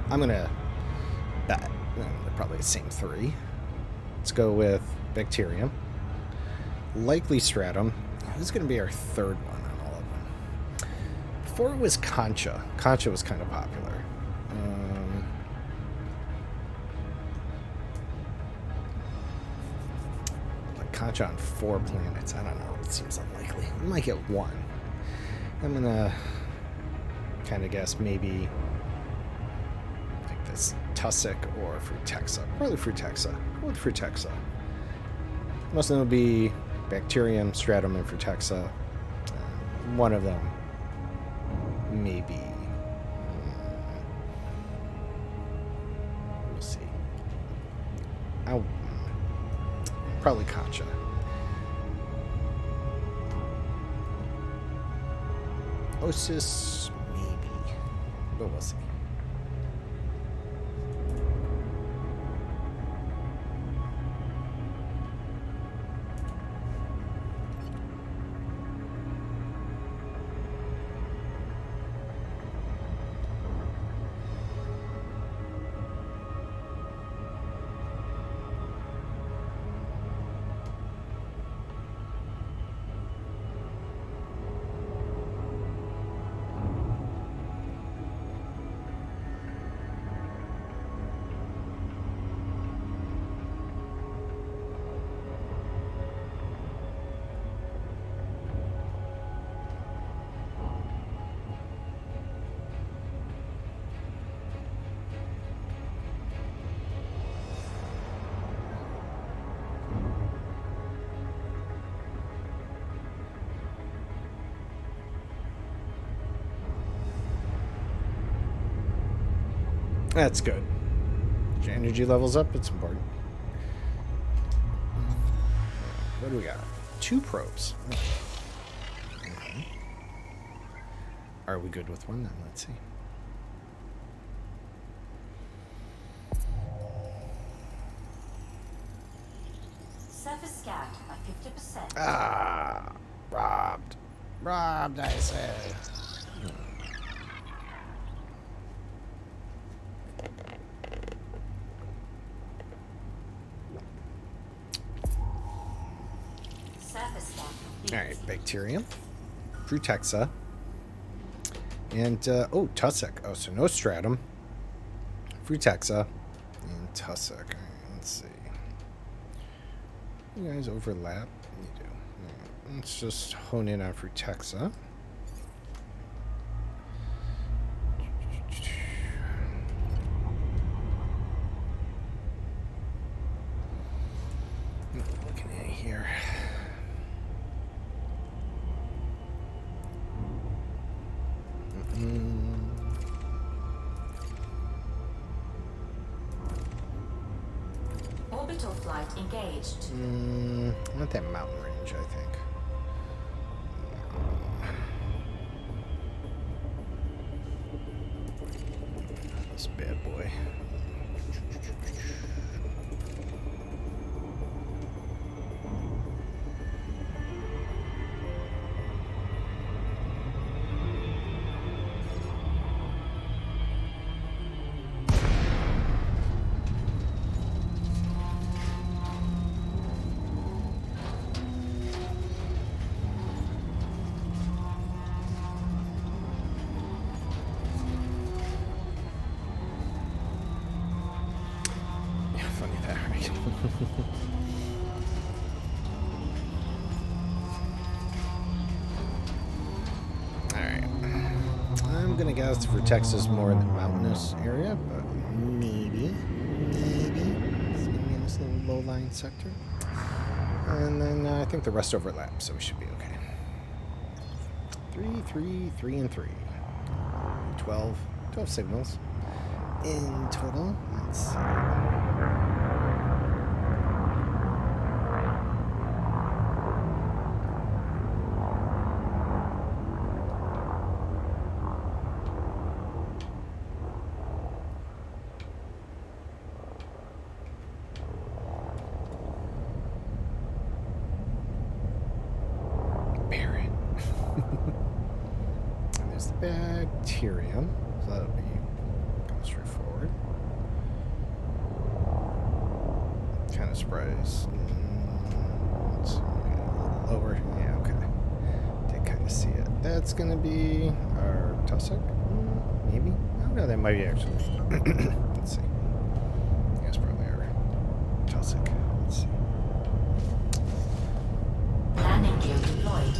I'm gonna bet they're probably the same 3. Let's go with Bacterium. Likely Stratum. Who's gonna be our 3rd one on all of them? Before it was Concha. Concha was kind of popular. Concha on 4 planets. I don't know. It seems unlikely. We might get 1. I'm gonna kind of guess maybe like this Tussock or Frutexa. Probably Frutexa. Go with Frutexa. Most of them will be Bacterium, Stratum, and Frutexa. One of them maybe. We'll see. Probably Concha. Osis, maybe. But we'll see. That's good. Your energy levels up. It's important. What do we got? 2 probes. Okay. Are we good with 1 then? Let's see. Surface scat at 50%. Ah, robbed. Robbed, I say. Surface scan complete. All right, Bacterium, Frutexa, and oh, Tussock. Oh, so no Stratum, Frutexa, and Tussock. All right, let's see. You guys overlap? You do. All right, let's just hone in on Frutexa. Orbital flight engaged. I want that mountain range, I think. This bad boy. Funny that, right? Alright. I'm gonna guess the Vertex is more in the mountainous area, but maybe. It's gonna be in this little low-lying sector. And then I think the rest overlap, so we should be okay. 3, and 3. 12 signals in total. Let's see. Bacterium, so that'll be kind of straightforward. Kind of surprised. Let's see, a little lower. Yeah, okay. Did kind of see it. That's gonna be our tussock, maybe. Oh no, that might be actually. Let's see. I guess probably our tussock. Let's see. Landing gear deployed.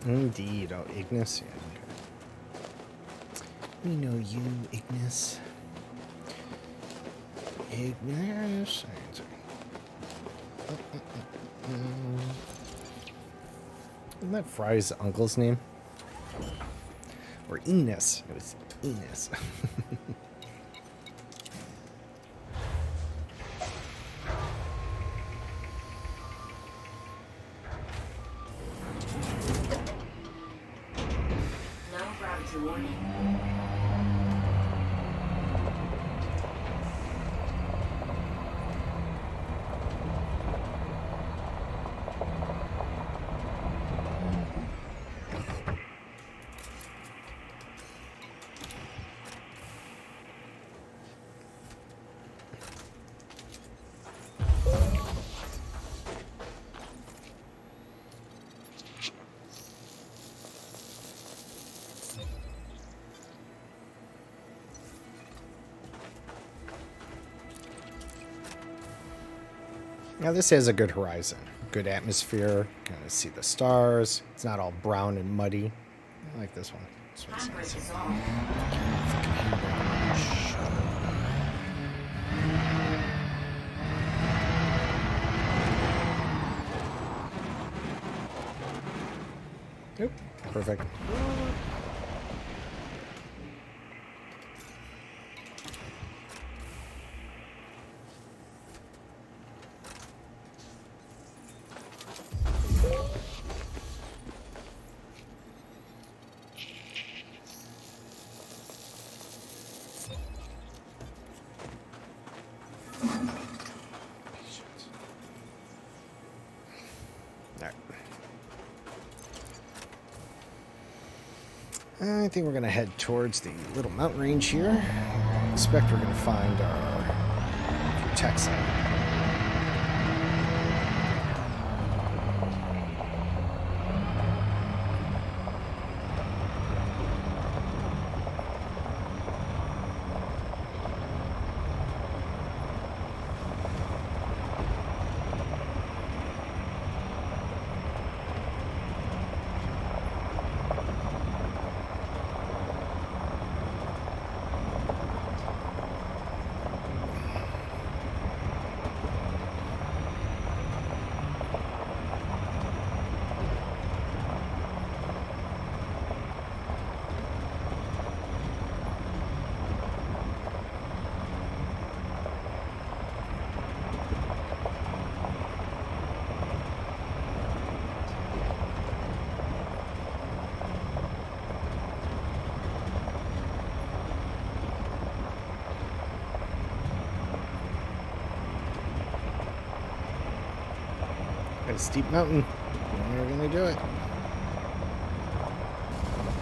Indeed. Oh, Ignis. Yeah, okay. We know you, Ignis. Ignis. Isn't that Fry's uncle's name? Or Enos. It was Enos. Now this has a good horizon, good atmosphere. Kind of see the stars. It's not all brown and muddy. I like this one. This one's nice. Yep, perfect. I think we're going to head towards the little mountain range here. I expect we're going to find our tech site. Got a steep mountain. We're gonna do it.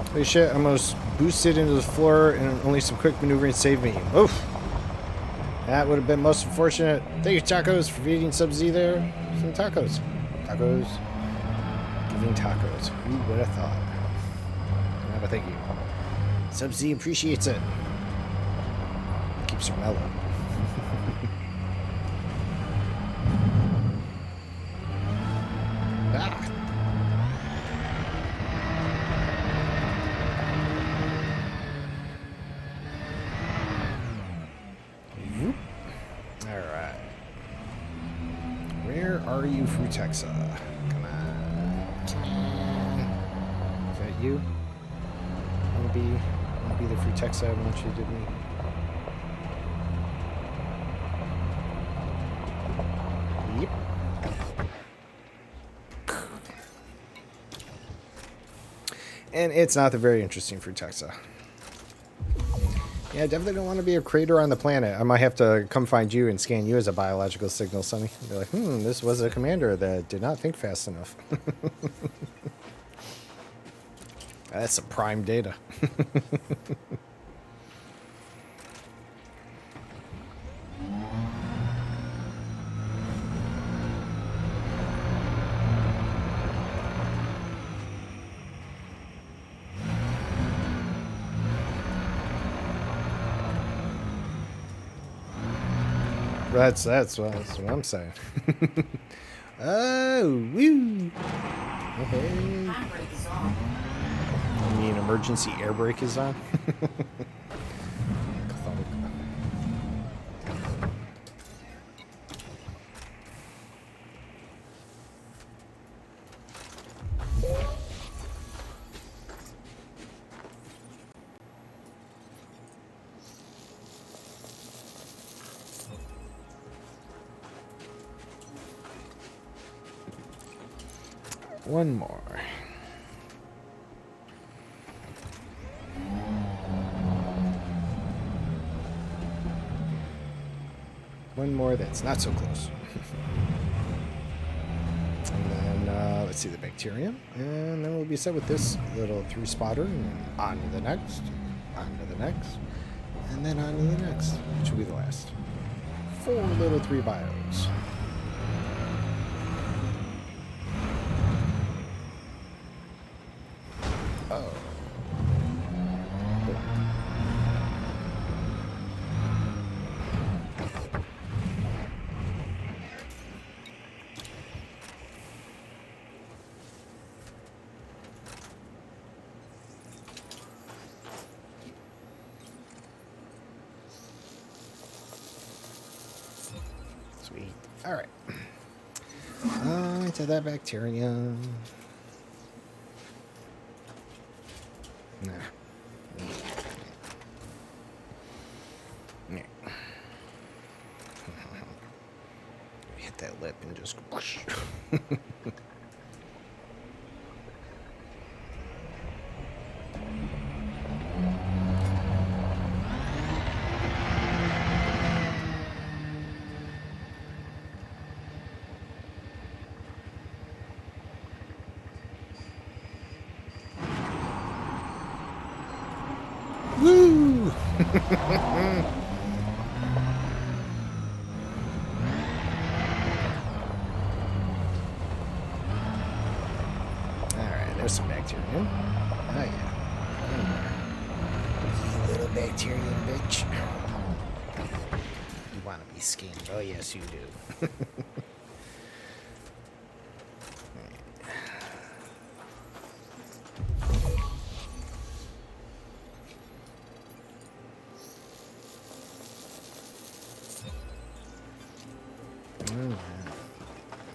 Holy shit, I almost boosted into the floor and only some quick maneuvering saved me. Oof. That would have been most unfortunate. Thank you, Tacos, for feeding Sub-Z there. Some tacos. Tacos. Giving tacos. Who would have thought? Yeah, but thank you. Sub-Z appreciates it. Keeps her mellow. Ah. Whoop. All right. Where are you, Frutexa? Come on. Come on. Is that you? Wanna be the Frutexa I want you to be? Yep. And it's not the very interesting Frutexa. Yeah, I definitely don't want to be a crater on the planet. I might have to come find you and scan you as a biological signal, Sonny. Be like, this was a commander that did not think fast enough. That's some prime data. That's what I'm saying. Oh, woo! Okay. Handbrake is on. I mean, emergency air brake is on. One more. One more that's not so close. And then let's see the bacterium. And then we'll be set with this little 3-spotter. And then on to the next. On to the next. And then on to the next. Which will be the last. 4 little 3 bios. Oh. Sweet. All right. Into that bacterium. Nah. Yeah. Hit that lip and just whoosh. Woo! Alright, there's some bacterium. Oh yeah. You little bacterium bitch. You wanna be skinned. Oh yes you do. Alright.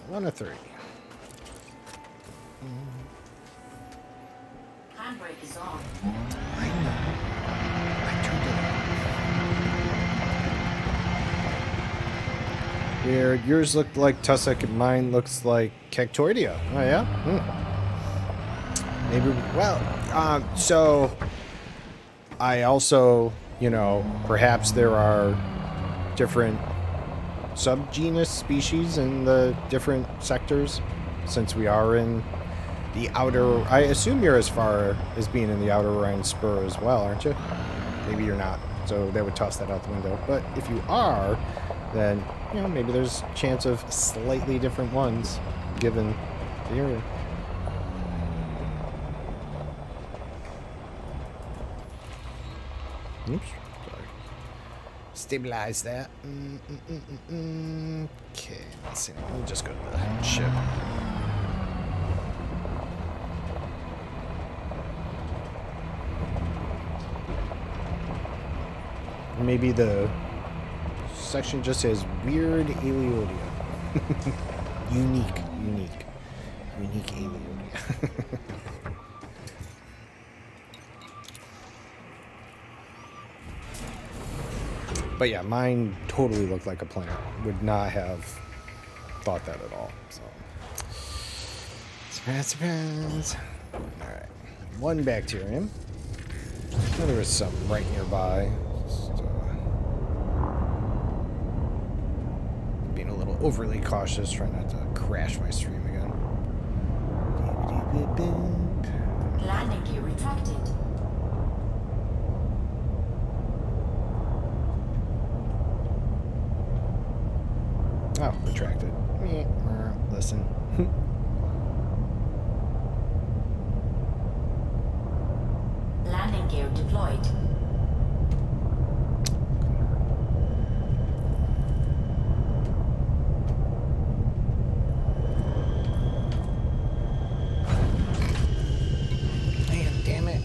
1 of 3. Handbrake is on. I know. I turned it on. Weird. Yours looked like Tussock and mine looks like Cactoidea. Oh, yeah? Maybe. Well, so I also, perhaps there are different subgenus species in the different sectors since we are in the outer... I assume you're as far as being in the outer Orion Spur as well, aren't you? Maybe you're not, so that would toss that out the window. But if you are, then, you know, maybe there's a chance of slightly different ones, given the area. Oops, sorry. Stabilize that. Okay, let's see. Let me just go to the ship. Maybe the section just says weird Aliodia. Unique Aliodia. But yeah, mine totally looked like a plant. Would not have thought that at all. So, surprise. Alright. One bacterium. Well, there was some right nearby. Just, being a little overly cautious, trying not to crash my stream again. Landing gear retracted. Oh, retracted. Listen. Landing gear deployed. Man, damn it.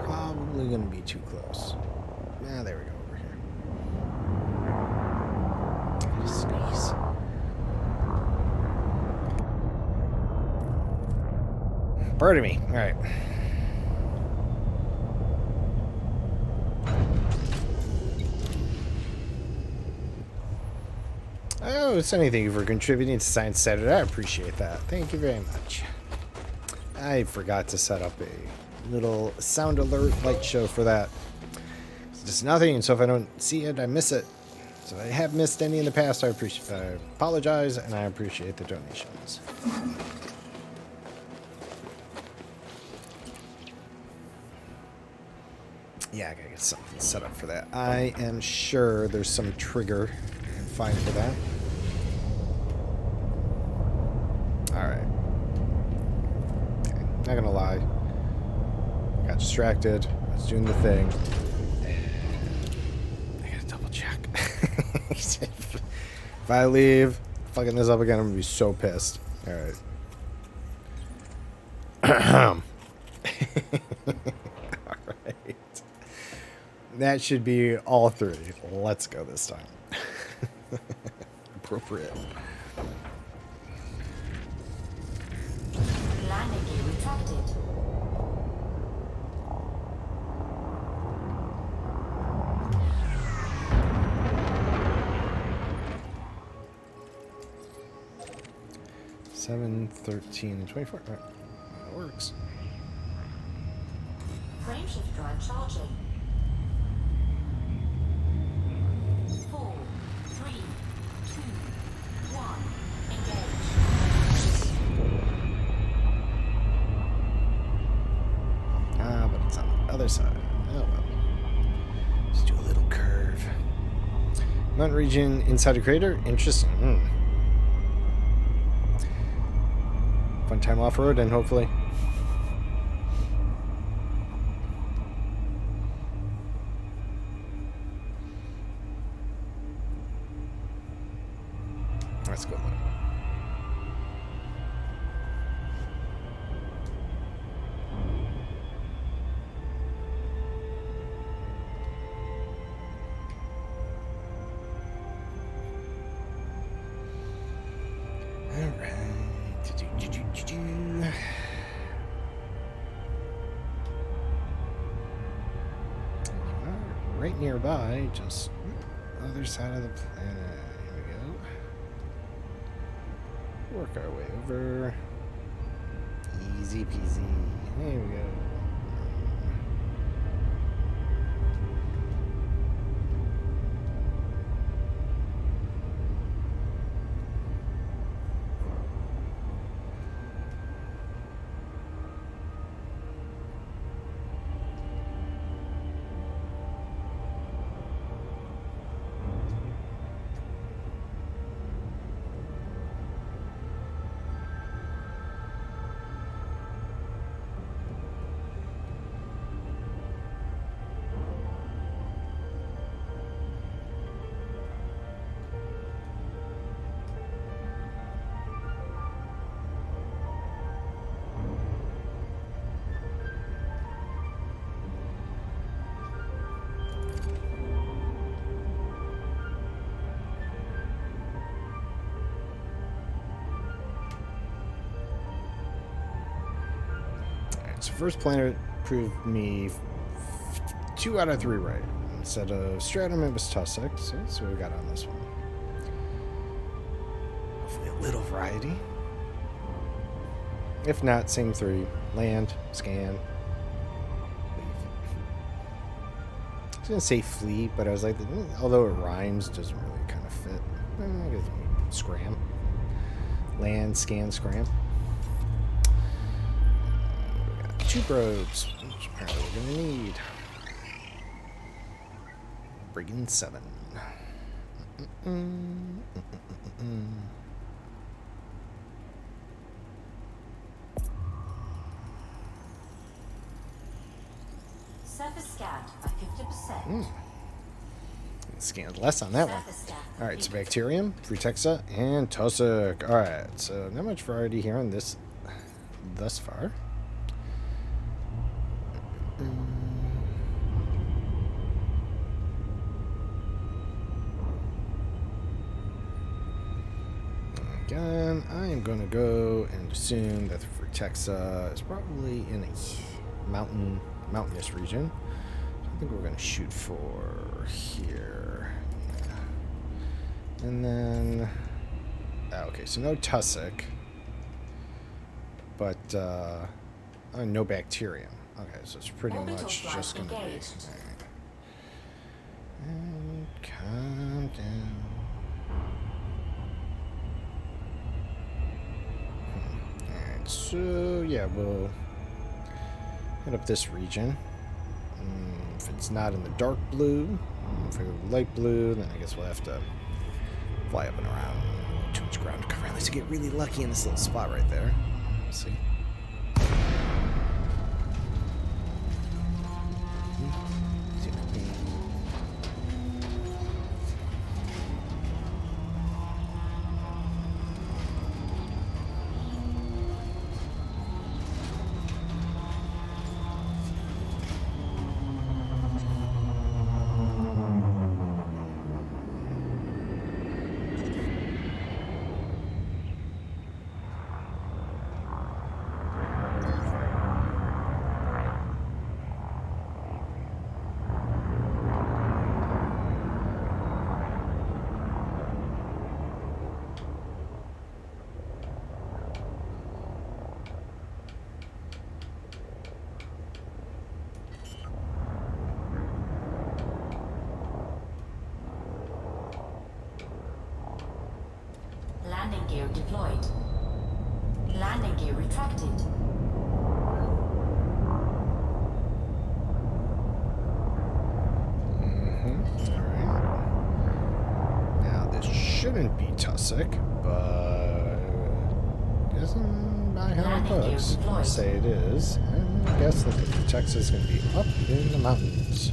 Probably gonna be too close. Ah, there we go, over here. Sneeze. Pardon me. Alright. Oh, Sunny, thank you for contributing to Science Saturday. I appreciate that. Thank you very much. I forgot to set up a little sound alert light show for that. It's just nothing, so if I don't see it, I miss it. So if I have missed any in the past, I apologize, and I appreciate the donations. Yeah, I gotta get something set up for that. I am sure there's some trigger I can find for that. Alright. Okay, not gonna lie. Got distracted. I was doing the thing. I gotta double check. If I leave fucking this up again, I'm gonna be so pissed. Alright. Alright. That should be all three. Let's go this time. Appropriate. Landing gear retracted. Seven, 13, and 24. All right. That works. Frameshift drive charging. 4, 3, 2, 1. Engage. Ah, but it's on the other side. Oh well. Just do a little curve. Mountain region inside a crater? Interesting. Fun time off-road, and hopefully... Let's go. Right nearby, just other side of the planet. Here we go. Work our way over. Easy peasy. There we go. So first planet proved me 2 out of 3 right. Instead of Stratum, it was Tussock. So that's what we got on this one. Hopefully a little variety. If not, same 3. Land, scan, leave. I was going to say flee, but I was like, although it rhymes, it doesn't really kind of fit. I guess scram. Land, scan, scram. 2 probes, which apparently we're going to need. Brigand 7. Surface scanned by 50%. Scanned less on that one. Surface scan Alright, so completed. Bacterium, Frutexa, and Tussock. Alright, so not much variety here on this thus far. Again, I am going to go and assume that the Frutexa is probably in a mountainous region. I think we're going to shoot for here. Yeah. And then, okay, so no Tussock, but no Bacterium. Okay, so it's pretty Orbital much flight just going to be. engaged. Alright. And calm down. Alright, so yeah, we'll hit up this region. If it's not in the dark blue, if we go light blue, then I guess we'll have to fly up and around. Too much ground to cover, unless you get really lucky in this little spot right there. Let's see. Landing gear deployed. Landing gear retracted. Alright. Now, this shouldn't be Tussock, but isn't by how it looks. I'll say it is. And I guess that the Frutexa is going to be up in the mountains.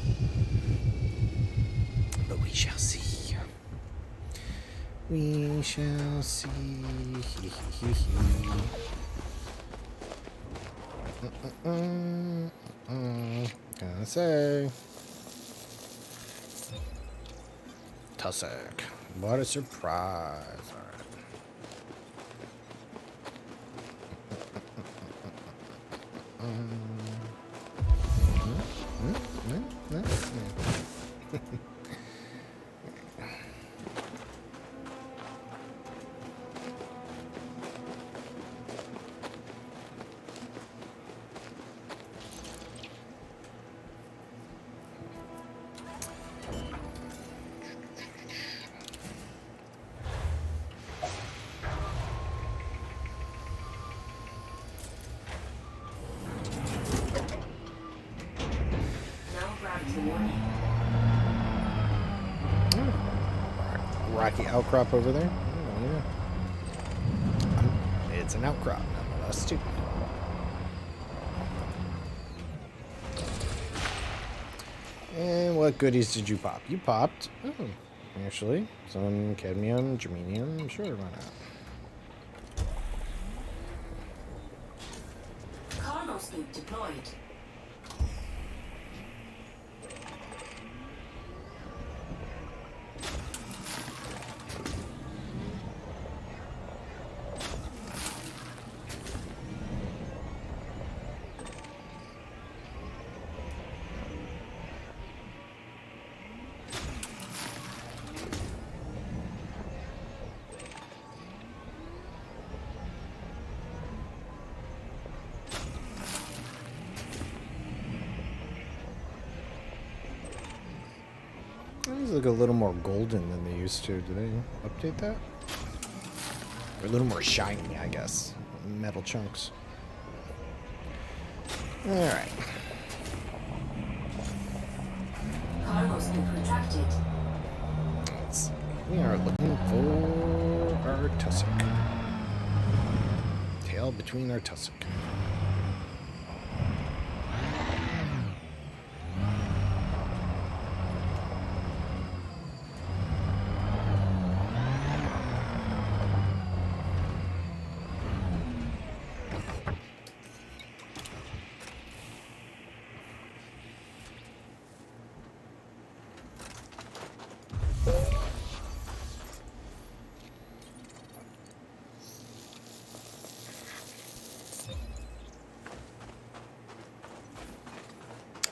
But we shall see. We shall see. Gonna say. Tussock. What a surprise. Alright. No gravity warning. Rocky outcrop over there. Oh, yeah. It's an outcrop, nonetheless, too. And what goodies did you pop? You popped, actually, some cadmium, germanium. Sure, why not? Cargo scoop deployed. These look a little more golden than they used to. Did they update that? Or a little more shiny, I guess. Metal chunks. Alright. Cargo scoop retracted. Let's see. We are looking for our tussock. Tail between our tussock.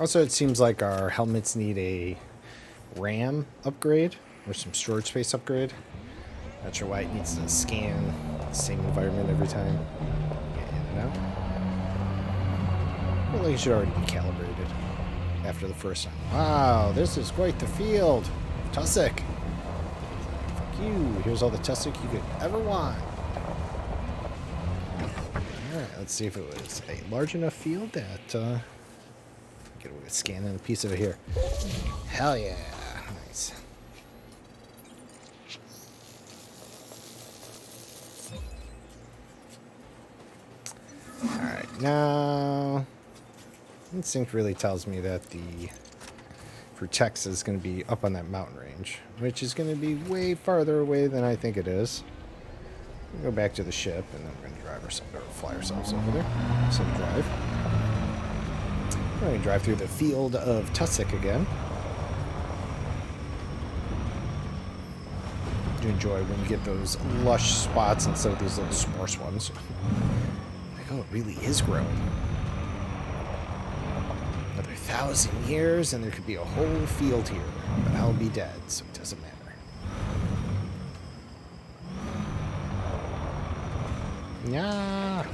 Also, it seems like our helmets need a RAM upgrade or some storage space upgrade. Not sure why it needs to scan the same environment every time. Get in and out. I feel like it should already be calibrated after the first time. Wow, this is quite the field. Tussock. Fuck you. Here's all the tussock you could ever want. Alright, let's see if it was a large enough field that get away with scanning a piece of it here. Hell yeah. Nice. Alright, now instinct really tells me that the Vertex is going to be up on that mountain range, which is going to be way farther away than I think it is. We'll go back to the ship, and then we're going to drive ourselves, or fly ourselves over there. So drive. We're going to drive through the field of tussock again. You enjoy when you get those lush spots instead of these little sparse ones. Like, oh, it really is growing. Another 1,000 years, and there could be a whole field here, but I'll be dead, so it doesn't matter. Yeah.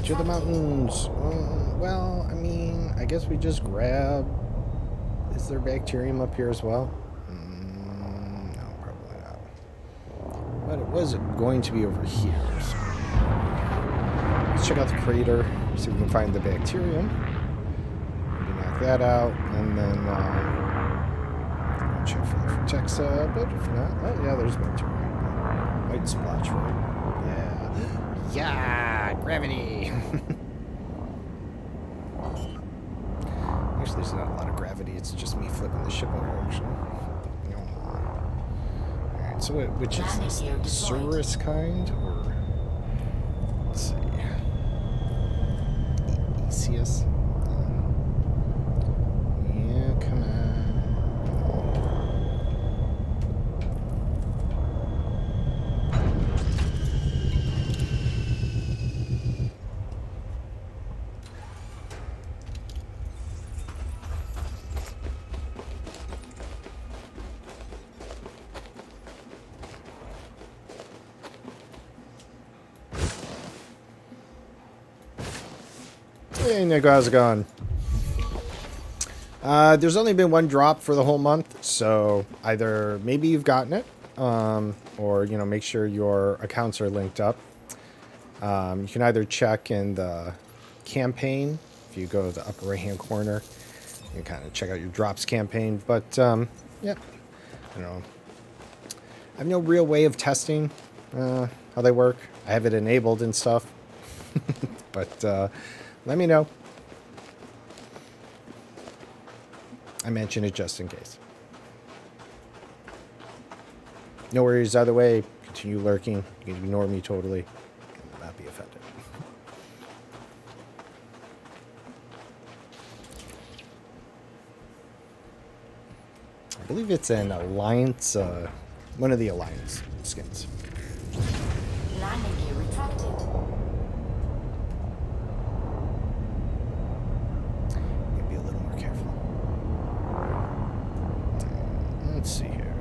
To the mountains. Well, I mean, I guess we just grab... Is there bacterium up here as well? No, probably not. But it was going to be over here. So. Let's check out the crater, see if we can find the bacterium. Maybe knock that out, and then check for the Vertexa, but if not... Oh, yeah, there's bacterium. White splotch, right? Yeah. Yeah, gravity. Actually, there's not a lot of gravity. It's just me flipping the ship over, actually. So which is this? The Cerberus kind? Or... Let's see. Easius? Yeah, come on. Hey, Nick, how's it going? There's only been one drop for the whole month, so either maybe you've gotten it, or, you know, make sure your accounts are linked up. You can either check in the campaign, if you go to the upper right-hand corner, you can kind of check out your drops campaign, but, yeah, I don't know. I have no real way of testing how they work. I have it enabled and stuff, but, let me know. I mention it just in case. No worries either way. Continue lurking. You can ignore me totally. I will not be offended. I believe it's an Alliance, one of the Alliance skins. Landing gear retracted. Be a little more careful. Let's see here.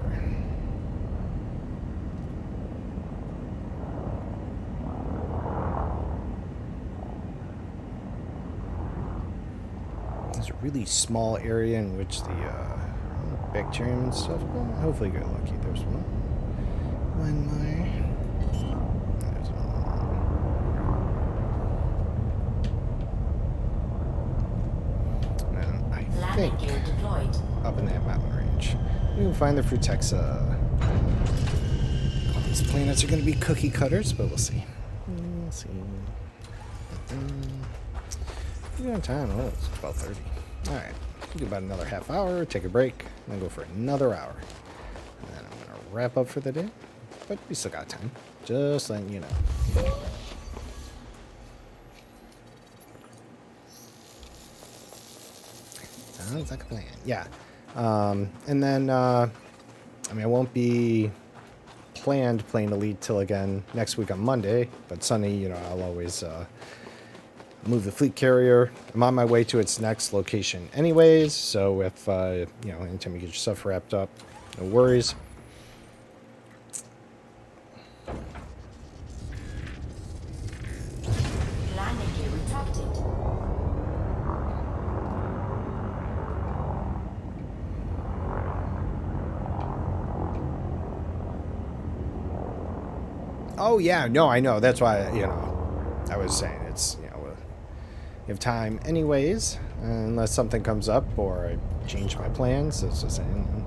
There's a really small area in which the bacterium and stuff. Well, hopefully, get lucky. There's one. One more. There's one. And I Landing think gear deployed. up in that mountain range, we can find the Frutexa. All these planets are going to be cookie cutters, but we'll see. We'll see. We're on time. Oh, it's 12:30. All right. We'll do about another half hour, take a break, and then go for another hour. And then I'm going to wrap up for the day. But we still got time. Just letting you know. Sounds like a plan. Yeah. And then, I mean, I won't be planned playing Elite till again next week on Monday. But Sunday, you know, I'll always move the fleet carrier. I'm on my way to its next location anyways. So if, you know, anytime you get your stuff wrapped up, no worries. Landing gear retracted. Oh, yeah. No, I know. That's why, you know, I was saying it's, you know, you have time anyways, unless something comes up or I change my plans. It's just saying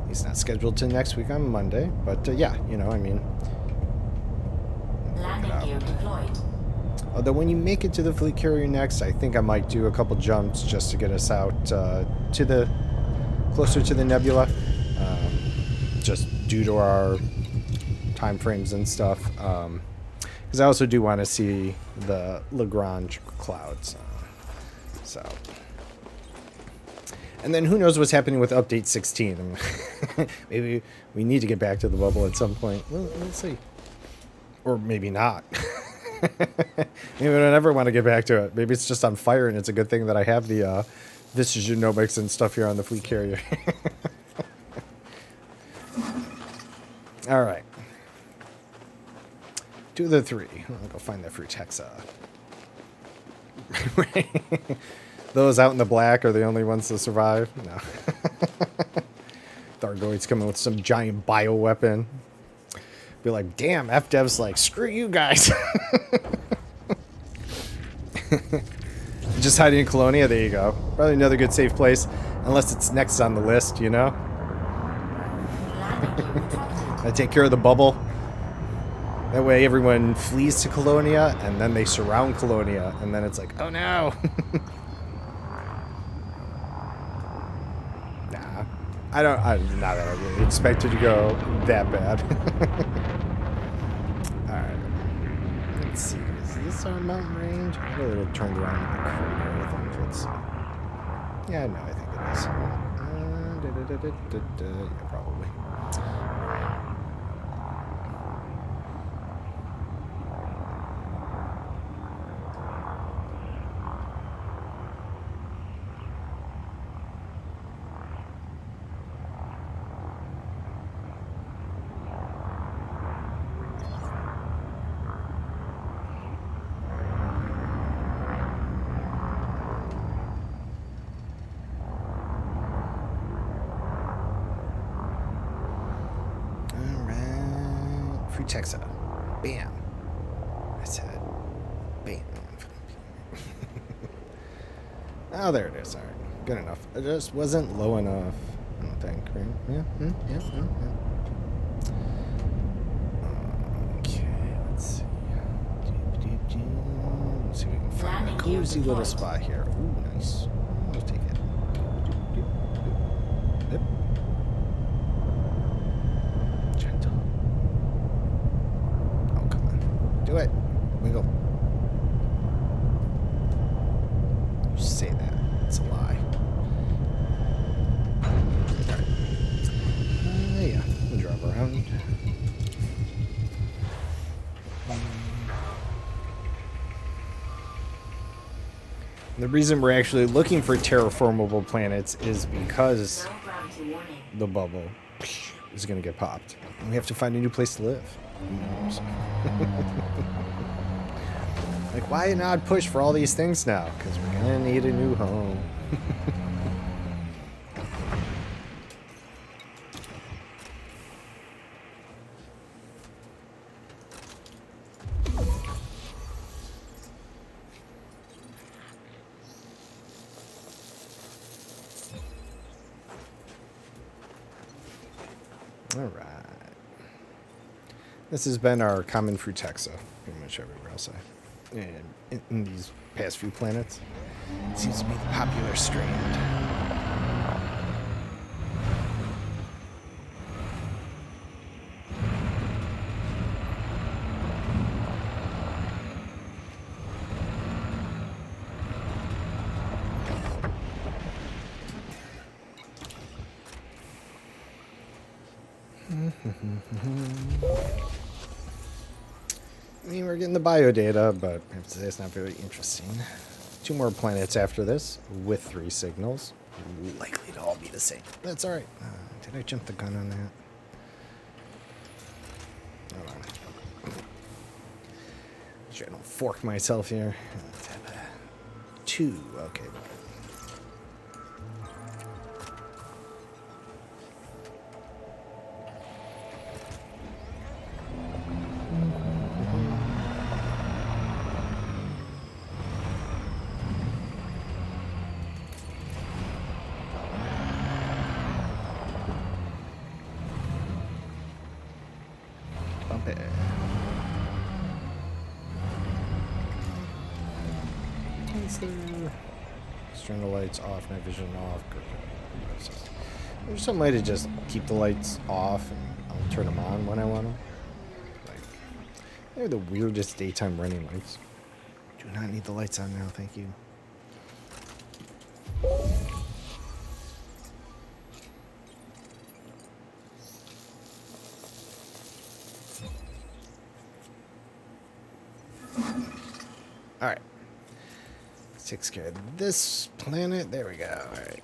he's not scheduled till next week on Monday. But, yeah, you know, I mean. Landing gear deployed. Although when you make it to the fleet carrier next, I think I might do a couple jumps just to get us out to the closer to the nebula, just due to our time frames and stuff. Because I also do want to see the Lagrange clouds. So, and then who knows what's happening with update 16? Maybe we need to get back to the bubble at some point. We'll see, or maybe not. Maybe I don't ever want to get back to it. Maybe it's just on fire, and it's a good thing that I have the this is genomics and stuff here on the fleet carrier. All right. 2 of the 3. I'll go find that Frutexa. Those out in the black are the only ones to survive. No. Thargoid's coming with some giant bioweapon. Be like, damn, FDev's like, screw you guys. Just hiding in Colonia, there you go. Probably another good safe place. Unless it's next on the list, you know? I take care of the bubble. That way everyone flees to Colonia, and then they surround Colonia, and then it's like, oh no! Nah. I don't. Not that I really expected to go that bad. All right. Let's see. Is this our mountain range? I got a little turned around in the crater, I think. Let's see. Yeah, no, I think it is. Yeah, probably. Frutexa. Bam. I said bam. Oh, there it is. All right. Good enough. It just wasn't low enough. I don't think, right? Yeah. Yeah. Okay, let's see. Let's see if we can find a cozy little spot here. Ooh, nice. We'll take it. Yep. Gentle. Oh, come on. Do it. Wiggle. You say that. It's a lie. Alright. Yeah. We'll drive around. The reason we're actually looking for terraformable planets is because No gravity warning. the bubble is going to get popped. And we have to find a new place to live. Like, why not push for all these things now? Because we're going to need a new home. All right. This has been our common Frutexa, pretty much everywhere else. And in these past few planets, it seems to be the popular strand. I mean, we're getting the biodata, but I have to say it's not very interesting. 2 more planets after this, with 3 signals. Likely to all be the same. That's alright. Did I jump the gun on that? Hold on. Sure I don't fork myself here. Let's have 2. Okay. Bump it. Turn the lights off, night vision off. There's some way to just keep the lights off and I'll turn them on when I want them. Like, they're the weirdest daytime running lights. Do not need the lights on now, thank you. Alright. Takes care of this planet. There we go. Alright.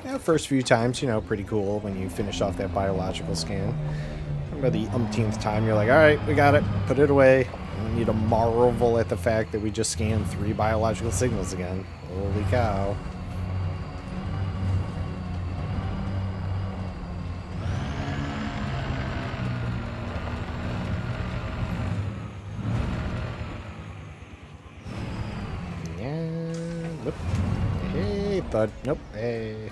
Yeah, first few times, you know, pretty cool when you finish off that biological scan. Remember the umpteenth time, you're like, alright, we got it. Put it away. You don't need to marvel at the fact that we just scanned 3 biological signals again. Holy cow. Nope. Hey, bud. Nope. Hey.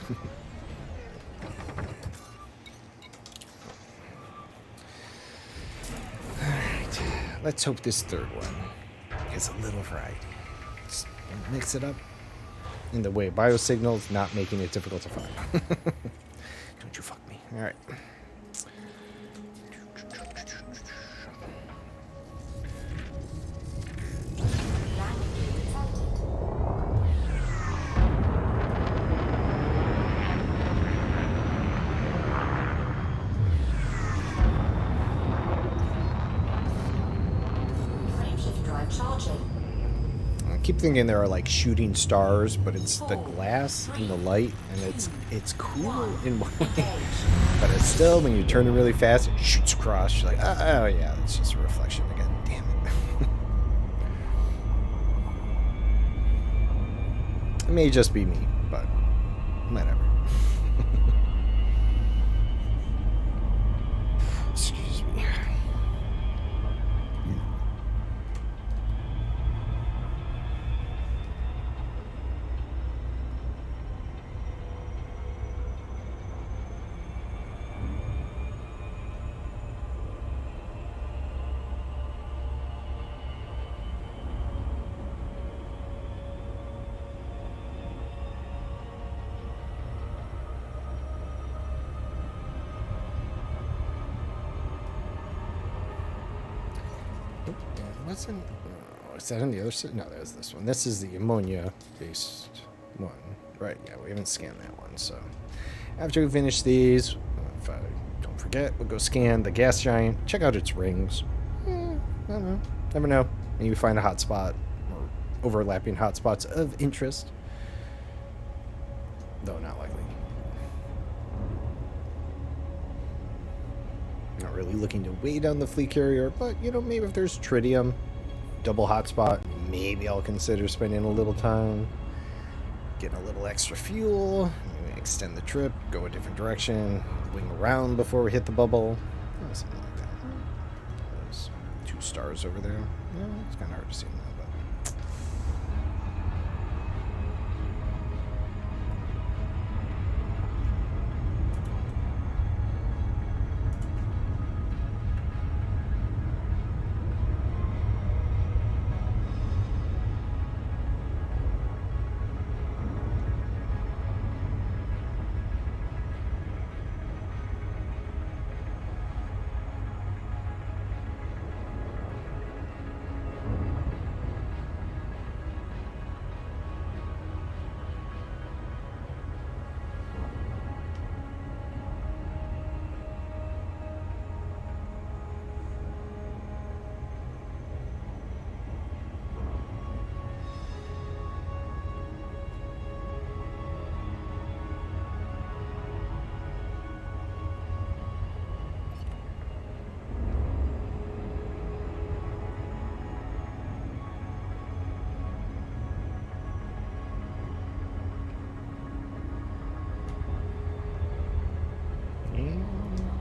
Alright. Let's hope this third one gets a little variety. Just mix it up. in the way of biosignals, not making it difficult to find. Don't you fuck me. All right. Landing gear retracted. Frameshift drive charging. I keep thinking there are like shooting stars, but it's the glass and the light, and it's cool in one way, but it's still, when you turn it really fast, it shoots across. You're like, oh yeah, it's just a reflection again. Damn it. It may just be me, but whatever. Excuse me. Wasn't. Oh, is that on the other side? No, there's this one. This is the ammonia-based one. Right, yeah, we haven't scanned that one. So after we finish these, if I don't forget, we'll go scan the gas giant, check out its rings. I don't know. Never know. Maybe find a hotspot or overlapping hotspots of interest. Though not likely. Not really looking to weigh down the fleet carrier, but you know, maybe if there's tritium, double hotspot, maybe I'll consider spending a little time, getting a little extra fuel, maybe extend the trip, go a different direction, wing around before we hit the bubble, something like that. Those 2 stars over there. Yeah, it's kind of hard to see now, but.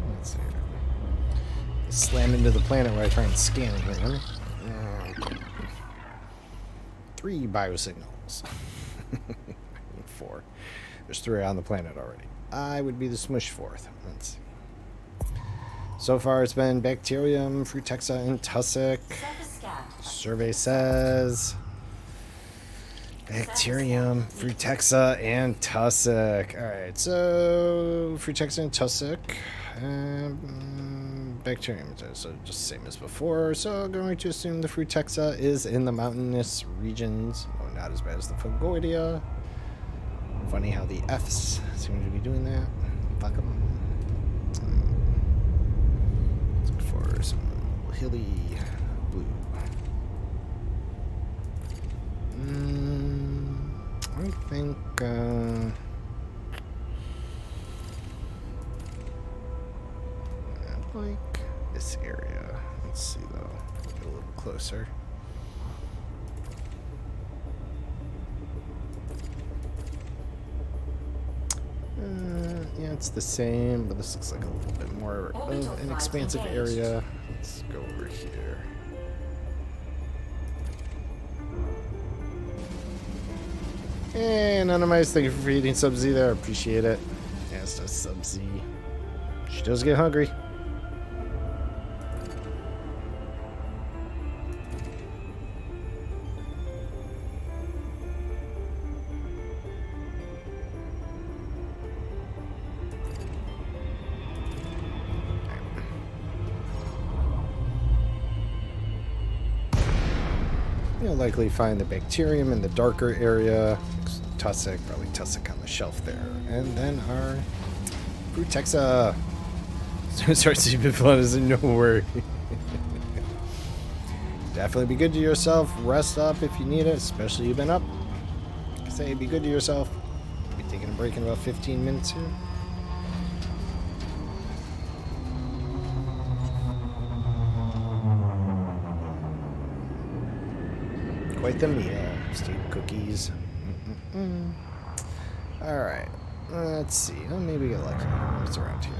Let's see. Slam into the planet where I try and scan it here. 3 biosignals. 4. There's 3 on the planet already. I would be the smush 4th. Let's see. So far it's been bacterium, frutexa, and tussock. Surface scan. Survey says bacterium, frutexa, and tussock. Alright, so frutexa and tussock. Bacterium, so just the same as before. So going to assume the frutexa is in the mountainous regions. Oh, not as bad as the Fagoidia. Funny how the Fs seem to be doing that. Fuck them. Let's look for some hilly blue. I think I like this area. Let's see though. Get a little closer. Yeah, it's the same, but this looks like a little bit more of an expansive area. Let's go over here. And Anonymous, thank you for feeding Sub-Z there. I appreciate it. As does Sub-Z. She does get hungry. You'll likely find the bacterium in the darker area. Tussock, probably tussock on the shelf there. And then our Frutexa. So it starts to be fun, isn't no worry. Definitely be good to yourself. Rest up if you need it, especially you've been up. Say, be good to yourself. Be taking a break in about 15 minutes here. Quite the meal. Steak cookies. Alright. Let's see. Oh, maybe get lucky. What's around here?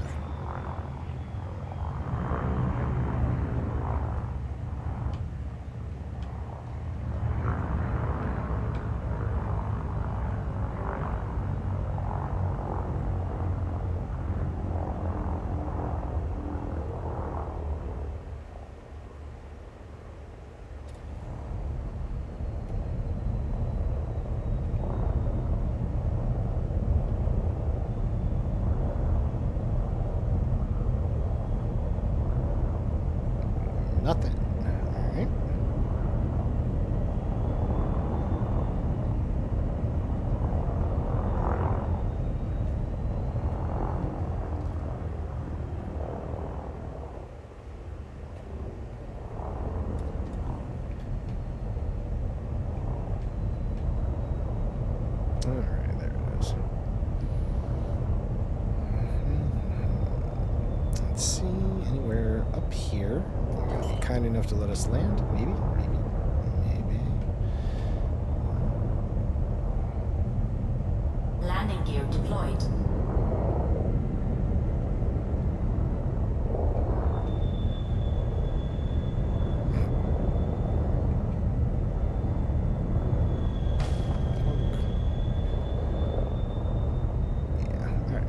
Nothing. Alright. Alright, there it is. Let's see, anywhere up here. They're gonna be kind enough to let us land. Maybe. Landing gear deployed. Yeah, alright.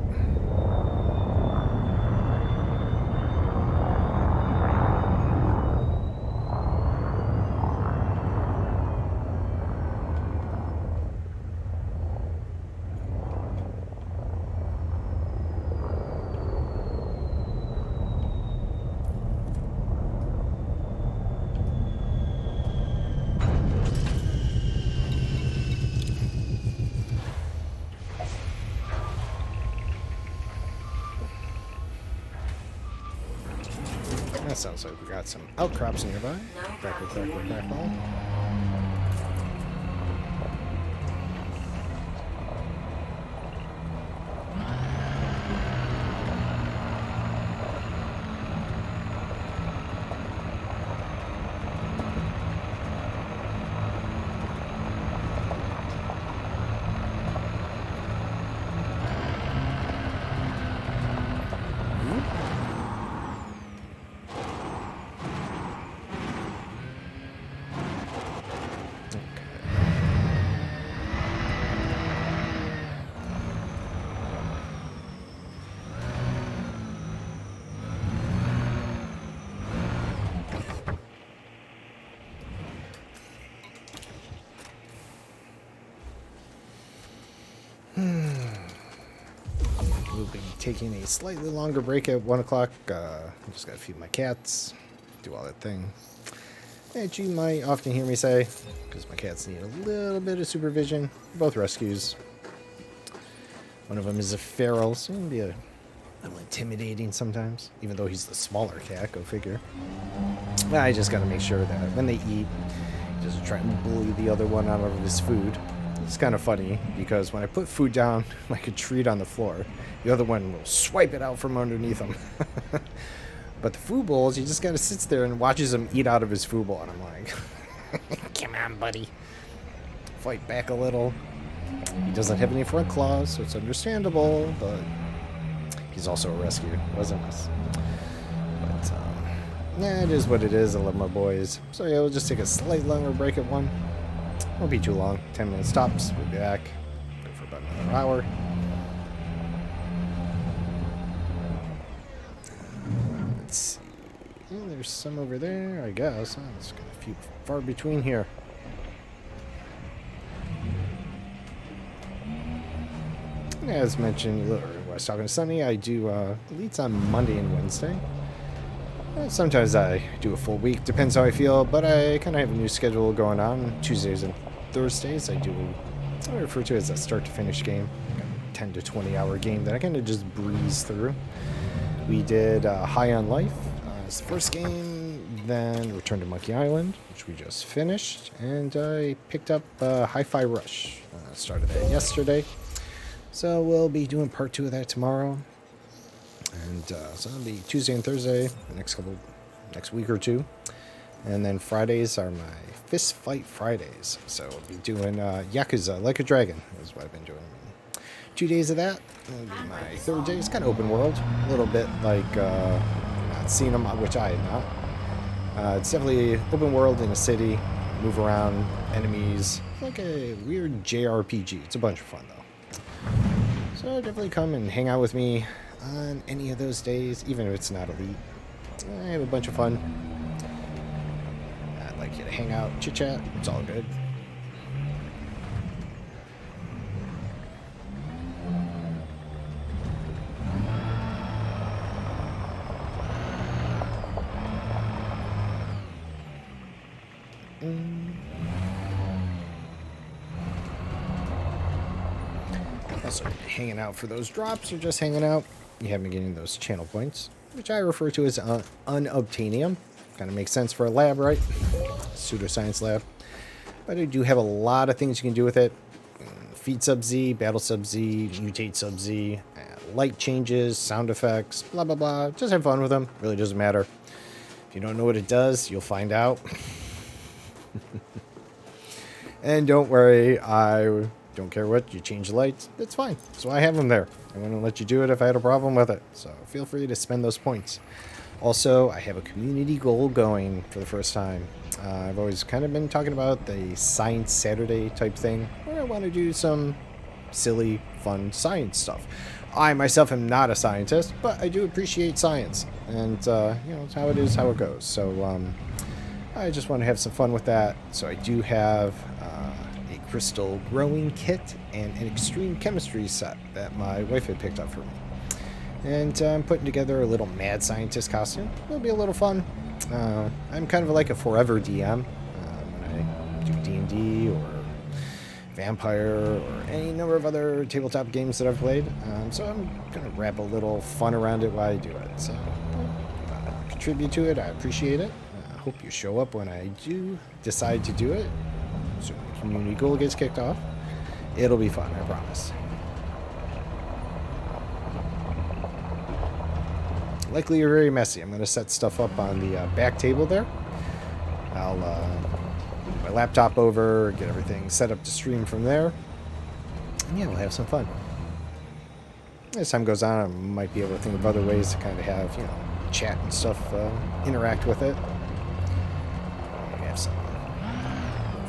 That sounds like we got some outcrops nearby. Crackle, crackle, crackle. We'll be taking a slightly longer break at 1 o'clock. Just gotta feed my cats, do all that thing that you might often hear me say, because my cats need a little bit of supervision. Both rescues. One of them is a feral, so it can be a little intimidating sometimes, even though he's the smaller cat, go figure. I just gotta make sure that when they eat, he doesn't try and bully the other one out of his food. It's kind of funny because when I put food down like a treat on the floor, the other one will swipe it out from underneath him. But the food bowls, he just kind of sits there and watches him eat out of his food bowl, and I'm like, come on, buddy. Fight back a little. He doesn't have any front claws, so it's understandable, but he's also a rescue. It wasn't us. But, yeah, it is what it is. I love my boys. So, yeah, we'll just take a slight longer break at 1. Won't be too long. 10 minutes tops. We'll be back. Go for about another hour. Let's see. Oh, there's some over there, I guess. Oh, it's got a few far between here. As mentioned, or I was talking to Sunny, I do elites on Monday and Wednesday. Sometimes I do a full week, depends how I feel, but I kind of have a new schedule going on. Tuesdays and Thursdays I do what I refer to as a start to finish game, like a 10 to 20 hour game that I kind of just breeze through. We did High on Life as the first game, then Return to Monkey Island, which we just finished, and I picked up Hi-Fi Rush. Started that yesterday, so we'll be doing part 2 of that tomorrow. And so it'll be Tuesday and Thursday, next week or two. And then Fridays are my Fist Fight Fridays. So we'll be doing Yakuza Like a Dragon is what I've been doing. 2 days of that. That'll be my third day. It's kind of open world. A little bit like not seen them, which I had not. It's definitely open world in a city. Move around, enemies. It's like a weird JRPG. It's a bunch of fun though. So definitely come and hang out with me on any of those days, even if it's not elite. I have a bunch of fun. I'd like you to hang out, chit chat. It's all good. Also, hanging out for those drops or just hanging out, you have me getting those channel points, which I refer to as unobtainium. Kind of makes sense for a lab, right? Pseudoscience lab. But I do have a lot of things you can do with it. Feed sub-Z, battle sub-Z, mutate sub-Z, light changes, sound effects, blah, blah, blah. Just have fun with them. Really doesn't matter. If you don't know what it does, you'll find out. And don't worry, I don't care what you change the lights. It's fine. So I have them there. I wouldn't let you do it if I had a problem with it. So feel free to spend those points. Also, I have a community goal going for the first time. I've always kind of been talking about the Science Saturday type thing, where I want to do some silly, fun science stuff. I myself am not a scientist, but I do appreciate science. And, you know, it's how it is, how it goes. So, I just want to have some fun with that. So I do have a crystal growing kit and an extreme chemistry set that my wife had picked up for me. And I'm putting together a little mad scientist costume. It'll be a little fun. I'm kind of like a forever DM when I do D&D or Vampire or any number of other tabletop games that I've played. So I'm going to wrap a little fun around it while I do it. So contribute to it. I appreciate it. Hope you show up when I do decide to do it. So when the community goal gets kicked off, it'll be fun, I promise. Likely you're very messy. I'm going to set stuff up on the back table there. I'll move my laptop over, get everything set up to stream from there. And yeah, we'll have some fun. As time goes on, I might be able to think of other ways to kind of have, you know, chat and stuff, interact with it. Have some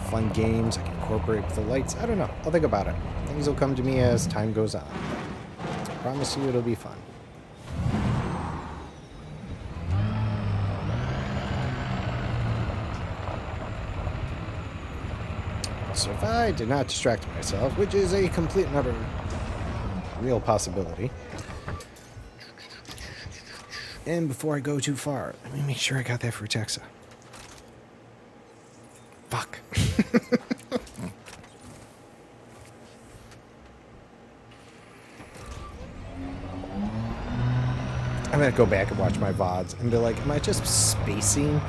fun games I can incorporate with the lights. I don't know. I'll think about it. Things will come to me as time goes on. I promise you it'll be fun. So if I did not distract myself, which is a complete and utter real possibility, and before I go too far, let me make sure I got that for Texa. Fuck. I'm gonna go back and watch my VODs and be like, am I just spacing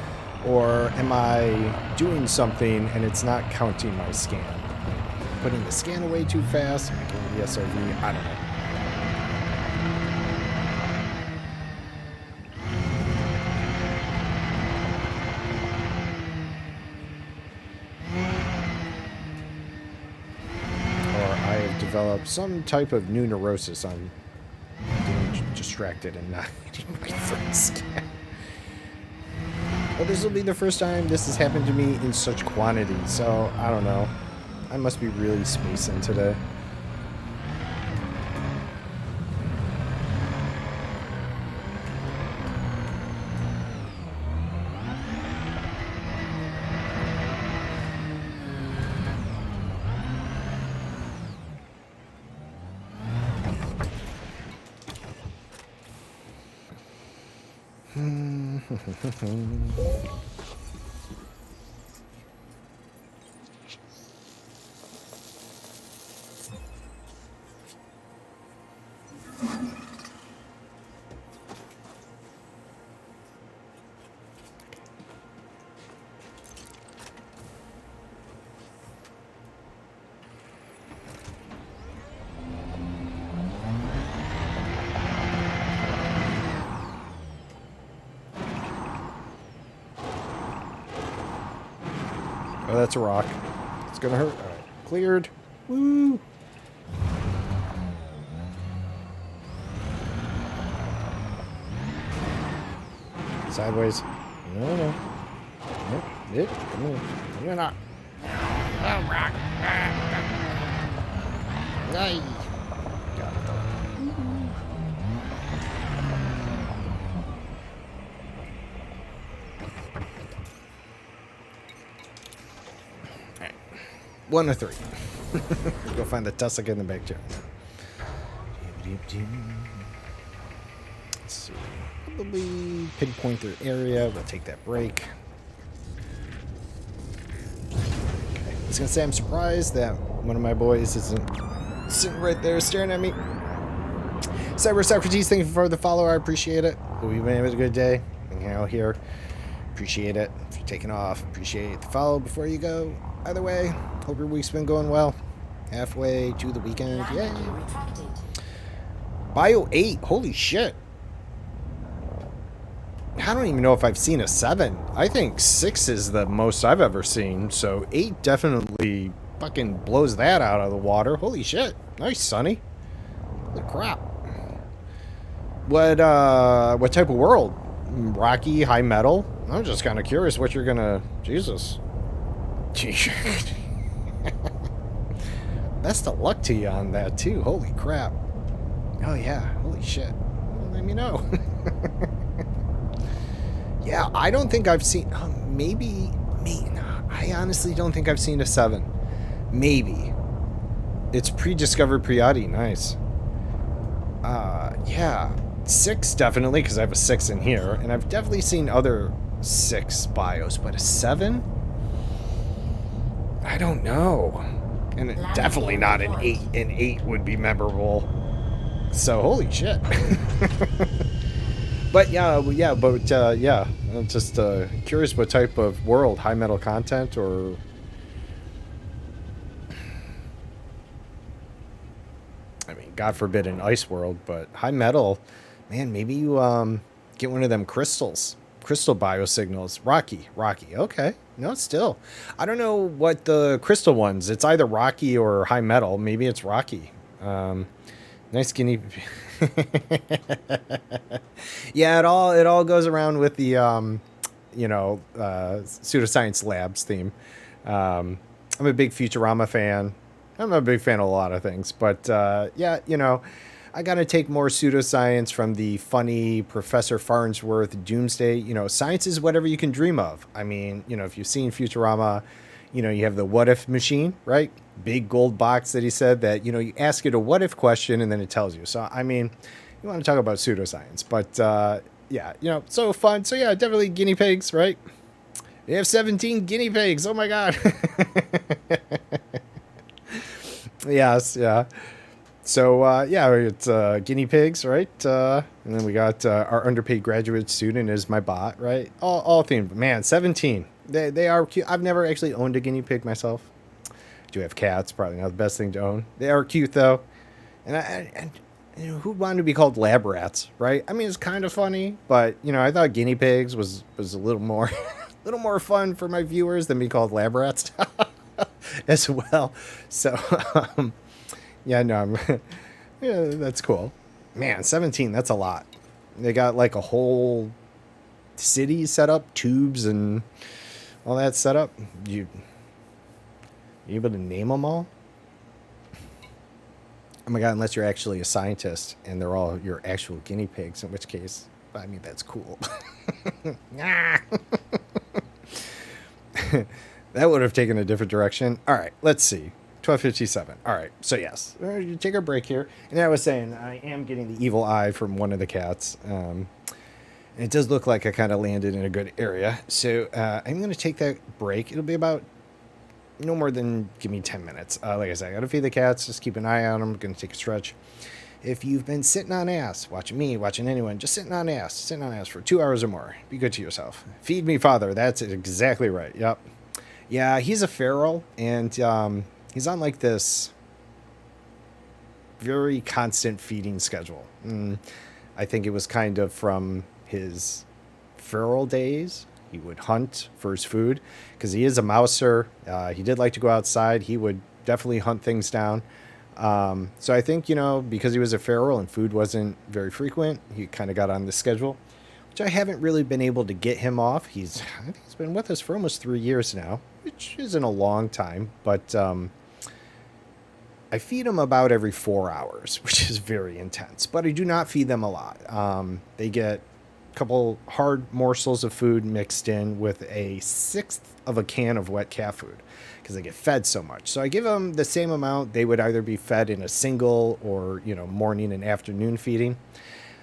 or am I doing something and it's not counting my scan? Putting the scan away too fast, making the SRV, I don't know. Develop some type of new neurosis on being distracted and not getting my first scan. Well, this will be the first time this has happened to me in such quantity, so I don't know. I must be really spacing today. Oh, that's a rock. It's gonna hurt. All right, cleared. Woo! Sideways. No, no. Nope. It. Come on. You're not. Oh, rock. Yay. Got it though. Alright. 1 of 3. Let's go find the tussock in the big chair. Let's see. Probably pity point their area. We'll take that break. Okay. I was gonna say I'm surprised that one of my boys isn't sitting right there staring at me. Cyber Socrates, thank you for the follow. I appreciate it. Hope you've been having a good day. Hanging out here. Appreciate it. If you're taking off, appreciate the follow before you go. Either way, hope your week's been going well. Halfway to the weekend. Yay. Landing gear retracted. Bio 8. Holy shit. I don't even know if I've seen a 7. I think 6 is the most I've ever seen. So 8 definitely fucking blows that out of the water. Holy shit. Nice, Sonny. Holy crap. What type of world? Rocky, high metal? I'm just kind of curious what you're gonna... Jesus. Best of luck to you on that, too. Holy crap. Oh, yeah. Holy shit. Well, let me know. Yeah, I don't think I've seen... maybe... No, I honestly don't think I've seen a 7. Maybe. It's pre-discovered Priati. Nice. Yeah. 6, definitely, because I have a 6 in here. And I've definitely seen other 6 bios. But a 7? I don't know. And definitely not an 8. An 8 would be memorable. So, holy shit. But yeah, I'm just curious what type of world, high metal content or... I mean, God forbid an ice world, but high metal, man, maybe you get one of them crystals, crystal biosignals. Rocky, okay. No, still. I don't know what the crystal ones, it's either rocky or high metal. Maybe it's rocky. Nice skinny... Yeah, it all goes around with the pseudoscience labs theme. I'm a big Futurama fan. I'm a big fan of a lot of things, but yeah, I gotta take more pseudoscience from the funny Professor Farnsworth Doomsday. Science is whatever you can dream of. I mean, if you've seen Futurama, you have the what if machine, right? Big gold box that he said that, you ask it a what if question and then it tells you. So, I mean, you want to talk about pseudoscience, but yeah, so fun. So yeah, definitely guinea pigs, right? They have 17 guinea pigs. Oh my God. Yes, yeah. So yeah, it's guinea pigs, right? And then we got our underpaid graduate student is my bot, right? All themed. Man, 17. They are cute. I've never actually owned a guinea pig myself. Do have cats, probably not the best thing to own. They are cute though, and who'd want to be called lab rats, right? I mean, it's kind of funny, but I thought guinea pigs was a little more, fun for my viewers than be called lab rats as well. So, yeah, no, yeah, that's cool. Man, 17, that's a lot. They got like a whole city set up, tubes and all that set up. You able to name them all? Oh my God, unless you're actually a scientist and they're all your actual guinea pigs, in which case, I mean, that's cool. That would have taken a different direction. All right, let's see. 12:57. All right, so yes, you take a break here. And I was saying, I am getting the evil eye from one of the cats. And it does look like I kind of landed in a good area. So I'm going to take that break. It'll be about no more than give me 10 minutes. Like I said, I got to feed the cats. Just keep an eye on them. I'm going to take a stretch. If you've been sitting on ass, watching me, watching anyone, just sitting on ass for 2 hours or more, be good to yourself. Feed me, Father. That's exactly right. Yep. Yeah, he's a feral, and he's on like this very constant feeding schedule. I think it was kind of from his feral days. He would hunt for his food because he is a mouser. He did like to go outside. He would definitely hunt things down. So I think, because he was a feral and food wasn't very frequent, he kind of got on the schedule, which I haven't really been able to get him off. I think he's been with us for almost 3 years now, which isn't a long time, but I feed them about every 4 hours, which is very intense, but I do not feed them a lot. They get a couple hard morsels of food mixed in with a sixth of a can of wet cat food because they get fed so much. So I give them the same amount they would either be fed in a single or, morning and afternoon feeding.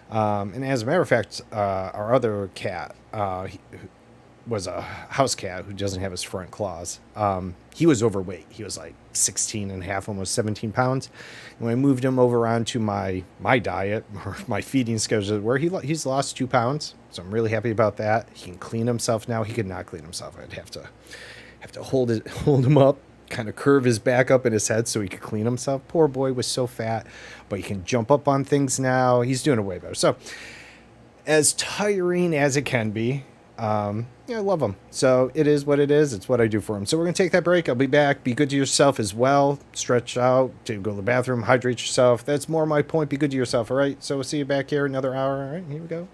And as a matter of fact, our other cat, was a house cat who doesn't have his front claws. He was overweight. He was like 16 and a half, almost 17 pounds. And when I moved him over onto my diet or my feeding schedule, where he's lost 2 pounds. So I'm really happy about that. He can clean himself now. He could not clean himself. I'd have to hold him up, kind of curve his back up in his head so he could clean himself. Poor boy was so fat, but he can jump up on things now. He's doing it way better. So as tiring as it can be, I love them. So it is what it is. It's what I do for them. So we're going to take that break. I'll be back. Be good to yourself as well. Stretch out, to go to the bathroom, hydrate yourself. That's more my point. Be good to yourself. All right. So we'll see you back here another hour. All right. Here we go.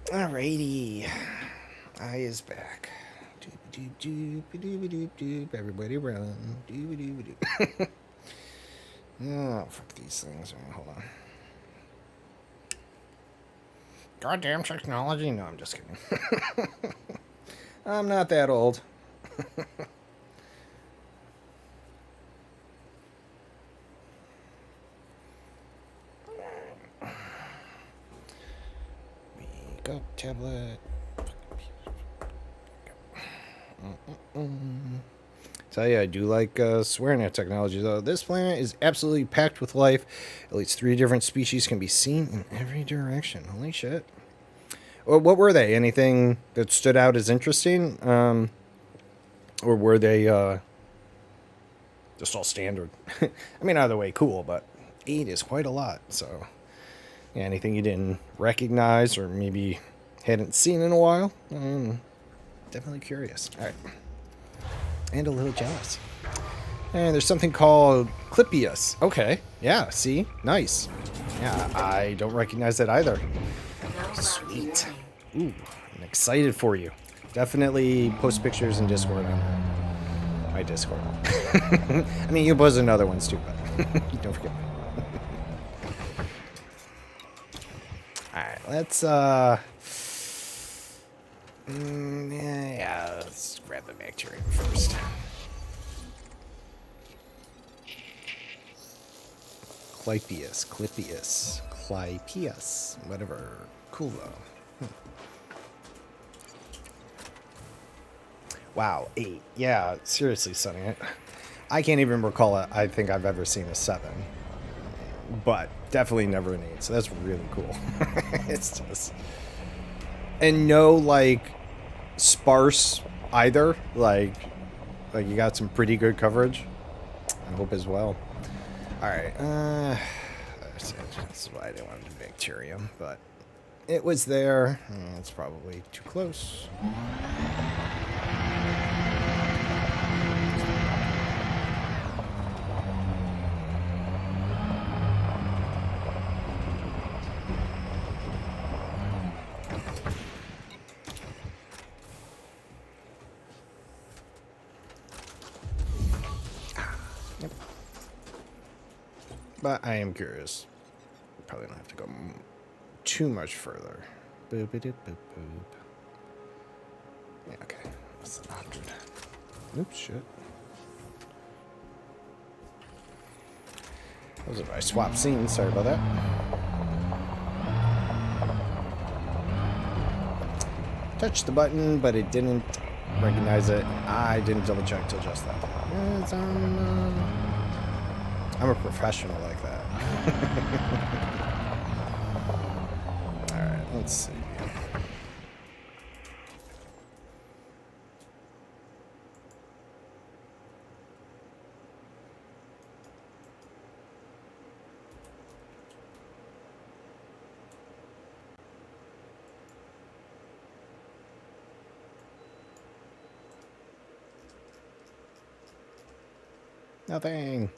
Alrighty. I is back. Doop-a-doop-doop-a-doop-a-doop-doop. Everybody run. Doop-a-doop-a-doop. Oh, fuck these things. All right, hold on. Goddamn technology. No, I'm just kidding. I'm not that old. Wake up, tablet. Tell you, I do like swearing at technology, though. This planet is absolutely packed with life. At least 3 different species can be seen in every direction. Holy shit. Well, what were they? Anything that stood out as interesting? Or were they just all standard? I mean, either way, cool, but 8 is quite a lot. So, yeah, anything you didn't recognize or maybe hadn't seen in a while? Definitely curious. All right. And a little jealous. And there's something called Clippius. Okay. Yeah, see? Nice. Yeah, I don't recognize that either. No Sweet. malfunctioning. Ooh, I'm excited for you. Definitely post pictures in Discord on my Discord. I mean, you post in other ones too, but don't forget me. Alright, let's, yeah, let's grab the bacteria first. Clippius, whatever. Cool though. Wow, 8. Yeah, seriously, Sonny. I can't even recall it. I think I've ever seen a 7. But definitely never an 8. So that's really cool. It's just. And no, like, sparse either. Like you got some pretty good coverage. I hope as well. Alright. That's why I didn't want to do bacterium. But it was there. It's probably too close. Yep. But I am curious. Probably don't have to go too much further. Boop boop boop boop. Yeah, okay. That's 100. Oops, shit. That was if I swapped scenes. Sorry about that. Touched the button, but it didn't recognize it. I didn't double check till just that. Yes, I'm a professional like that. Alright, let's see. Nothing.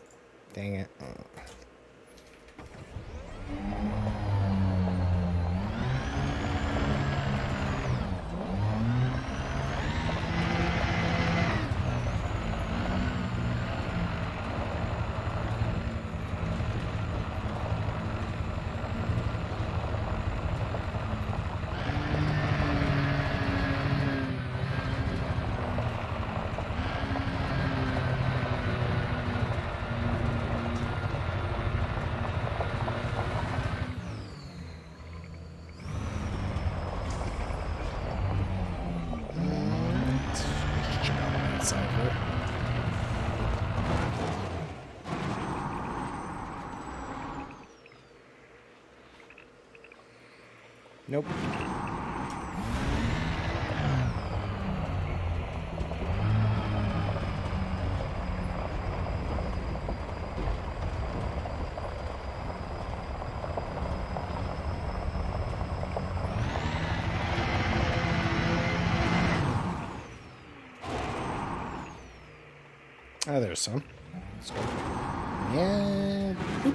Dang it. Check out the inside here. Nope. Oh, there's some. Let's go. Yeah. Boop.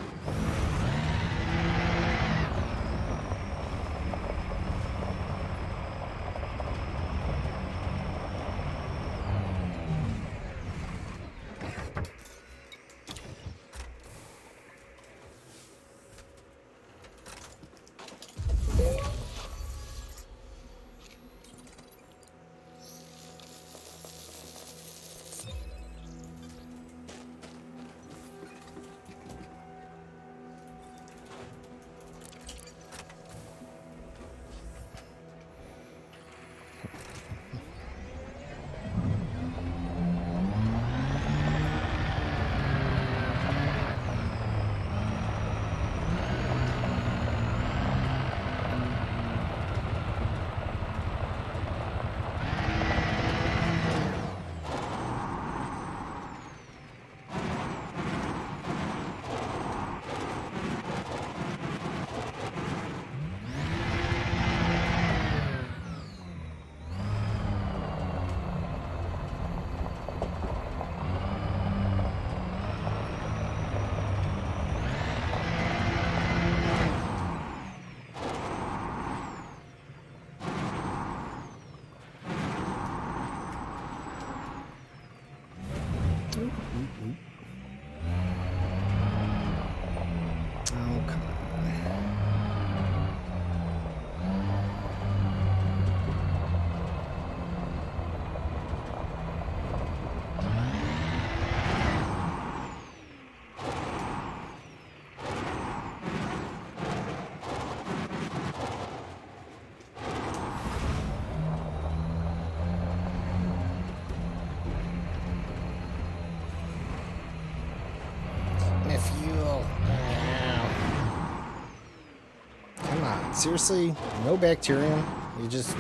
seriously, no bacterium. You just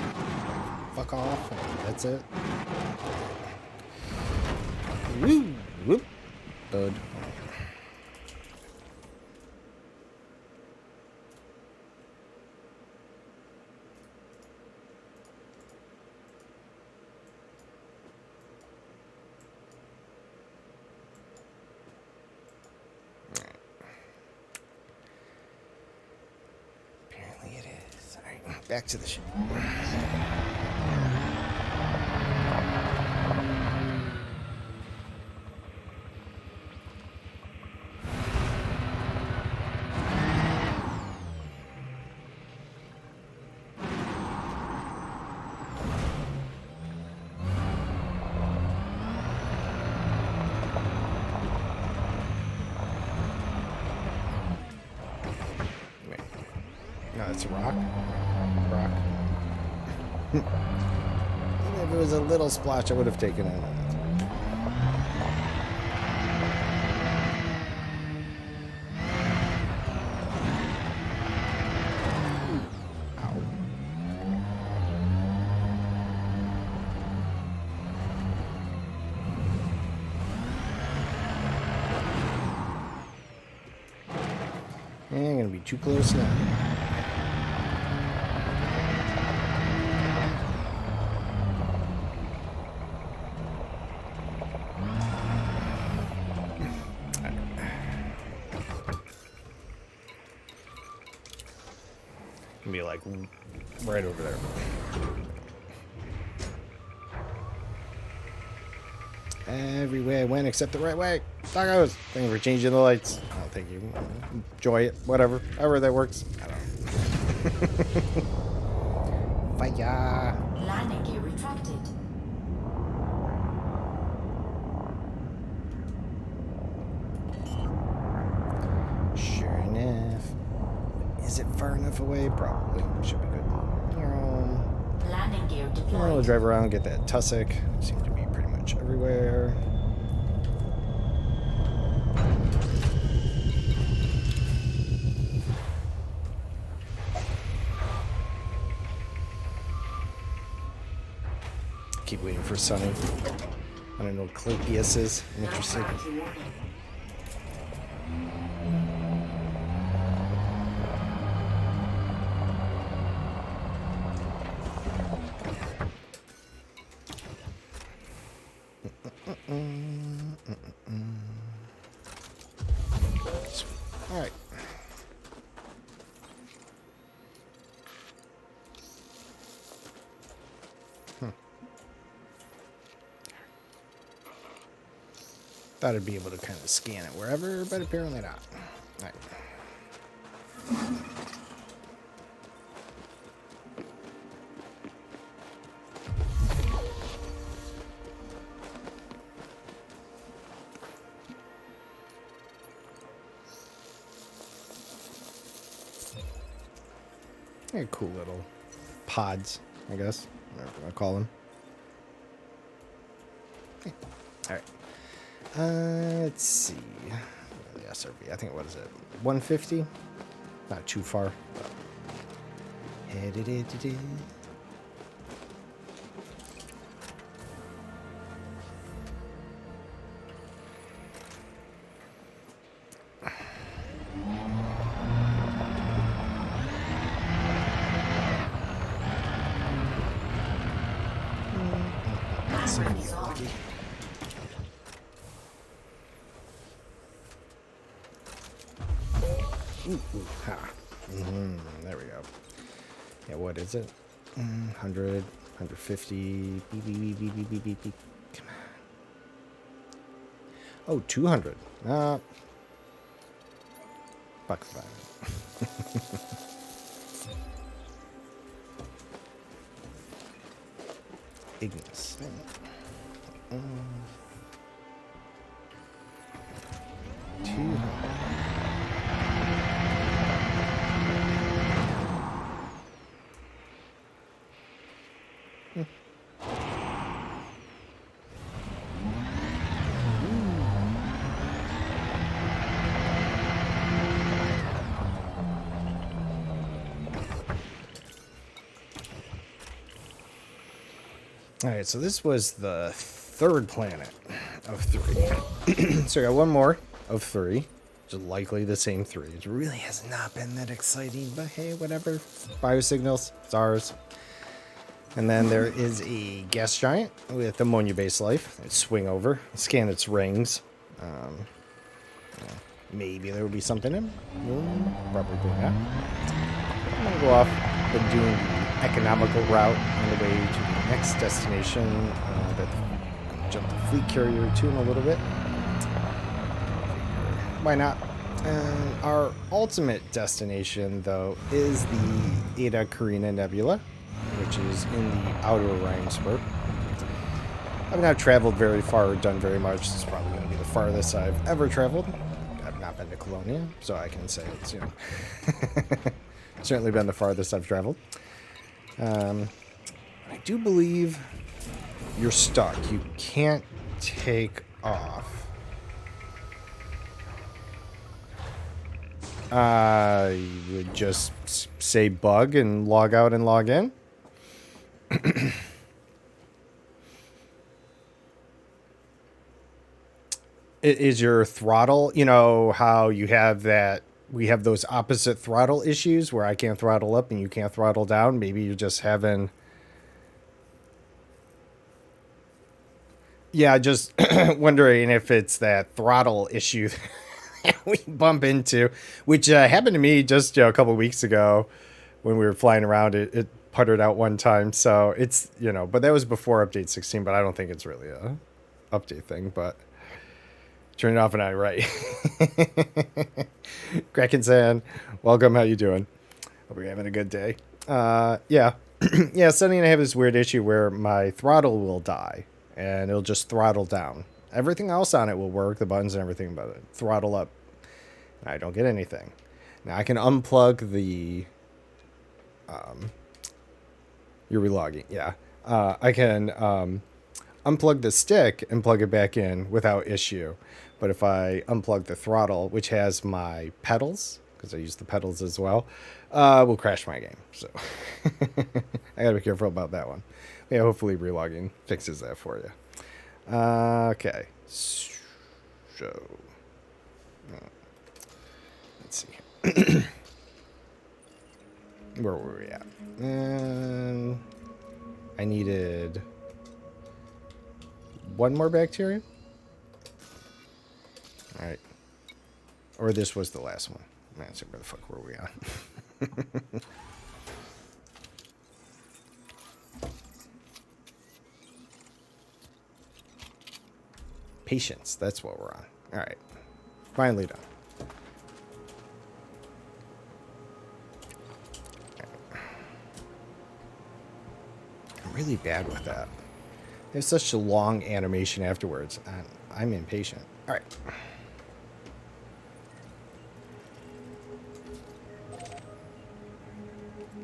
fuck off, and that's it. Woo, whoop, bud. Apparently it is. All right, back to the ship. Wait. No, it's a rock. Rock. Even if it was a little splotch, I would have taken it. Ow. I'm gonna be too close now. Be like right over there. Every way I went except the right way. Tacos! Thank you for changing the lights. Oh, thank you. Enjoy it. Whatever. However that works. I don't know. Fire. Landing gear retracted. Sure enough. Is it far enough away? Probably. Should be good. Landing gear We'll deployed. drive around, get that tussock. Seems to be pretty much everywhere. Keep waiting for Sunny. I don't know what Clypeus is. I'm interested. Gravity warning. All right. Thought I'd be able to kind of scan it wherever, but apparently not. All right. They're cool little pods, I guess. Whatever you want to call them. All right. Let's see. The SRV. I think, what is it? 150? Not too far. Manual is on. Ha. There we go. Yeah, what is it? 100, 150. Beep, beep, beep, beep, beep, beep, beep, beep. Come on. Oh, 200. Buck fine. Ignis. 200. All right, so this was the third planet of 3. So I got one more of 3, which is likely the same 3. It really has not been that exciting, but hey, whatever. Biosignals, stars. And then there is a gas giant with ammonia-based life. I'd swing over, scan its rings. Maybe there will be something in. Probably not. I'm gonna go off and doing the economical route on the way to the next destination. Jump the fleet carrier to in a little bit. Why not? Our ultimate destination, though, is the Eta Carina Nebula, which is in the outer Orion spur. I've not traveled very far or done very much. This is probably going to be the farthest I've ever traveled. I've not been to Colonia, so I can say it's, you know, certainly been the farthest I've traveled. I do believe you're stuck. You can't take off. I would just say bug and log out and log in. Is your throttle, you know how you have that, we have those opposite throttle issues where I can't throttle up and you can't throttle down? Maybe you're just having... Yeah, just wondering if it's that throttle issue that we bump into, which happened to me just a couple of weeks ago when we were flying around. It puttered out one time, so it's, you know, but that was before update 16, but I don't think it's really a update thing, but turn it off and I right. Kraken-san, welcome, how you doing? Hope you're having a good day. Yeah. Yeah, suddenly I have this weird issue where my throttle will die and it'll just throttle down. Everything else on it will work, the buttons and everything, but throttle up, I don't get anything. Now I can unplug the... You're relogging, yeah. I can unplug the stick and plug it back in without issue. But if I unplug the throttle, which has my pedals, because I use the pedals as well, will crash my game. So I gotta be careful about that one. Yeah, hopefully relogging fixes that for you. Okay, so let's see. Where were we at? And I needed one more bacteria. All right, or this was the last one. Man, so where the fuck were we on? Patience, that's what we're on. All right, finally done. I'm really bad with that. There's such a long animation afterwards, and I'm impatient. All right.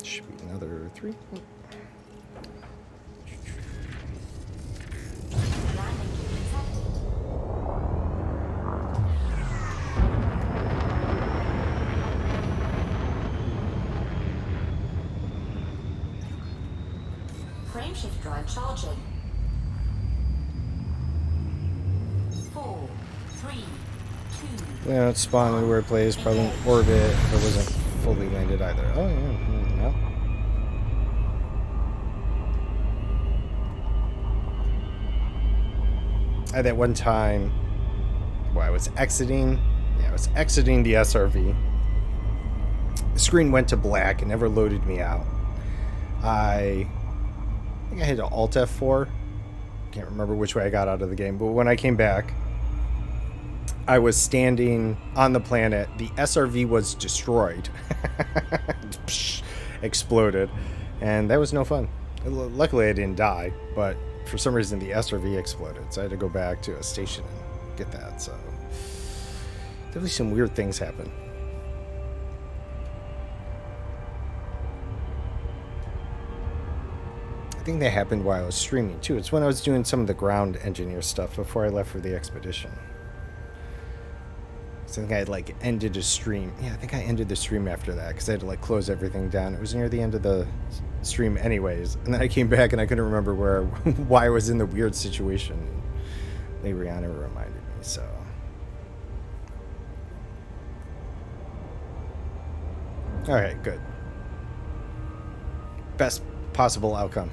Should be another 3. Frameshift drive charging. 4, 3, 2. Yeah, it's spawning where it plays, probably in orbit. It wasn't fully landed either. Oh, yeah. No. At that one time, well, I was exiting. Yeah, I was exiting the SRV. The screen went to black and never loaded me out. I think I hit Alt F4. Can't remember which way I got out of the game, but when I came back, I was standing on the planet. The SRV was destroyed. Exploded. And that was no fun. Luckily, I didn't die, but for some reason, the SRV exploded. So I had to go back to a station and get that. So definitely some weird things happen. I think that happened while I was streaming, too. It's when I was doing some of the ground engineer stuff before I left for the expedition. So I think I had like ended a stream. Yeah, I think I ended the stream after that because I had to like close everything down. It was near the end of the stream anyways. And then I came back and I couldn't remember why I was in the weird situation. And Libriana reminded me, so. Alright, good. Best possible outcome.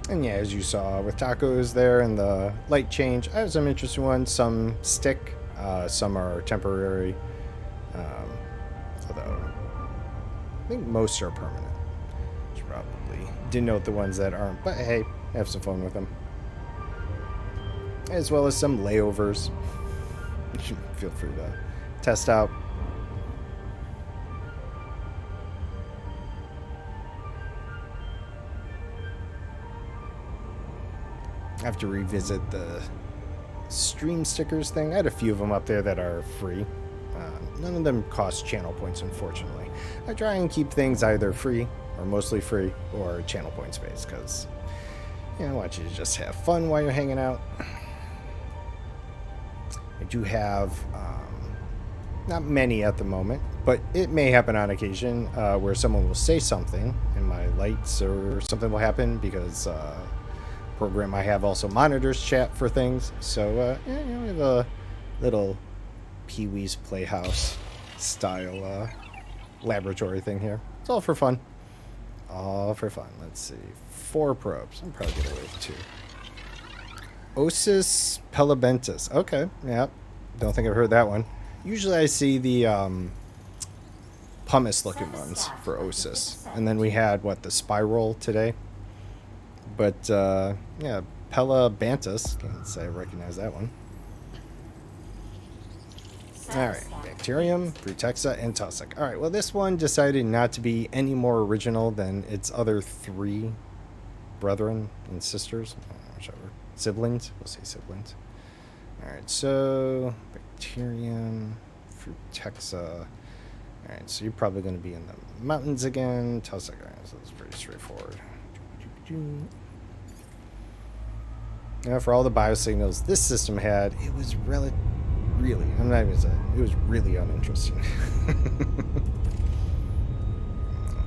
And yeah, as you saw with tacos there and the light change, I have some interesting ones. Some stick, some are temporary. Although I think most are permanent. Which probably didn't note the ones that aren't, but hey, have some fun with them. As well as some layovers. Feel free to test out. I have to revisit the stream stickers thing. I had a few of them up there that are free. None of them cost channel points, unfortunately. I try and keep things either free or mostly free or channel points based because, you know, I want you to just have fun while you're hanging out. I do have not many at the moment, but it may happen on occasion where someone will say something and my lights or something will happen because program I have also monitors chat for things. So yeah, you know, we have a little Pee-wee's Playhouse style laboratory thing here. It's all for fun. All for fun. Let's see. 4 probes. I'm probably get away with 2. Osis pelabentus. Okay. Yeah. Don't think I've heard that one. Usually I see the pumice looking ones for Osis. And then we had what, the spiral today. But yeah, pelabantus. Can't say I recognize that one. Alright, Bacterium, Brutexa, and Tussock. Alright, well this one decided not to be any more original than its other 3 brethren and sisters. Whichever. Siblings. We'll say siblings. Alright, so Bacterium, Brutexa. Alright, so you're probably going to be in the mountains again. Tussock, so it's pretty straightforward. Now, for all the biosignals this system had, it was really, I'm not even saying, it was really uninteresting.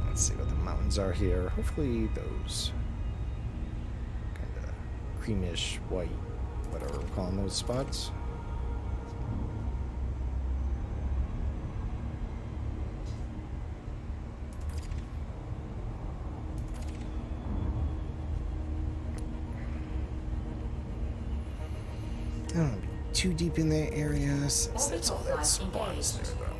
Let's see what the mountains are here. Hopefully those kind of creamish white, whatever we're calling those spots. I don't want to be too deep in that area since that's all that spawns there, though.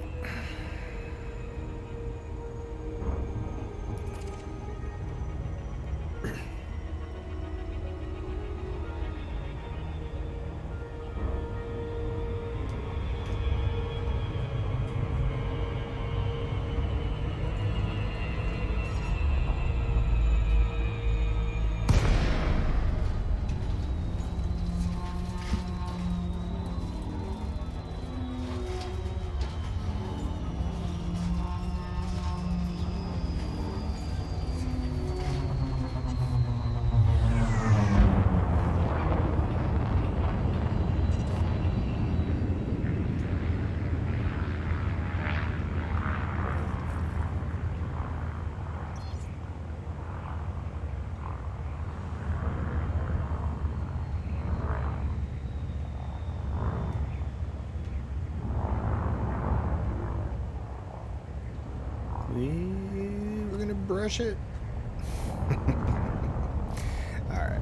We're gonna brush it. All right.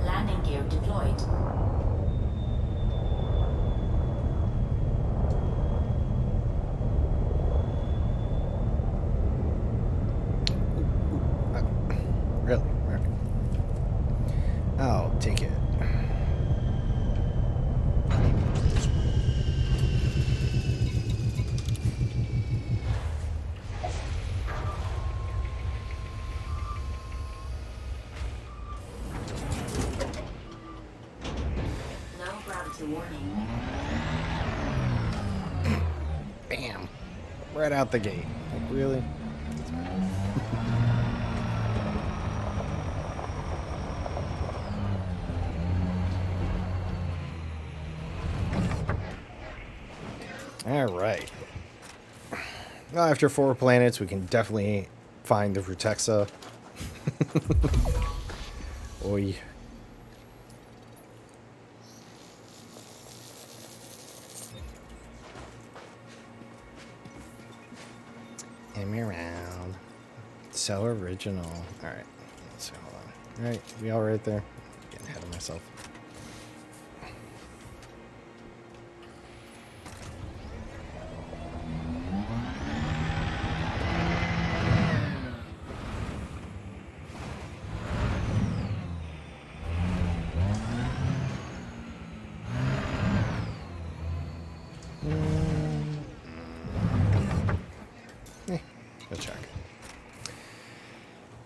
Landing gear deployed. Warning. Bam. Right out the gate. Like, really? All right. Well, after 4 planets, we can definitely find the Frutexa. Oi. Around. So original. All right. So hold on. All right, we all right there? Getting ahead of myself. We'll check.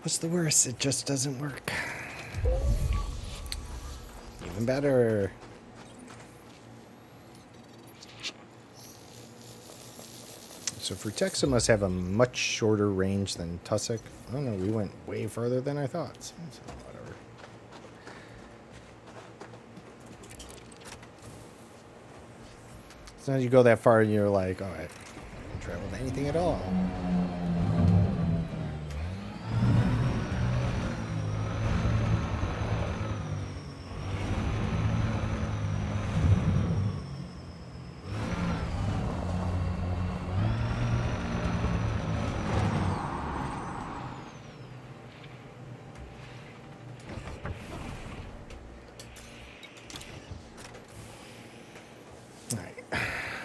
What's the worst? It just doesn't work. Even better. So Frutexa must have a much shorter range than Tussock. I don't know, we went way further than I thought. So whatever. Sometimes you go that far and you're like, oh, I haven't traveled anything at all.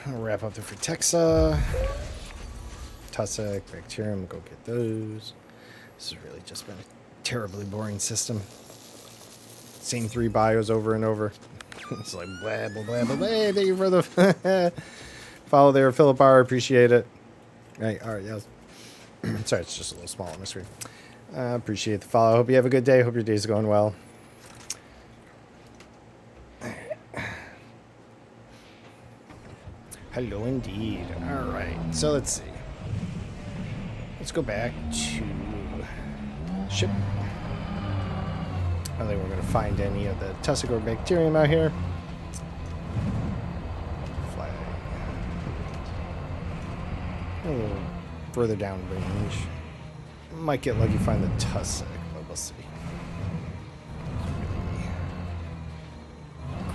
I'll wrap up the Frutexa. Tussock, Bacterium, go get those. This has really just been a terribly boring system. Same 3 bios over and over. It's like blah, blah, blah, blah, blah. Thank you for the follow there, Philip R. Appreciate it. Right, all right, yes. Sorry, it's just a little small on my screen. Appreciate the follow. Hope you have a good day. Hope your day's going well. Hello indeed. All right, so let's see. Let's go back to ship. I don't think we're going to find any of the Tussock or Bacterium out here. Fly a little further down range. Might get lucky find the Tussock, but we'll see.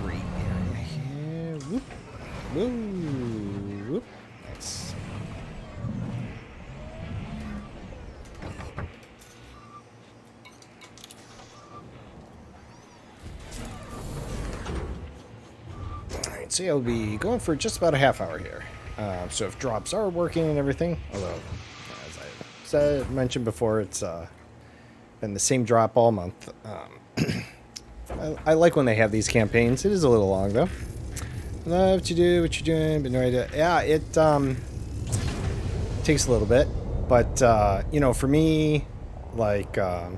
Great area here. Whoop. Woo. Whoop. Nice. Alright, so yeah, we'll be going for just about a half hour here. So if drops are working and everything, although, as I mentioned before, it's been the same drop all month. I like when they have these campaigns. It is a little long, though. Love to do what you're doing, but no idea. Yeah, it takes a little bit. But, you know, for me, like, I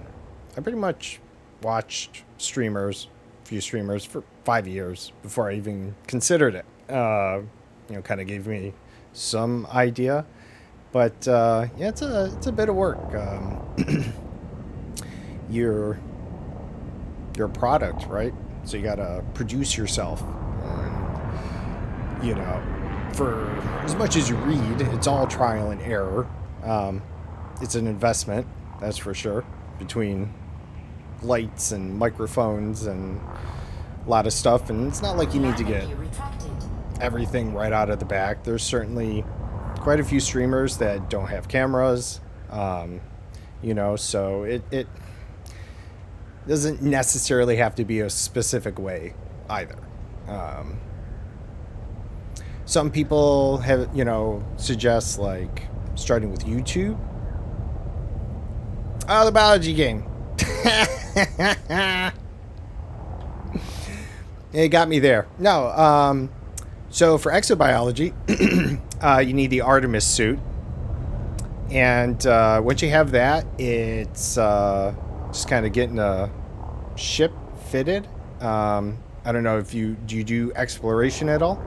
pretty much watched streamers, a few streamers, for 5 years before I even considered it. You know, kind of gave me some idea. But, yeah, it's a bit of work. You're a product, right? So you got to produce yourself. And, you know, for as much as you read, it's all trial and error. It's an investment, that's for sure, between lights and microphones and a lot of stuff. And it's not like you need to get everything right out of the back. There's certainly quite a few streamers that don't have cameras, you know, so it doesn't necessarily have to be a specific way either. Some people have, you know, suggest like starting with YouTube. Oh, the biology game. It got me there. No, so for exobiology, you need the Artemis suit. And once you have that, it's just kind of getting a ship fitted. I don't know if do you do exploration at all?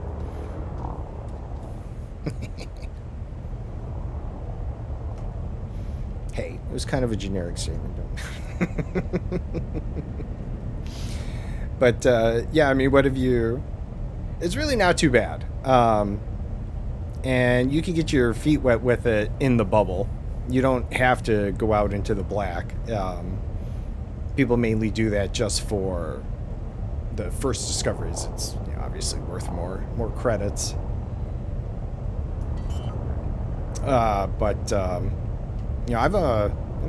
Hey, it was kind of a generic statement. But yeah, I mean, what have you? It's really not too bad. And you can get your feet wet with it in the bubble. You don't have to go out into the black. People mainly do that just for the first discoveries. It's obviously worth more credits. But I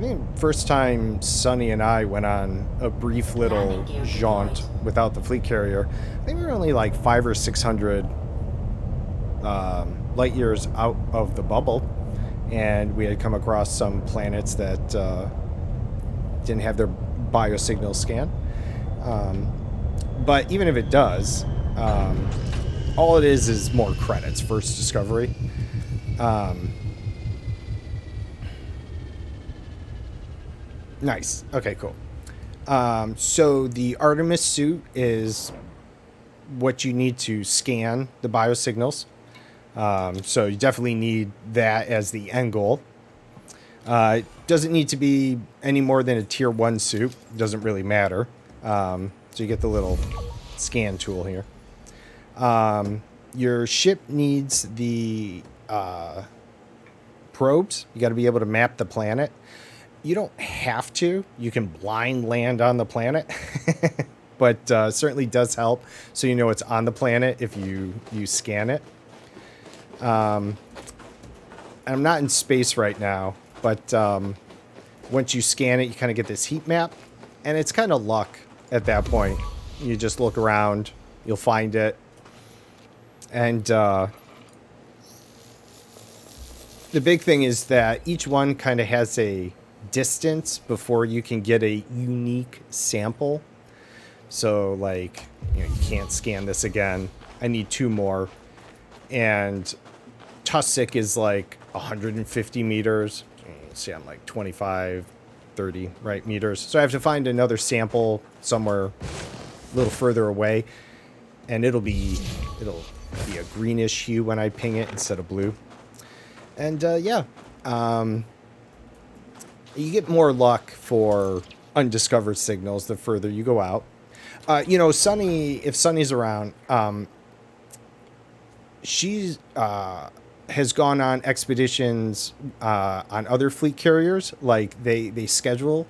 think first time Sonny and I went on a brief little jaunt without the fleet carrier, I think we were only like 500 or 600 light years out of the bubble, and we had come across some planets that didn't have their biosignal scan. But even if it does, all it is more credits. First discovery. Nice. Okay, cool. So the Artemis suit is what you need to scan the biosignals. So you definitely need that as the end goal. It doesn't need to be any more than a tier 1 suit. It doesn't really matter. So you get the little scan tool here. Your ship needs the probes. You got to be able to map the planet. You don't have to. You can blind land on the planet. But certainly does help. So you know it's on the planet if you scan it. I'm not in space right now, but once you scan it, you kind of get this heat map, and it's kind of luck at that point. You just look around, you'll find it, and the big thing is that each one kind of has a distance before you can get a unique sample. So, like, you can't scan this again. I need 2 more. And Tussock is like 150 meters. You see, I'm like 25, 30, right, meters. So I have to find another sample somewhere a little further away. And it'll be a greenish hue when I ping it instead of blue. And, yeah. You get more luck for undiscovered signals the further you go out. Sunny, if Sunny's around, she's has gone on expeditions on other fleet carriers. Like they schedule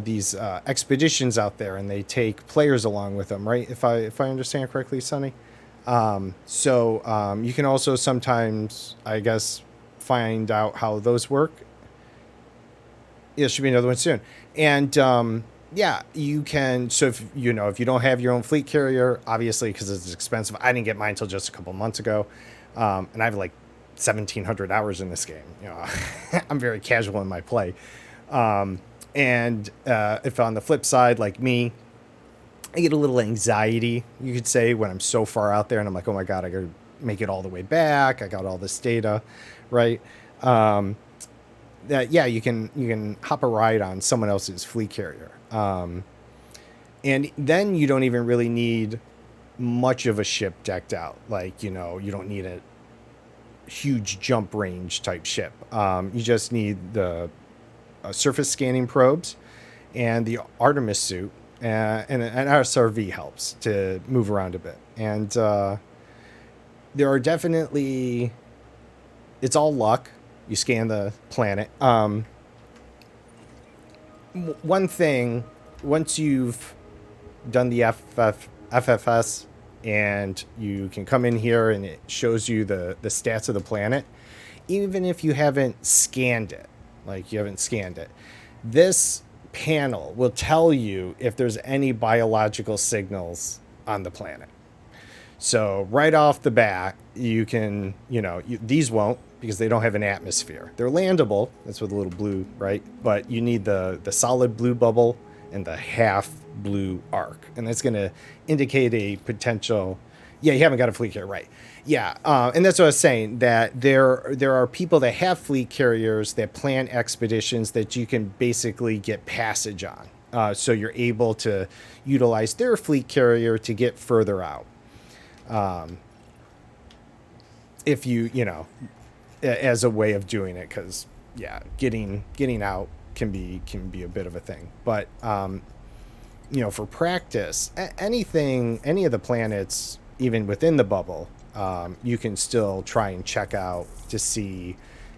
these expeditions out there, and they take players along with them, right? If I understand correctly, Sunny. So you can also sometimes, I guess, find out how those work. Yeah, there should be another one soon. And yeah, you can. So if you don't have your own fleet carrier, obviously, because it's expensive. I didn't get mine until just a couple months ago, and I have like 1,700 hours in this game. I'm very casual in my play. And if on the flip side, like me, I get a little anxiety, you could say, when I'm so far out there, and I'm like, oh my god, I gotta make it all the way back. I got all this data, right? That yeah, you can hop a ride on someone else's fleet carrier, and then you don't even really need much of a ship decked out. Like you don't need a huge jump range type ship. You just need the surface scanning probes and the Artemis suit, and an SRV helps to move around a bit. And there are definitely, it's all luck. You scan the planet. One thing, once you've done the FFS and you can come in here and it shows you the stats of the planet, even if you haven't scanned it, this panel will tell you if there's any biological signals on the planet. So right off the bat, you can, these won't, because they don't have an atmosphere. They're landable. That's with a little blue, right? But you need the solid blue bubble and the half blue arc. And that's going to indicate a potential... Yeah, you haven't got a fleet carrier, right. Yeah, and that's what I was saying, that there are people that have fleet carriers that plan expeditions that you can basically get passage on. So you're able to utilize their fleet carrier to get further out. If you know, as a way of doing it, because yeah, getting out can be a bit of a thing. But you know, for practice, any of the planets, even within the bubble, you can still try and check out to see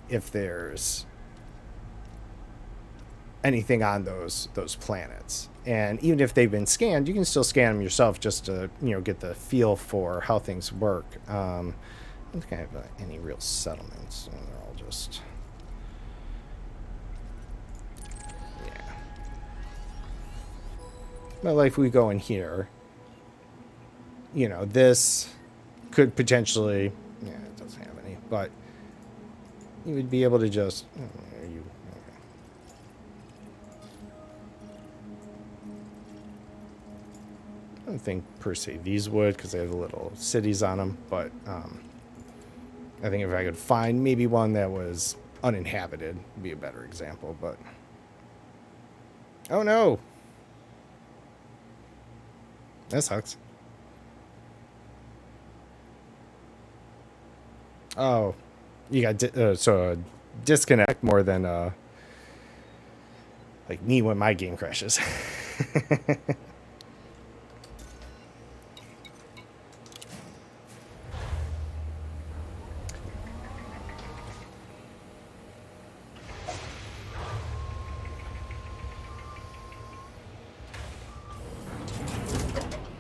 if there's anything on those planets. And even if they've been scanned, you can still scan them yourself just to, you know, get the feel for how things work. I don't think I have any real settlements. They're all just... yeah. But like if we go in here, you know, this could potentially... yeah, it doesn't have any, but you would be able to just... are you... okay. I don't think per se these would, because they have little cities on them, but I think if I could find maybe one that was uninhabited would be a better example, but... oh no! That sucks. Oh, you got so a disconnect more than like me when my game crashes.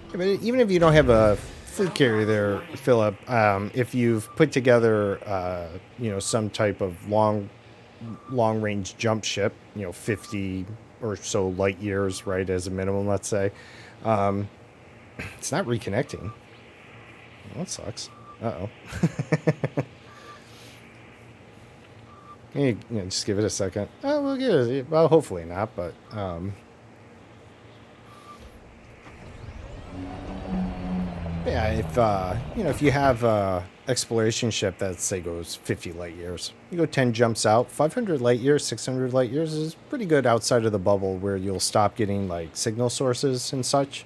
But even if you don't have a fleet carrier there, Philip, if you've put together, you know, some type of long range jump ship, you know, 50 or so light years, right, as a minimum, let's say, it's not reconnecting. Well, that sucks. Uh-oh. You know, just give it a second. Oh, we'll give it. Well, hopefully not, but yeah, if you know, if you have a exploration ship that say goes 50 light years, you go 10 jumps out, 500 light years, 600 light years is pretty good outside of the bubble where you'll stop getting like signal sources and such.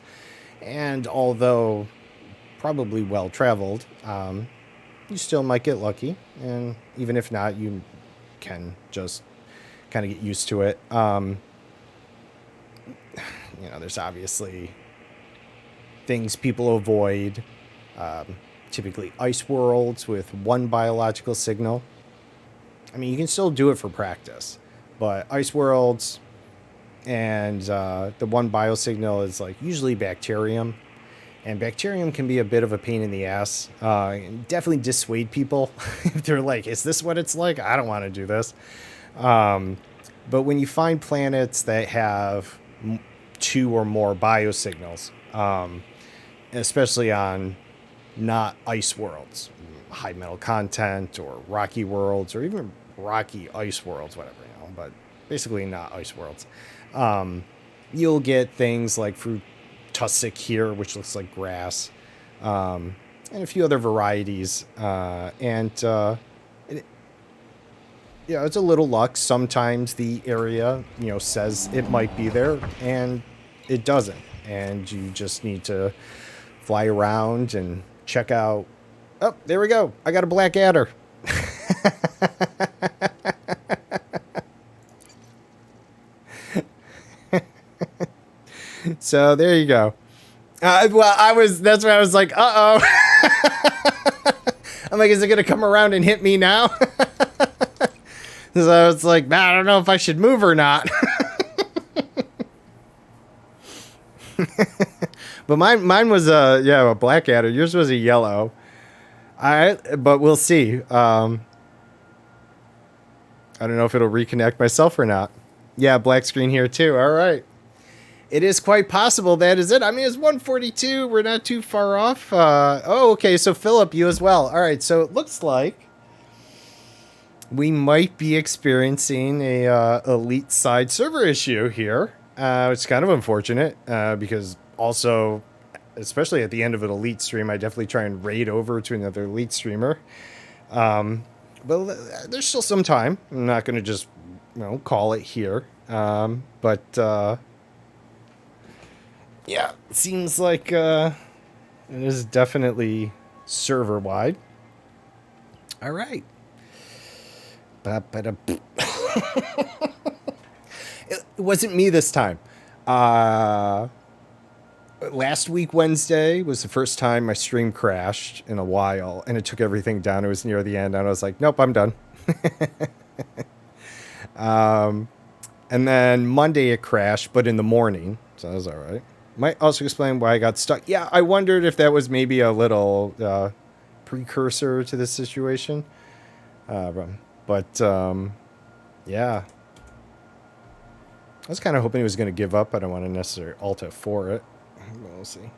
And although probably well traveled, you still might get lucky, and even if not, you can just kind of get used to it. You know, there's obviously things people avoid, typically ice worlds with one biological signal. I mean, you can still do it for practice, but ice worlds and the one biosignal is like usually bacterium, and bacterium can be a bit of a pain in the ass. Definitely dissuade people if they're like, is this what it's like? I don't want to do this. But when you find planets that have 2 or more biosignals, especially on not ice worlds, high metal content or rocky worlds, or even rocky ice worlds, whatever, you know, but basically not ice worlds. You'll get things like fruit tussock here, which looks like grass, and a few other varieties. You know, it's a little luck. Sometimes the area, you know, says it might be there, and it doesn't. And you just need to fly around and check out. Oh, there we go. I got a black adder. So there you go. Well, that's why I was like, uh-oh. I'm like, is it going to come around and hit me now? So I was like, nah, I don't know if I should move or not. But mine was a black adder. Yours was a yellow. All right, but we'll see. I don't know if it'll reconnect myself or not. Yeah, black screen here too. All right. It is quite possible that is it. I mean, it's 142. We're not too far off. Oh, okay. So Philip, you as well. All right. So it looks like we might be experiencing a elite side server issue here. It's kind of unfortunate because also, especially at the end of an elite stream, I definitely try and raid over to another elite streamer. But there's still some time. I'm not going to just, you know, call it here. But Yeah, it seems like it is definitely server-wide. All right. It wasn't me this time. Last week, Wednesday, was the first time my stream crashed in a while, and it took everything down. It was near the end, and I was like, nope, I'm done. And then Monday it crashed, but in the morning, so that was all right. Might also explain why I got stuck. Yeah, I wondered if that was maybe a little precursor to this situation. Yeah. I was kind of hoping he was going to give up. I don't want to necessarily alt F4 it. We'll see.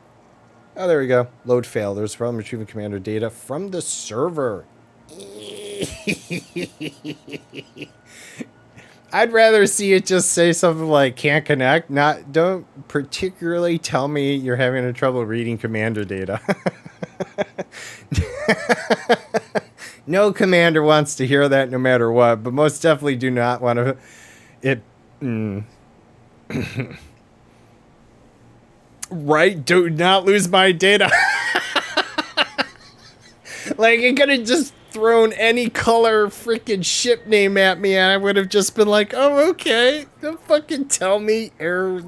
Oh, there we go. Load failed. There's a problem retrieving commander data from the server. I'd rather see it just say something like can't connect. Don't particularly tell me you're having trouble reading commander data. No commander wants to hear that no matter what, but most definitely do not want to. Right? Do not lose my data. Like, it could have just thrown any color freaking ship name at me, and I would have just been like, oh, okay. Don't fucking tell me error.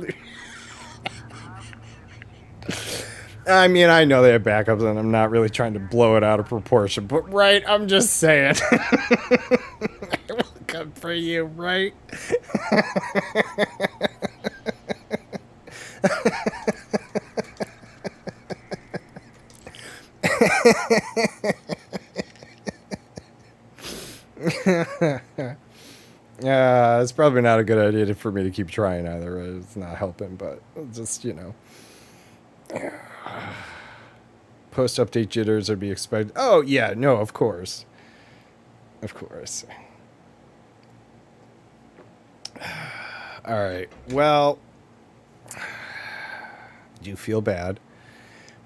I mean, I know they have backups, and I'm not really trying to blow it out of proportion, but right, I'm just saying. I will come for you, right? Yeah, it's probably not a good idea for me to keep trying either. It's not helping, but just, you know. Post-update jitters are be expected. Oh, yeah, no, of course. Of course. All right, well, I do feel bad.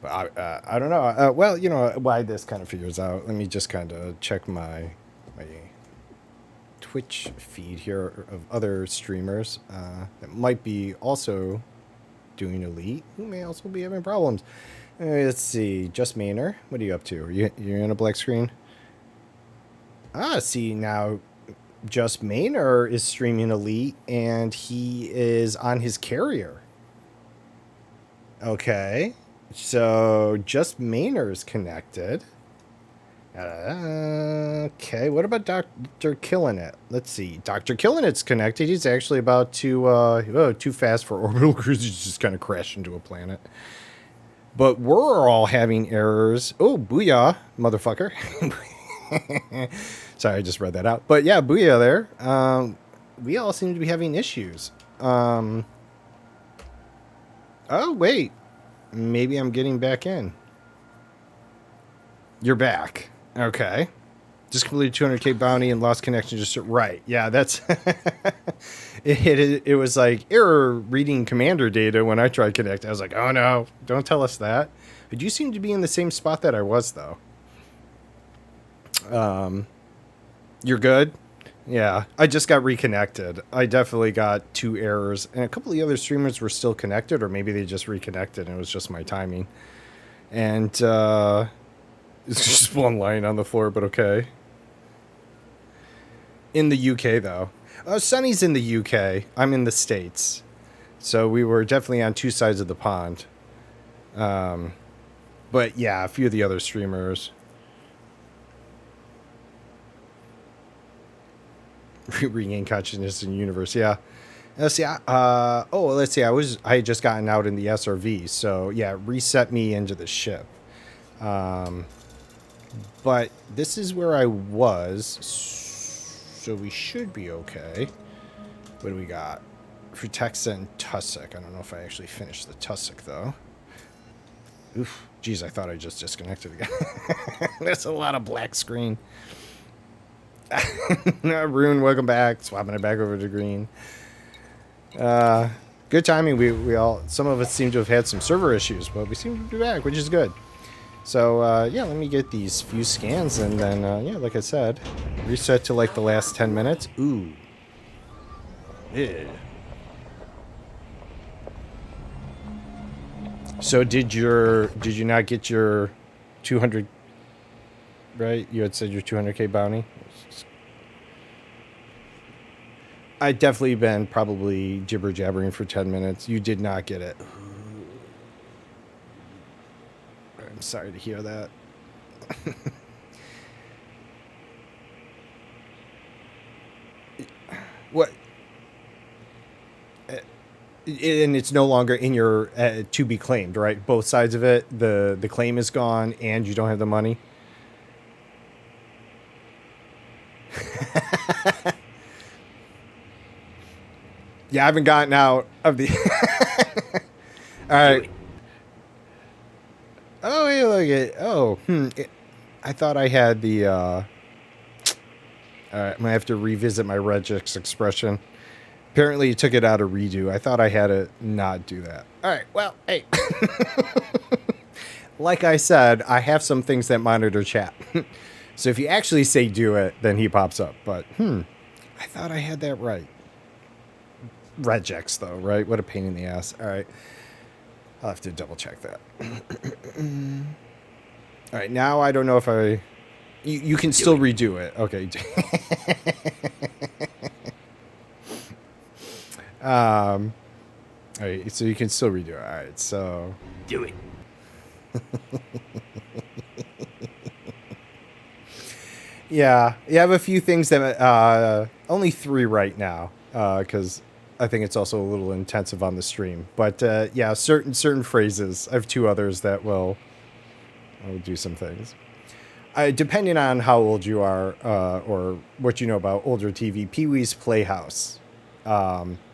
But I don't know. Well, you know, why this kind of figures out. Let me just kind of check my Twitch feed here of other streamers that might be also doing Elite, who may also be having problems. Let's see. Just Mainer, what are you up to? You're in a black screen? See, now Just Mainer is streaming Elite, and he is on his carrier. Okay. So, Just Mainer's connected. Okay, what about Dr. Killinit? Let's see. Dr. Killinit's connected. He's actually about to, too fast for orbital cruise. He's just kind of crashed into a planet. But we're all having errors. Oh, booyah, motherfucker. Sorry, I just read that out. But yeah, booyah there. We all seem to be having issues. Oh, wait. Maybe I'm getting back in. You're back. Okay. Just completed 200k bounty and lost connection. Just right. Yeah, that's... it was like error reading commander data when I tried connect. I was like, oh no, don't tell us that. But you seem to be in the same spot that I was, though. You're good? Yeah, I just got reconnected. I definitely got 2 errors, and a couple of the other streamers were still connected, or maybe they just reconnected and it was just my timing. And it's just one line on the floor, but okay. In the UK, though. Sunny's in the UK. I'm in the States. So we were definitely on 2 sides of the pond. But yeah, a few of the other streamers... regain consciousness in the universe. Yeah. Let's see. Let's see. I had just gotten out in the SRV, so yeah, reset me into the ship. But this is where I was, so we should be okay. What do we got? Frutexa and Tussock. I don't know if I actually finished the Tussock though. Oof. Geez, I thought I just disconnected again. There's a lot of black screen. Rune, welcome back. Swapping it back over to green. Good timing. We all, some of us seem to have had some server issues, but we seem to be back, which is good. So yeah, let me get these few scans, and then yeah, like I said, reset to like the last 10 minutes. Ooh. Yeah. So did you not get your 200, right? You had said your 200K bounty? I'd definitely been probably jibber jabbering for 10 minutes. You did not get it. I'm sorry to hear that. What? And it's no longer in your to be claimed, right? Both sides of it. The claim is gone, and you don't have the money. Yeah, I haven't gotten out of the. All right. Oh, hey, look at. Oh, I thought I had the. All right, I'm gonna have to revisit my regex expression. Apparently, you took it out of redo. I thought I had to not do that. All right. Well, hey. Like I said, I have some things that monitor chat. So if you actually say do it, then he pops up. But I thought I had that right. Regex though, right? What a pain in the ass. All right. I'll have to double check that. All right. Now I don't know if I. You can still redo it. Okay. All right, so you can still redo it. All right, so Do it. yeah, you have a few things that only 3 right now, because I think it's also a little intensive on the stream. But yeah, certain phrases. I have 2 others that will do some things. Depending on how old you are or what you know about older TV, Pee-wee's Playhouse.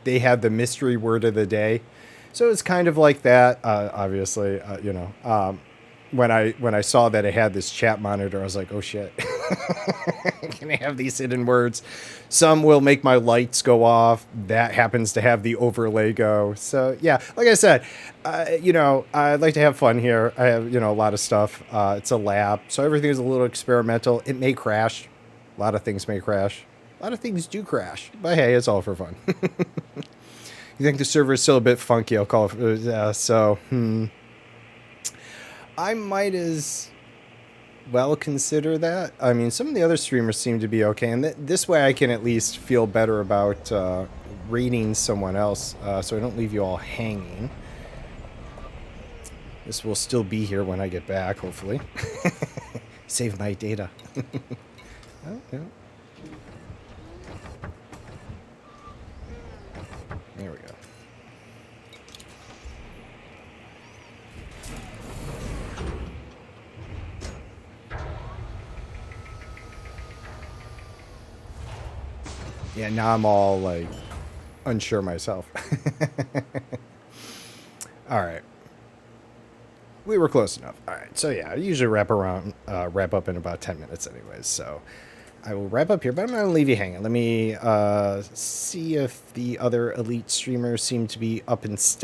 They had the mystery word of the day, so it's kind of like that. Obviously, you know, when I saw that it had this chat monitor, I was like, oh shit, can I have these hidden words? Some will make my lights go off. That happens to have the overlay go. So yeah, like I said, you know, I'd like to have fun here. I have, you know, a lot of stuff. It's a lab, so everything is a little experimental. It may crash. A lot of things may crash. A lot of things do crash, but hey, it's all for fun. You think the server is still a bit funky? I'll call it. So, I might as well consider that. I mean, some of the other streamers seem to be okay, and this way I can at least feel better about rating someone else, so I don't leave you all hanging. This will still be here when I get back, hopefully. Save my data. Oh, yeah. There we go. Yeah, now I'm all like unsure myself. All right. We were close enough. All right. So yeah, I usually wrap up in about 10 minutes anyways. So I will wrap up here, but I'm not going to leave you hanging. Let me see if the other elite streamers seem to be up and